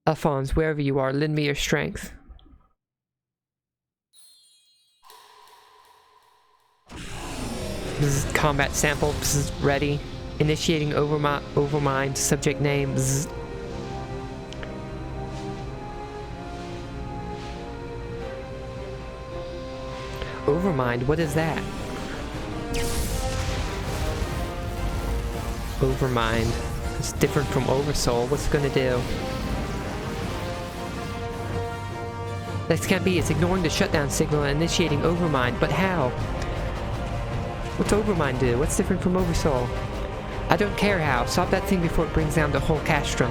Alphonse, wherever you are, lend me your strength. This is combat sample. This is ready. Initiating overmind. Subject name. Zzz. Overmind. What is that? Overmind. It's different from Oversoul. What's it gonna do? This can't be. It's ignoring the shutdown signal and initiating Overmind. But how? What's Overmind do? What's different from Oversoul? I don't care how. Stop that thing before it brings down the whole castrum.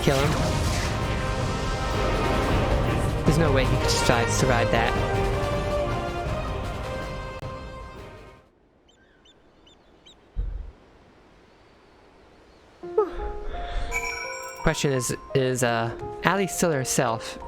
Kill him. There's no way he decides to ride that. Question is Allie still herself?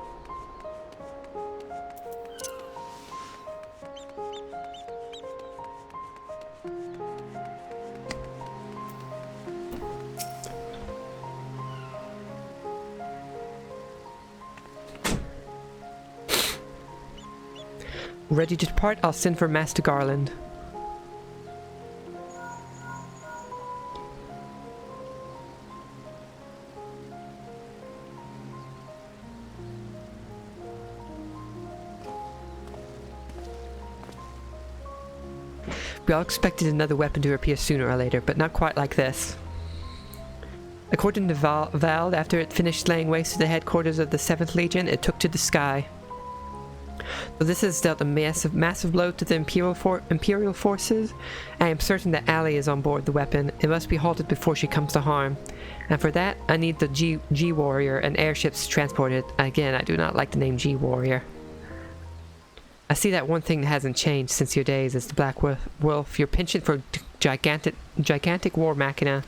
Ready to depart? I'll send for Master Garland. We all expected another weapon to appear sooner or later, but not quite like this. According to Val, after it finished laying waste to the headquarters of the 7th Legion, it took to the sky. So this has dealt a massive blow to the Imperial forces. I am certain that Ali is on board the weapon. It must be halted before she comes to harm. And for that, I need the G-Warrior and airships to transport it. Again, I do not like the name G-Warrior. I see that one thing that hasn't changed since your days is the Black Wolf. Your penchant for gigantic war machina.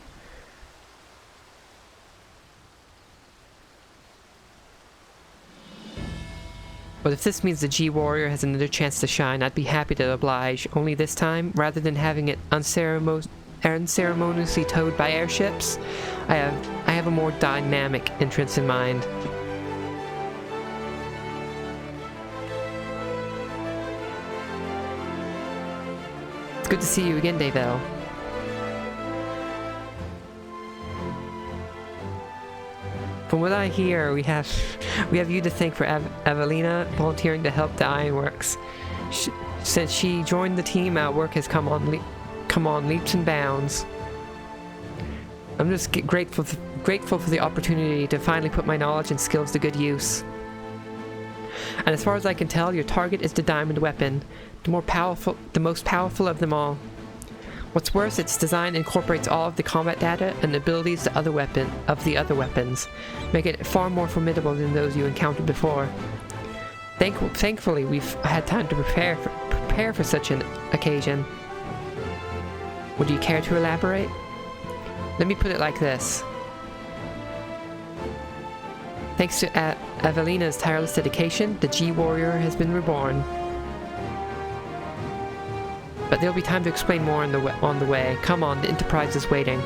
But if this means the G-Warrior has another chance to shine, I'd be happy to oblige. Only this time, rather than having it unceremoniously towed by airships, I have a more dynamic entrance in mind. It's good to see you again, Davel. From what I hear, we have you to thank for Evelina volunteering to help the Ironworks. Since she joined the team, our work has come on leaps and bounds. I'm just grateful for the opportunity to finally put my knowledge and skills to good use. And as far as I can tell, your target is the diamond weapon, the most powerful of them all. What's worse, its design incorporates all of the combat data and abilities of the other weapons, making it far more formidable than those you encountered before. Thankfully, we've had time to prepare for such an occasion. Would you care to elaborate? Let me put it like this. Thanks to Evelina's tireless dedication, the G-Warrior has been reborn. But there'll be time to explain more on the way. Come on, the Enterprise is waiting.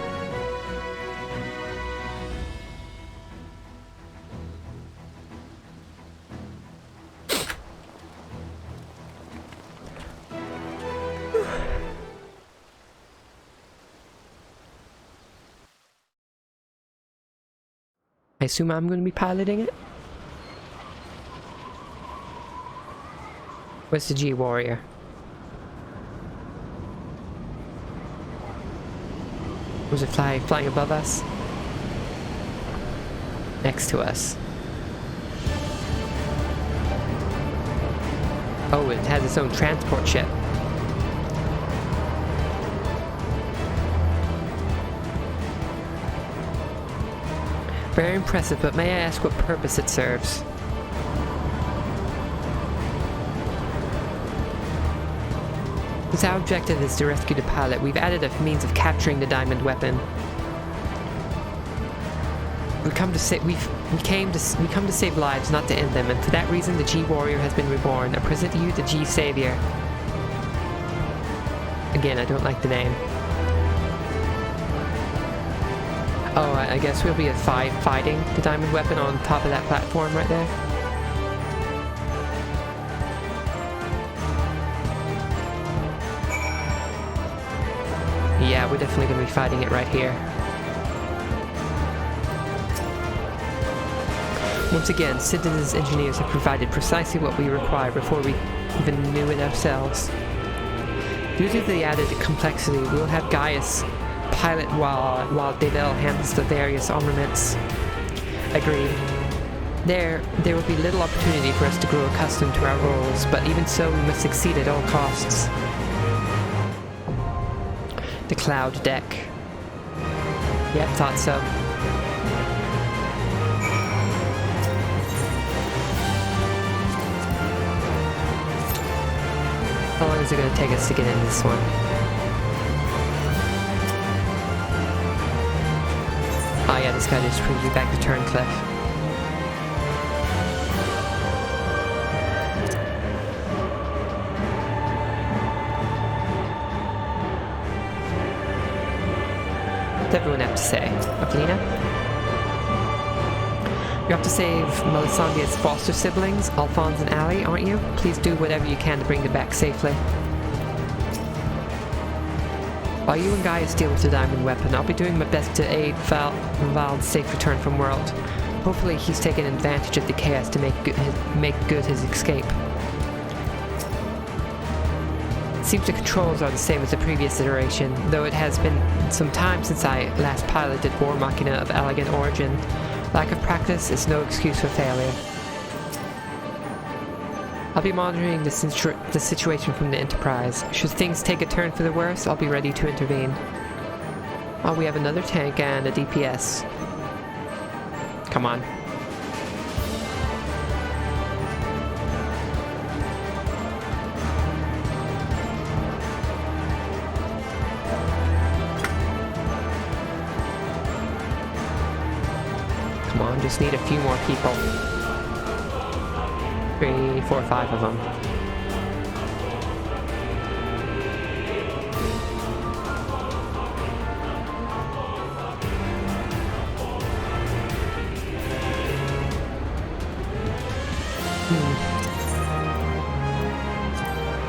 I assume I'm going to be piloting it? Where's the G-Warrior? Was it flying above us? Next to us. Oh, it has its own transport ship. Very impressive, but may I ask what purpose it serves? Since our objective is to rescue the pilot, we've added a means of capturing the diamond weapon. We come to save lives, not to end them, and for that reason the G-Warrior has been reborn. I present to you the G-Savior. Again, I don't like the name. Oh, I guess we'll be at 5 fighting the diamond weapon on top of that platform right there. Yeah, we're definitely going to be fighting it right here. Once again, Citizens engineers have provided precisely what we require before we even knew it ourselves. Due to the added complexity, we'll have Gaius pilot while Davel handles the various armaments. Agreed. There will be little opportunity for us to grow accustomed to our roles, but even so, we must succeed at all costs. The cloud deck. Yep, thought so. How long is it going to take us to get into this one? Oh yeah, this guy just brings me back to Turncliffe. What's everyone have to say? Evelina? You have to save Melisandre's foster siblings, Alphonse and Ali, aren't you? Please do whatever you can to bring them back safely. While you and Gaius deal with the diamond weapon, I'll be doing my best to aid Val's safe return from World. Hopefully he's taken advantage of the chaos to make good his escape. It seems the controls are the same as the previous iteration, though it has been some time since I last piloted War Machina of elegant origin. Lack of practice is no excuse for failure. I'll be monitoring the situation from the Enterprise. Should things take a turn for the worse, I'll be ready to intervene. Oh, we have another tank and a DPS. Come on. Come on, just need a few more people. 3, 4, 5 of them.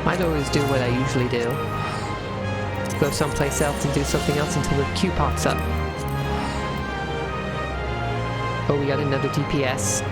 I'd always do what I usually do. Go someplace else and do something else until the queue pops up. Oh, we got another DPS.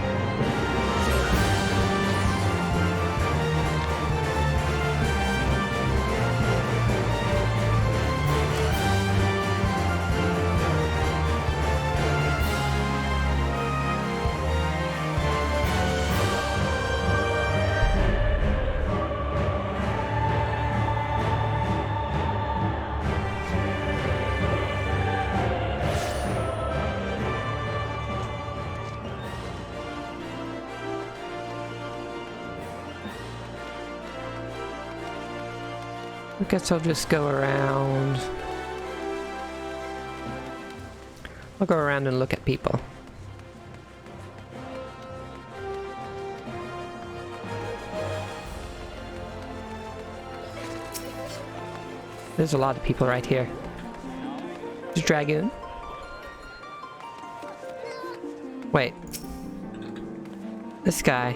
I guess I'll just go around. I'll go around and look at people. There's a lot of people right here. There's Dragoon. Wait. This guy.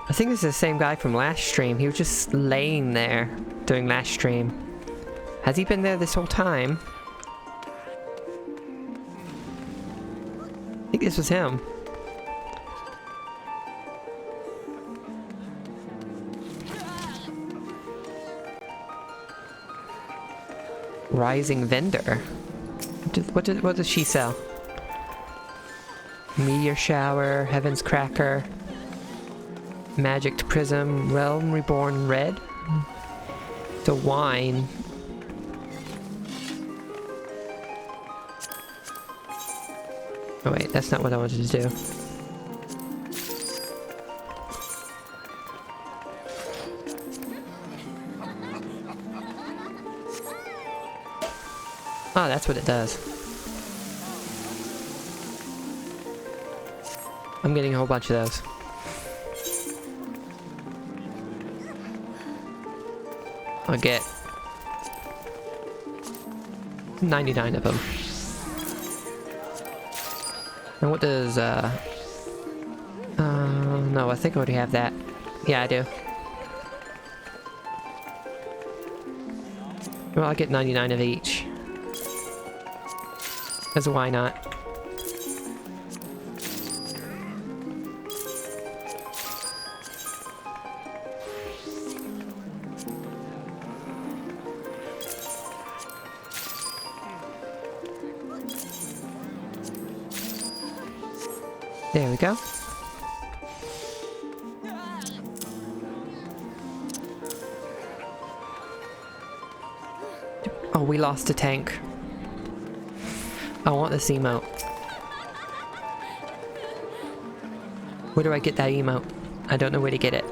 I think this is the same guy from last stream. He was just laying there during last stream. Has he been there this whole time? I think this was him. Rising vendor. What does she sell? Meteor shower, heaven's cracker, magic prism, realm reborn red. The wine. Oh wait, that's not what I wanted to do. Oh, that's what it does. I'm getting a whole bunch of those. I'll get 99 of them. And what does, no, I think I already have that. Yeah, I do. Well, I'll get 99 of each. Because why not? There we go. Oh, we lost a tank. I want this emote. Where do I get that emote? I don't know where to get it.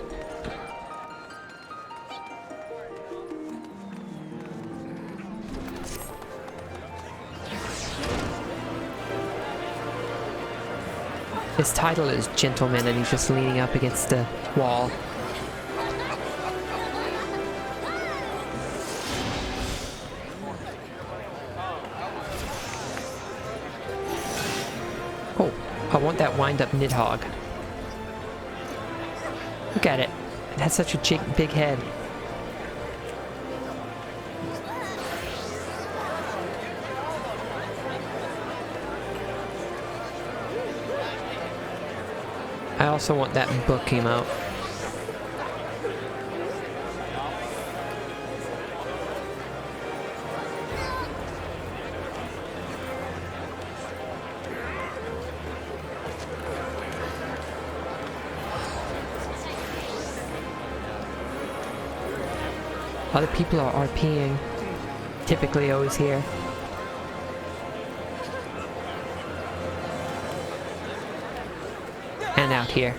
His title is Gentleman and he's just leaning up against the wall. Oh, I want that wind-up Nidhogg. Look at it. It has such a big head. I also want that book emote. Other people are RPing. Typically always here. And out here.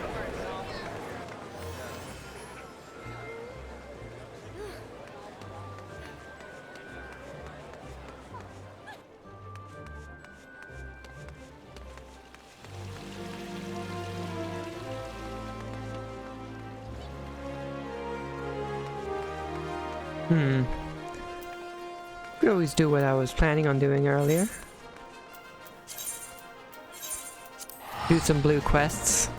Could always do what I was planning on doing earlier. Do some blue quests.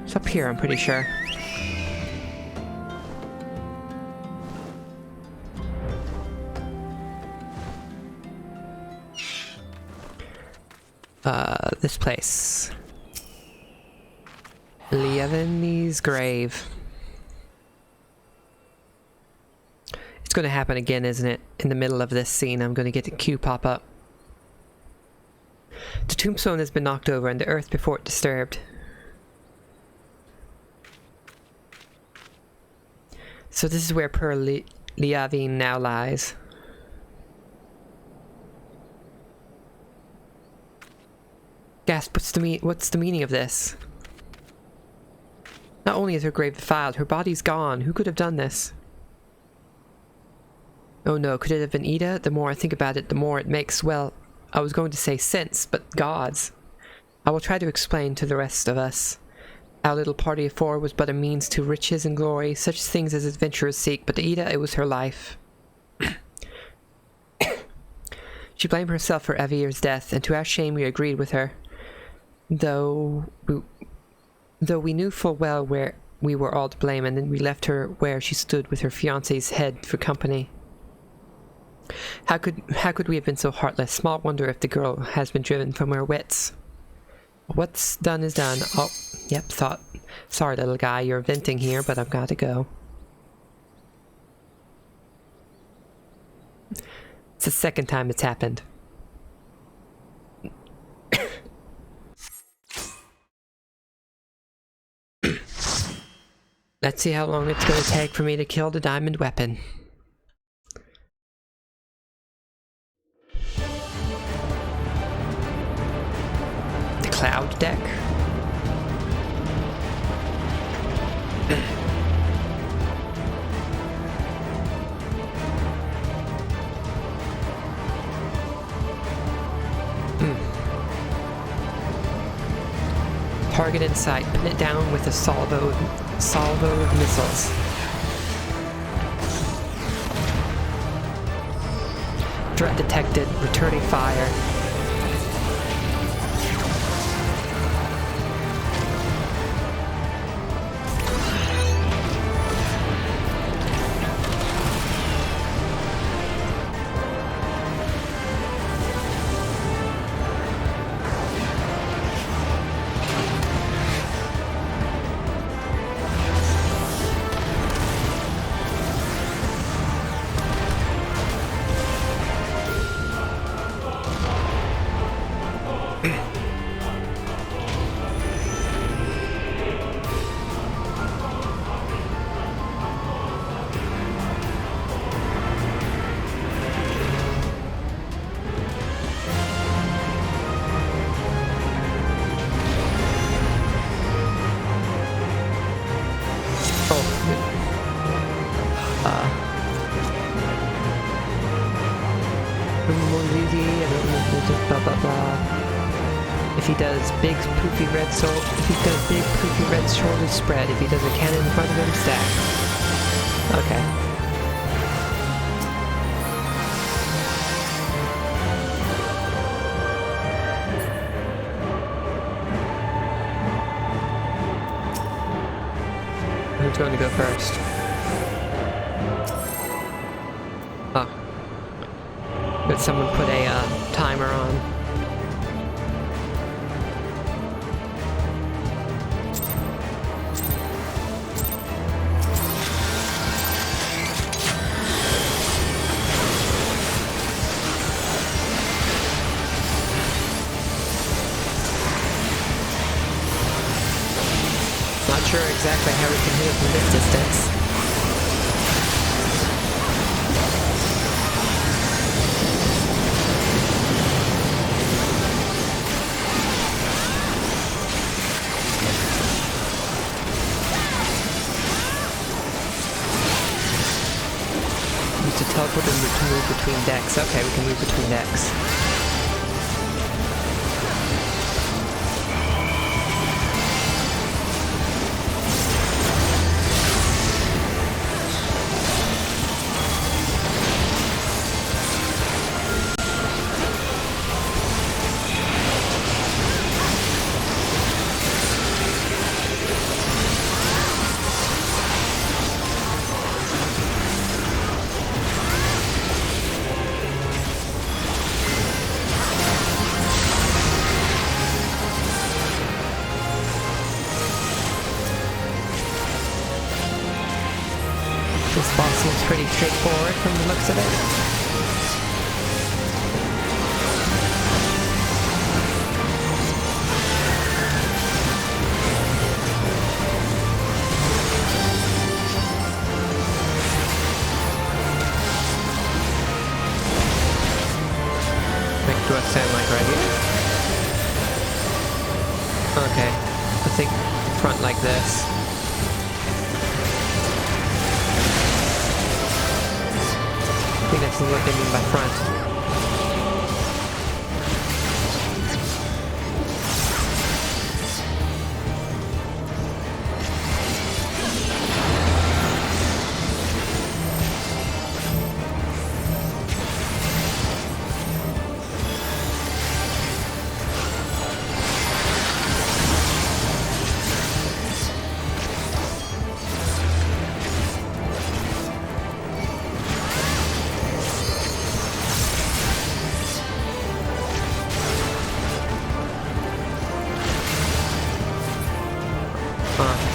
It's up here, I'm pretty sure. This place. Liavini's grave. It's gonna happen again, isn't it? In the middle of this scene, I'm gonna get the queue pop up. The tombstone has been knocked over and the earth before it disturbed. So this is where poor Liavin now lies. Gasp, what's the meaning of this? Not only is her grave defiled, her body's gone. Who could have done this? Oh no, could it have been Ida? The more I think about it, the more it makes, well, I was going to say sense, but gods. I will try to explain to the rest of us. Our little party of four was but a means to riches and glory, such things as adventurers seek, but to Ida it was her life. She blamed herself for Avir's death, and to our shame we agreed with her. Though we knew full well where we were all to blame, and then we left her where she stood with her fiancé's head for company. How could we have been so heartless? Small wonder if the girl has been driven from her wits. What's done is done. Oh, yep, thought. Sorry, little guy, you're venting here, but I've got to go. It's the second time it's happened. Let's see how long it's going to take for me to kill the diamond weapon. The cloud deck. Target in sight. Pin it down with a salvo of missiles. Threat detected. Returning fire. Blah blah blah. If he does big poofy red shoulders spread. If he does a cannon in front of him, stack. Okay. Who's going to go first? that someone put a timer on. Not sure exactly how we can hit it from this distance. Use to teleport and to move between decks. Okay, we can move between decks. This boss seems pretty straightforward from the looks of it. Like, do I stand like right here? Okay, I think front like this. I think that's what they mean by front.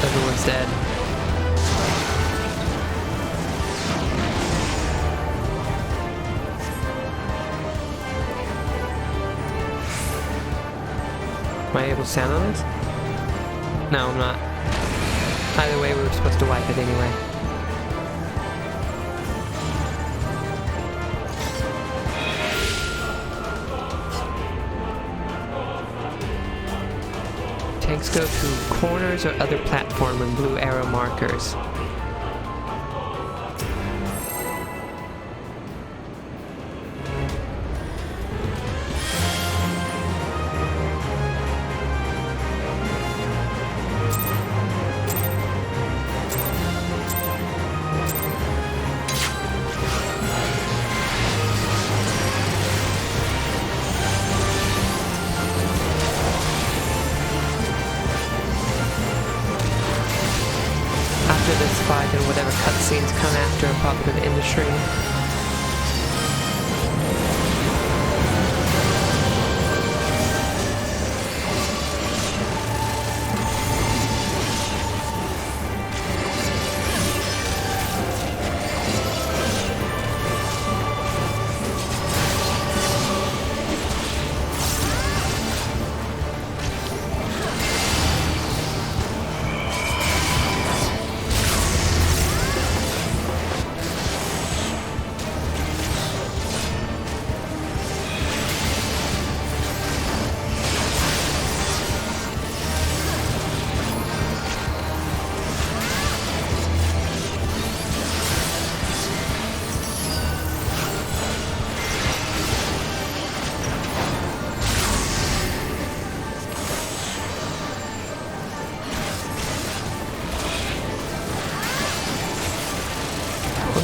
Everyone's dead. Am I able to stand on this? No, I'm not. Either way, we were supposed to wipe it anyway. Tanks go to corners or other platform with blue arrow markers. After this fight and whatever cutscenes come after are popular in the stream.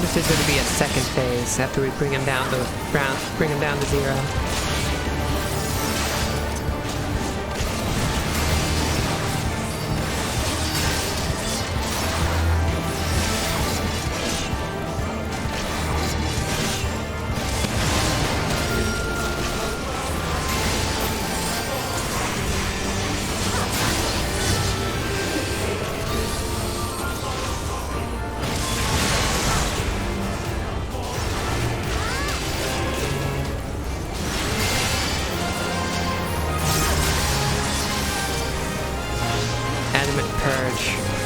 This is going to be a second phase after we bring him down to 0. damage.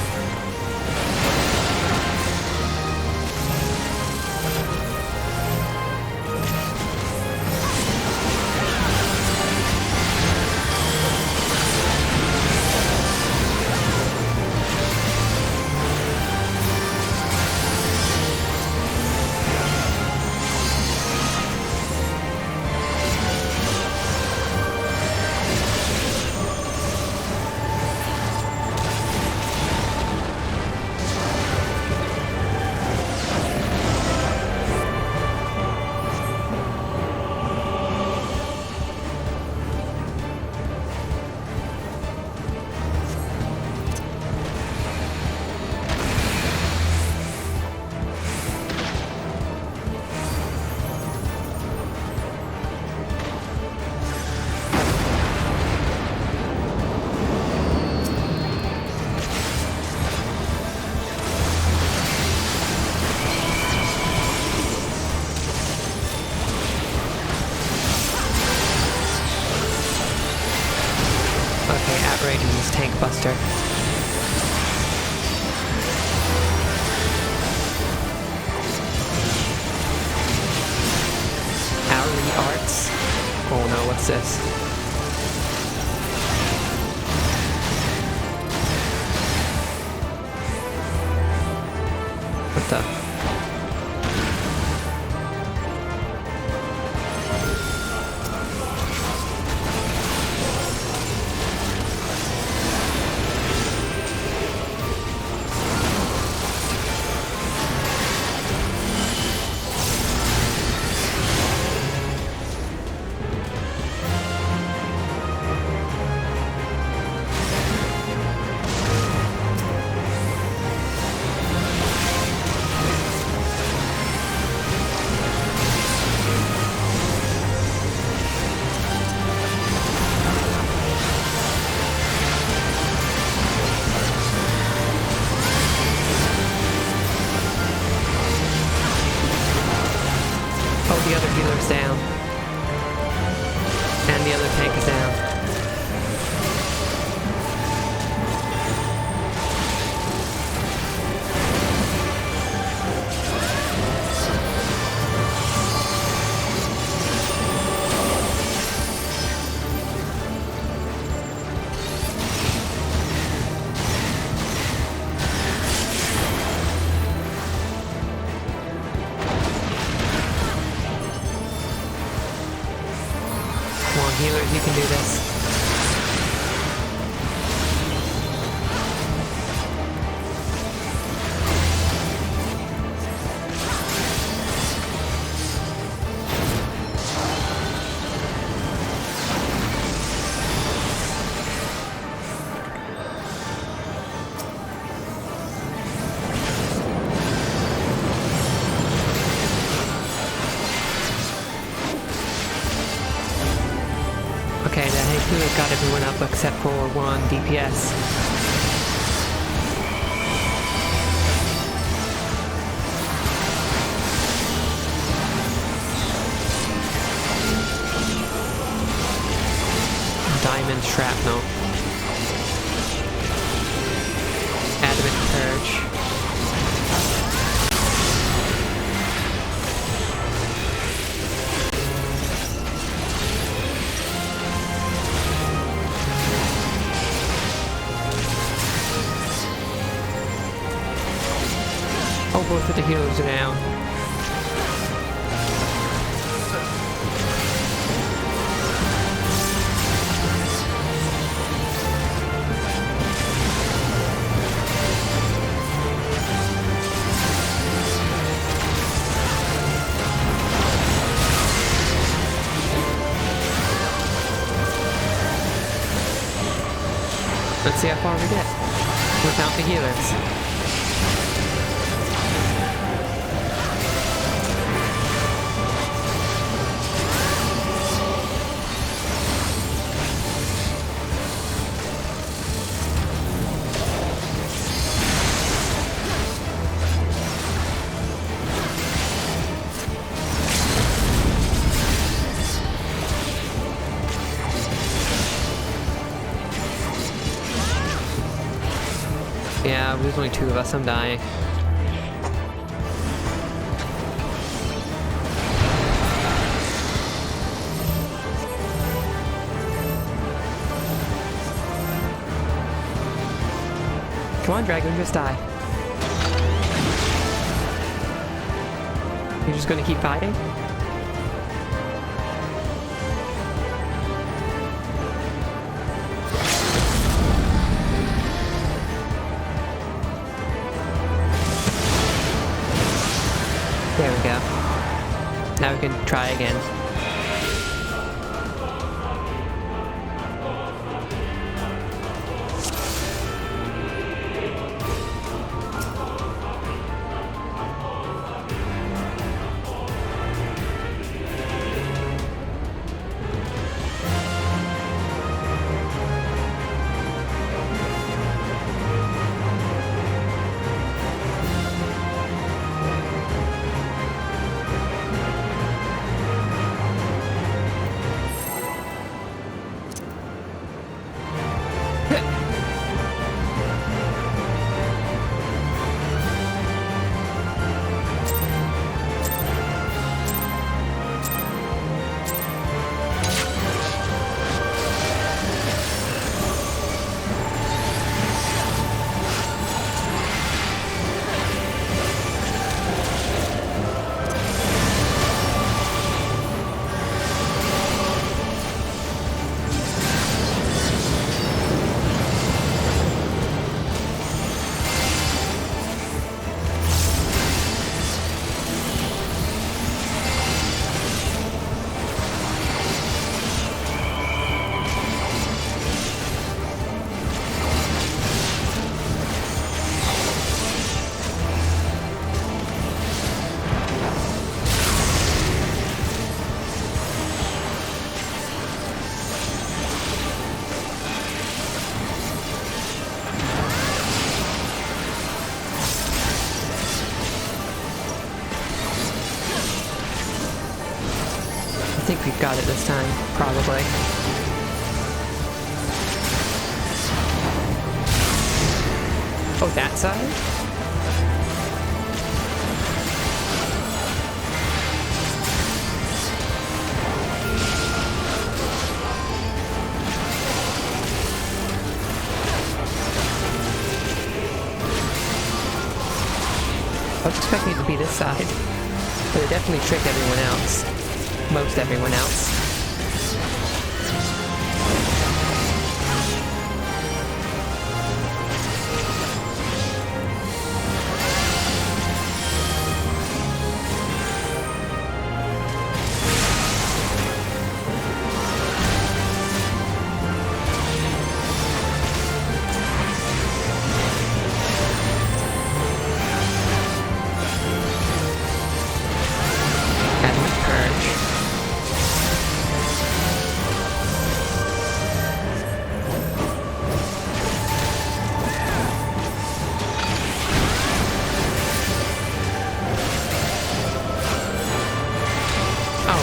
Okay, outrageous this tank buster. Hourly arts? Oh no, what's this? What the? Oh, the other healer's down. And the other tank is down. Come on, healers, you can do this. Okay, the healer got everyone up except for one DPS. Diamond shrapnel. Adamant purge. Oh, both of the healers are down. Let's see how far we get without the healers. Yeah, there's only 2 of us. I'm dying. Come on, Dragon, just die. You're just gonna keep fighting? There we go. Now we can try again. I think we've got it this time, probably. Oh, that side? I was expecting it to be this side, but it definitely tricked everyone else. Most everyone else.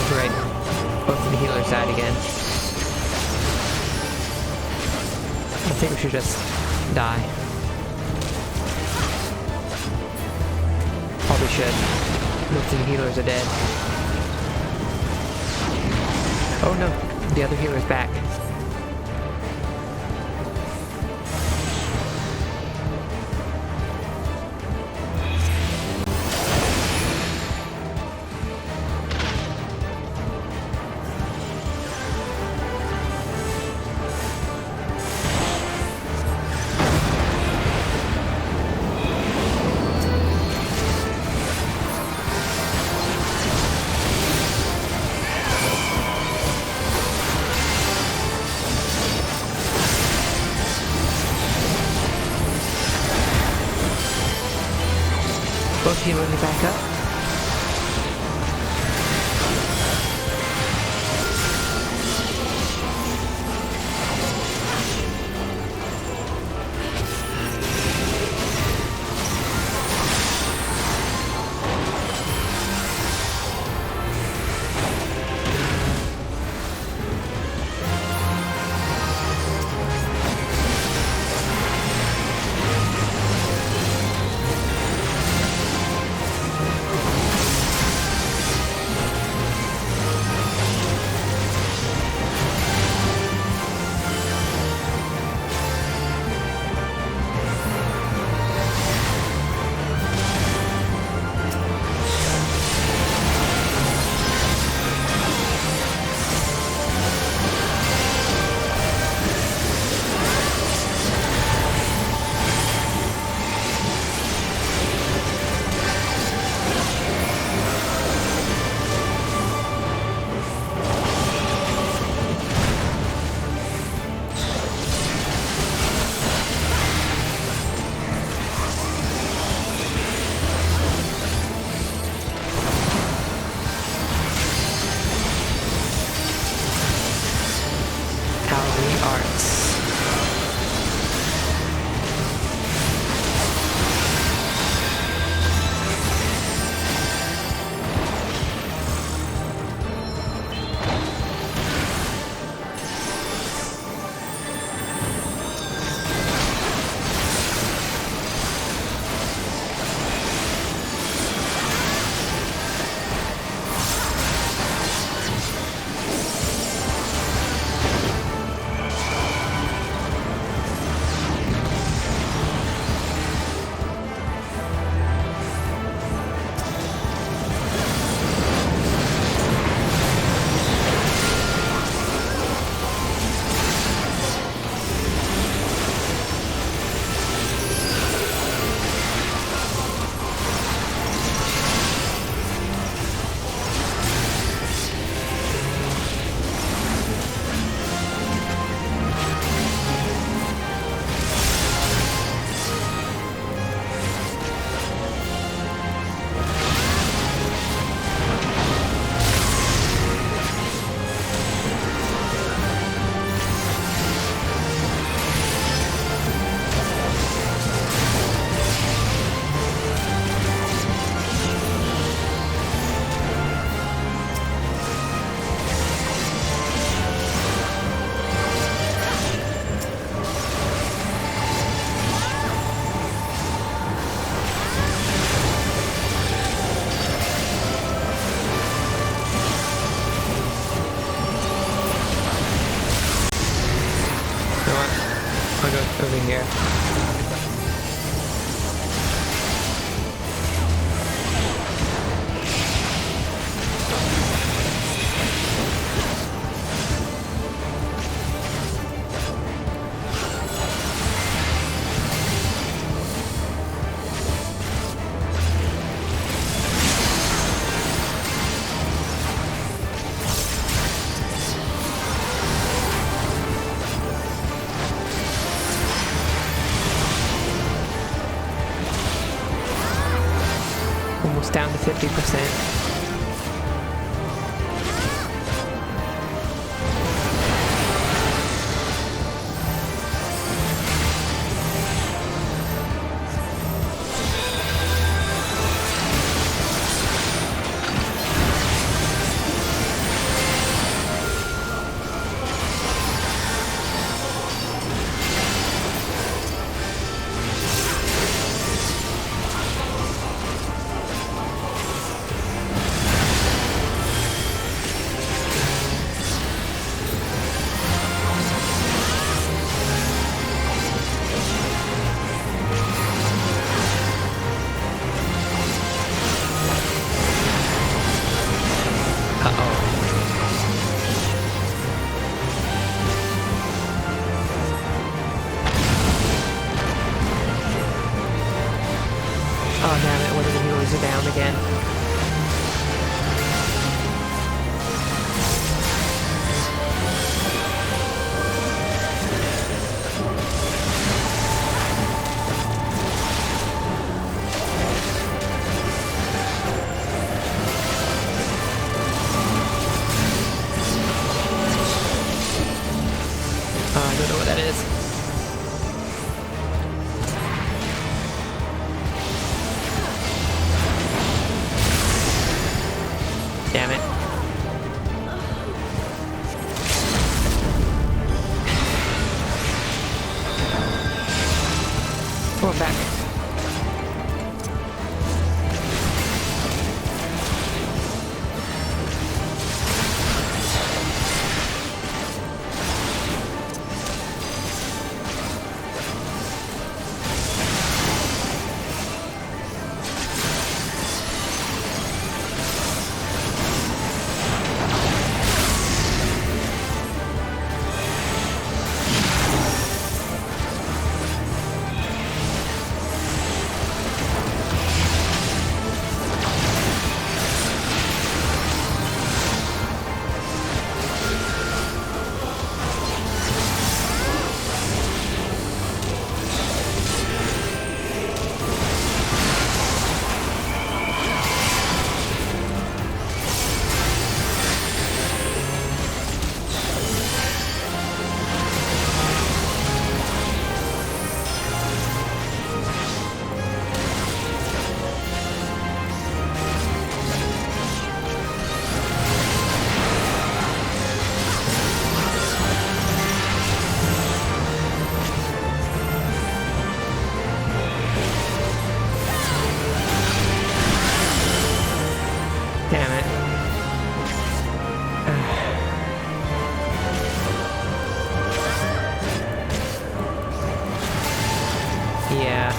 Great. Both of the healers died again. I think we should just die. Probably should. Both of the healers are dead. Oh no, the other healer's back. Both healing me back up. over here. Almost down to 50%. Oh damn it, one of the healers are down again. I don't know what that is. Damn it. Oh, I'm back. Damn it. Yeah.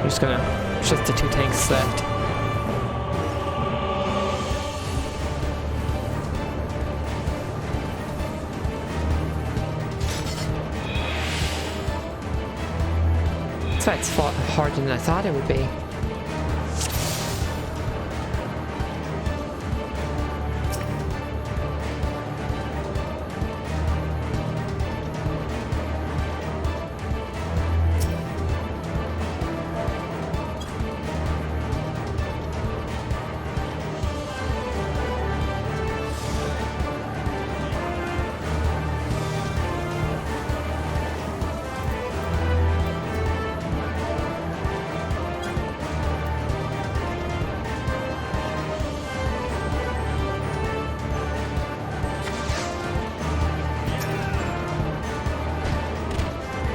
I'm just gonna shift the 2 tanks left. So it's fought harder than I thought it would be.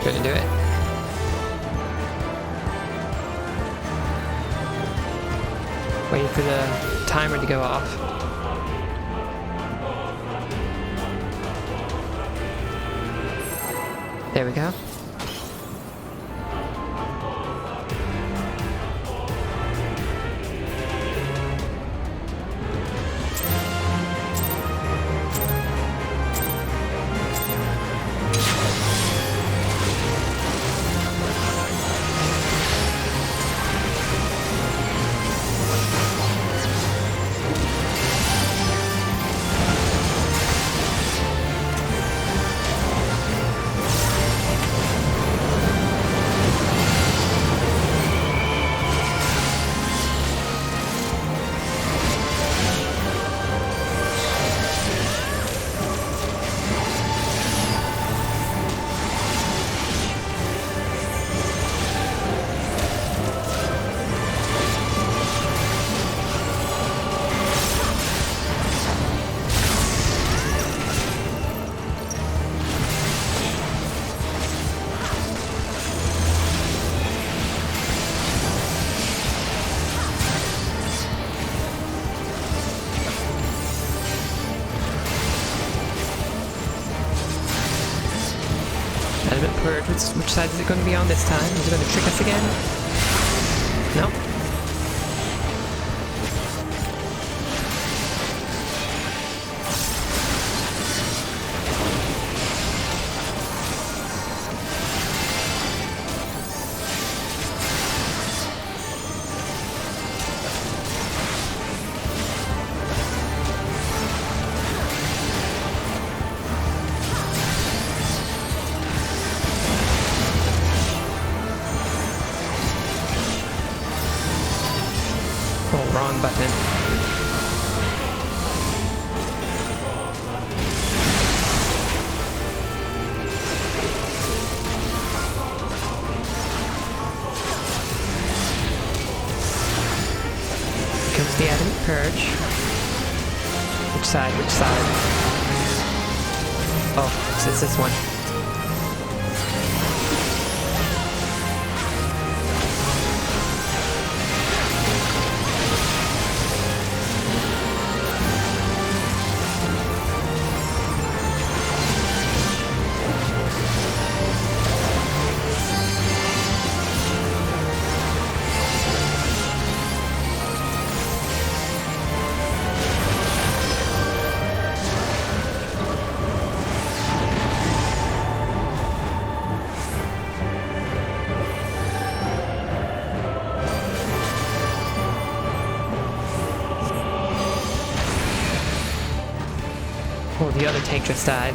Gonna do it. Waiting for the timer to go off. There we go. Element purge. Which side is it going to be on this time? Is it going to trick us again? No. Oh, wrong button. Here comes the adamant purge. Which side? Which side? Oh, so it's this one. Oh, the other tank just died.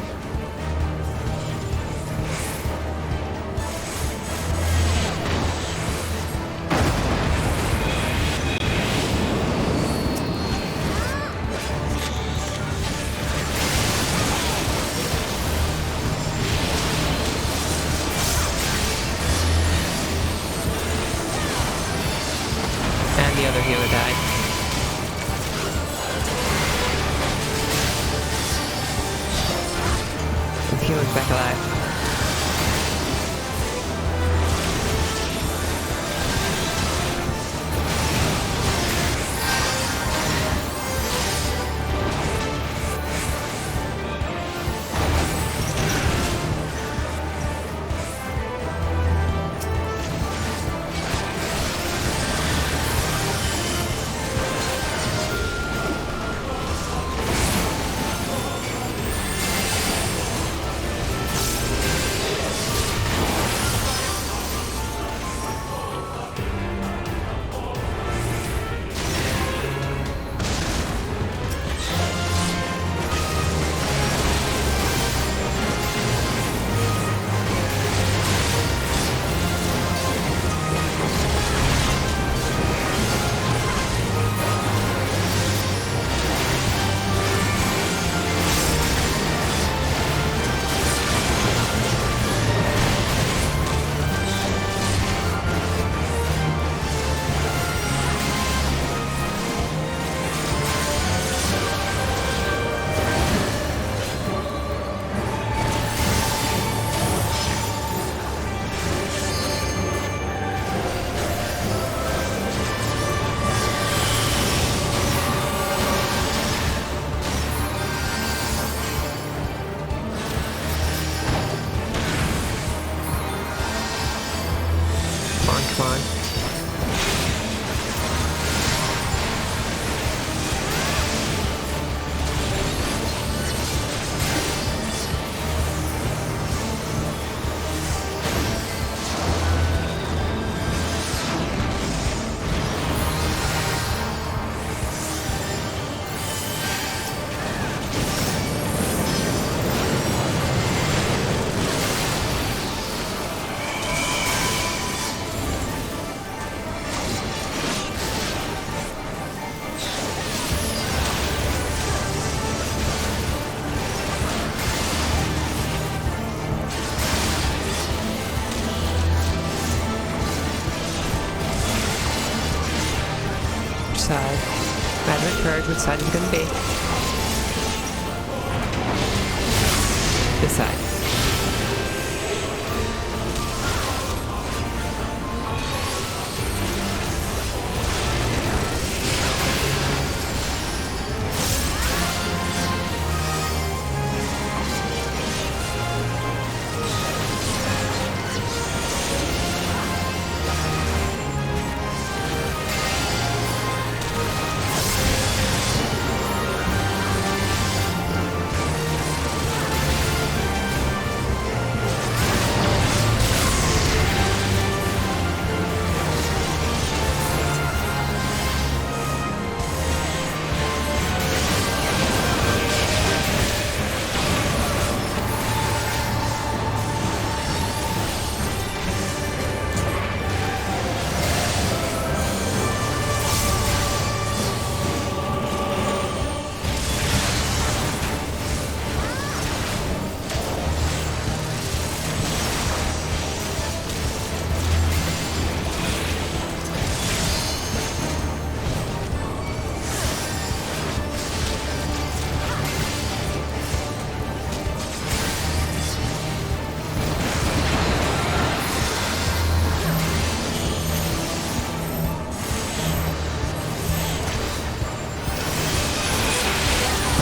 And the other healer died. Healer's back alive. Come on. Side. Advent Purge, which side is it gonna be? This side.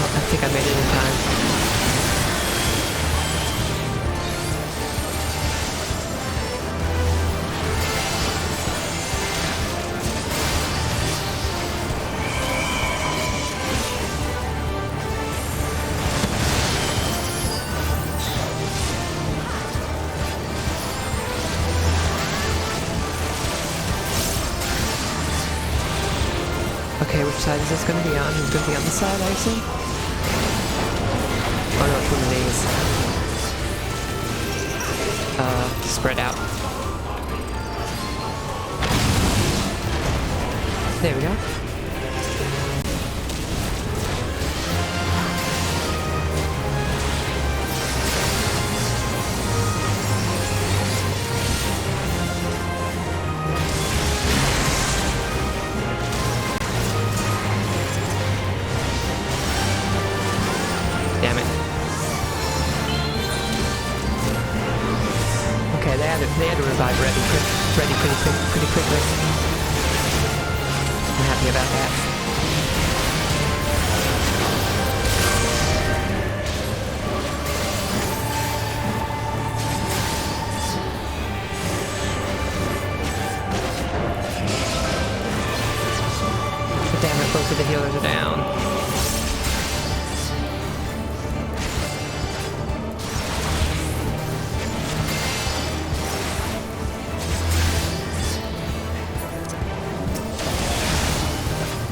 I think I made it in time. Okay, which side is this going to be on? It's going to be on this side, I assume? Oh no, it's one of these. Spread out. There we go. Damn it. Okay, they had to revive Reddy pretty quickly. I'm happy about that. But damn it, both of the healers are down.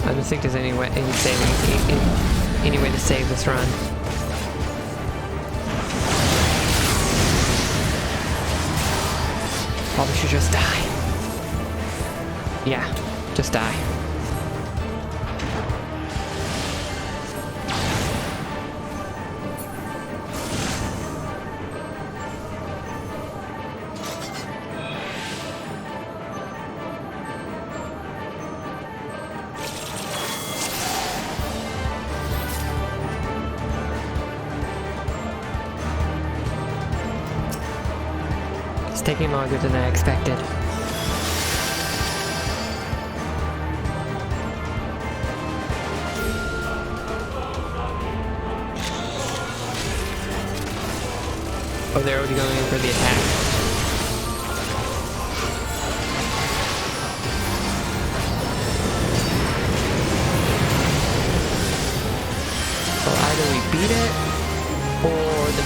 I don't think there's any way to save this run. Probably should just die. Yeah, just die. It's taking longer than I expected. Oh, they're already going in for the attack.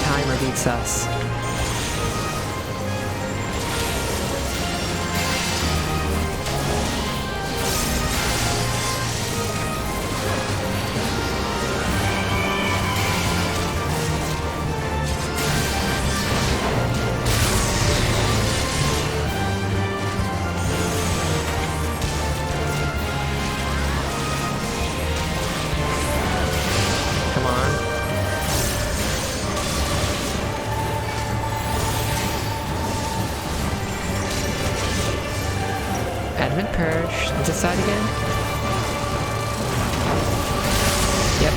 timer beats us. Advent Purge. This side again? Yep.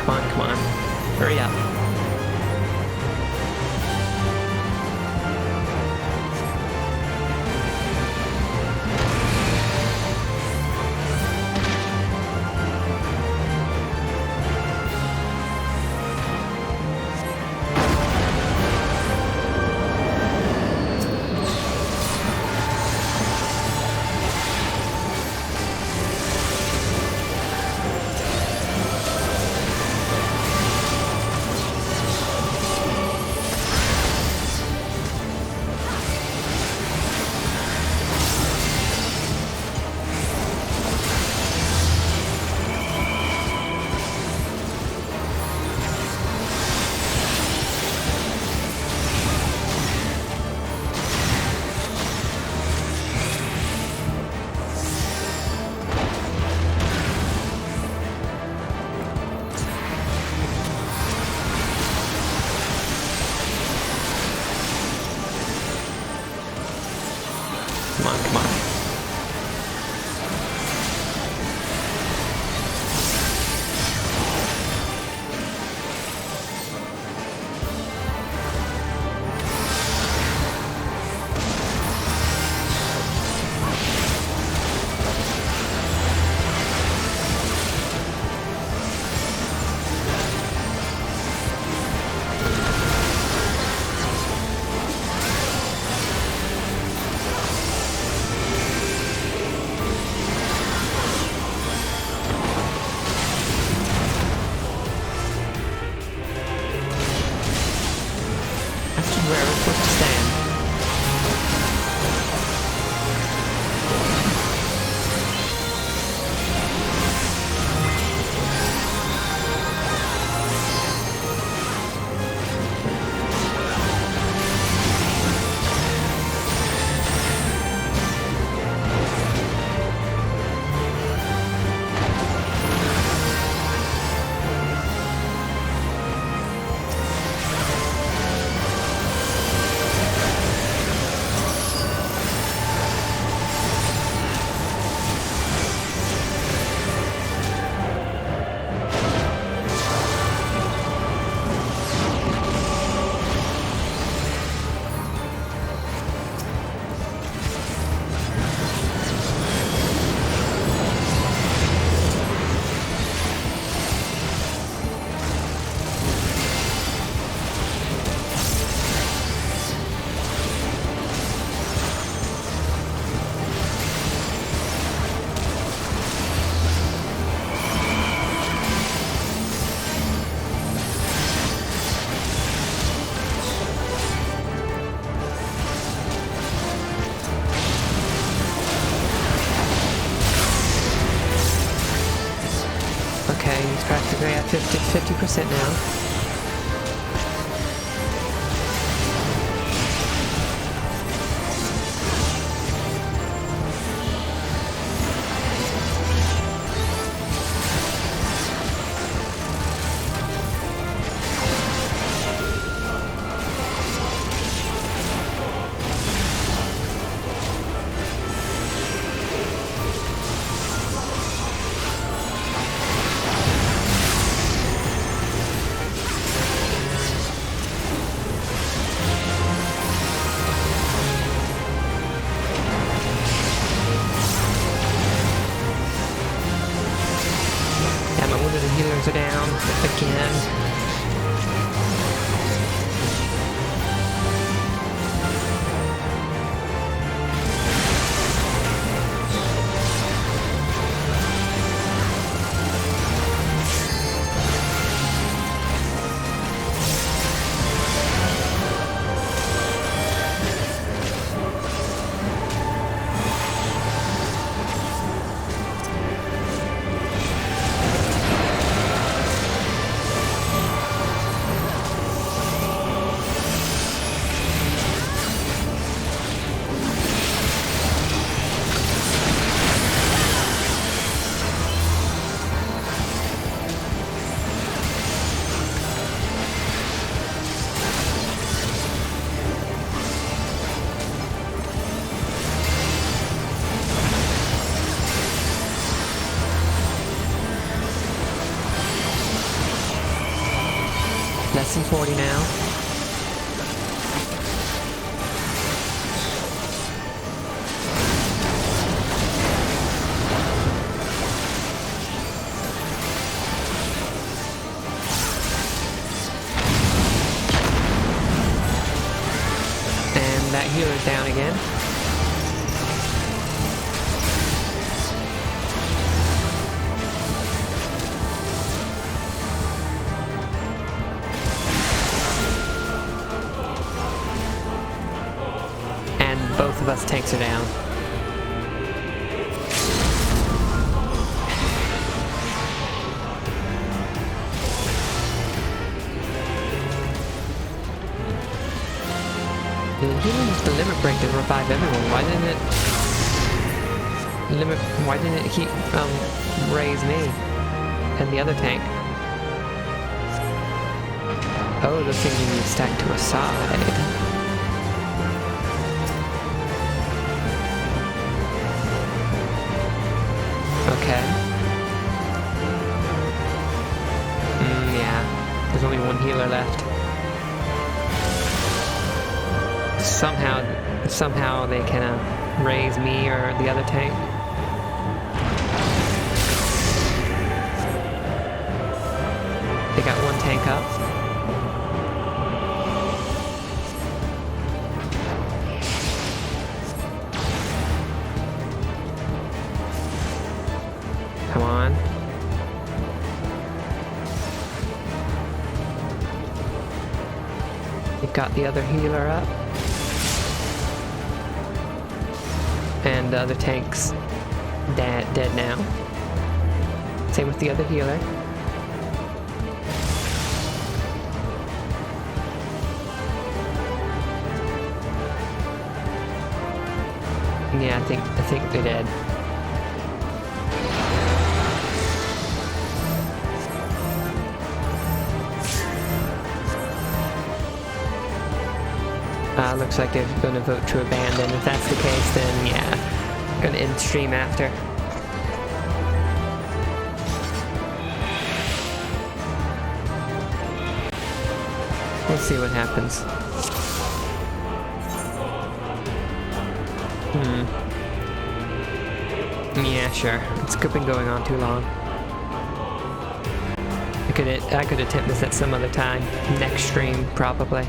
Come on. Hurry up. Come on. practically at 50% now. Are down again. Less than 40 now. And that healer's down again. Both of us tanks are down. He used the limit break to revive everyone. Why didn't it keep raise me and the other tank? Oh, those things need to be stacked to a side. Okay. Yeah. There's only one healer left. Somehow they can raise me or the other tank. They got one tank up. Come on. You've got the other healer up. And the other tank's dead now. Same with the other healer. Yeah, I think they're dead. Looks like they're going to vote to abandon. If that's the case, then yeah, going to end stream after. We'll see what happens. Yeah, sure. It's been going on too long. I could attempt this at some other time. Next stream, probably.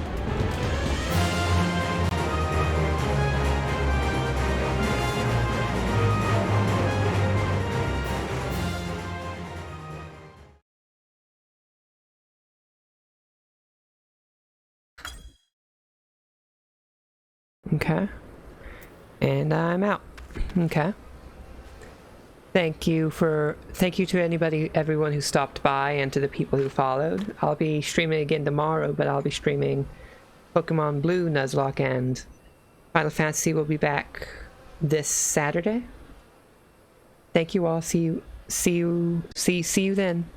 Okay. And I'm out. Okay. Thank you to everyone who stopped by and to the people who followed. I'll be streaming again tomorrow, but I'll be streaming Pokemon Blue, Nuzlocke, and Final Fantasy will be back this Saturday. Thank you all. See you then.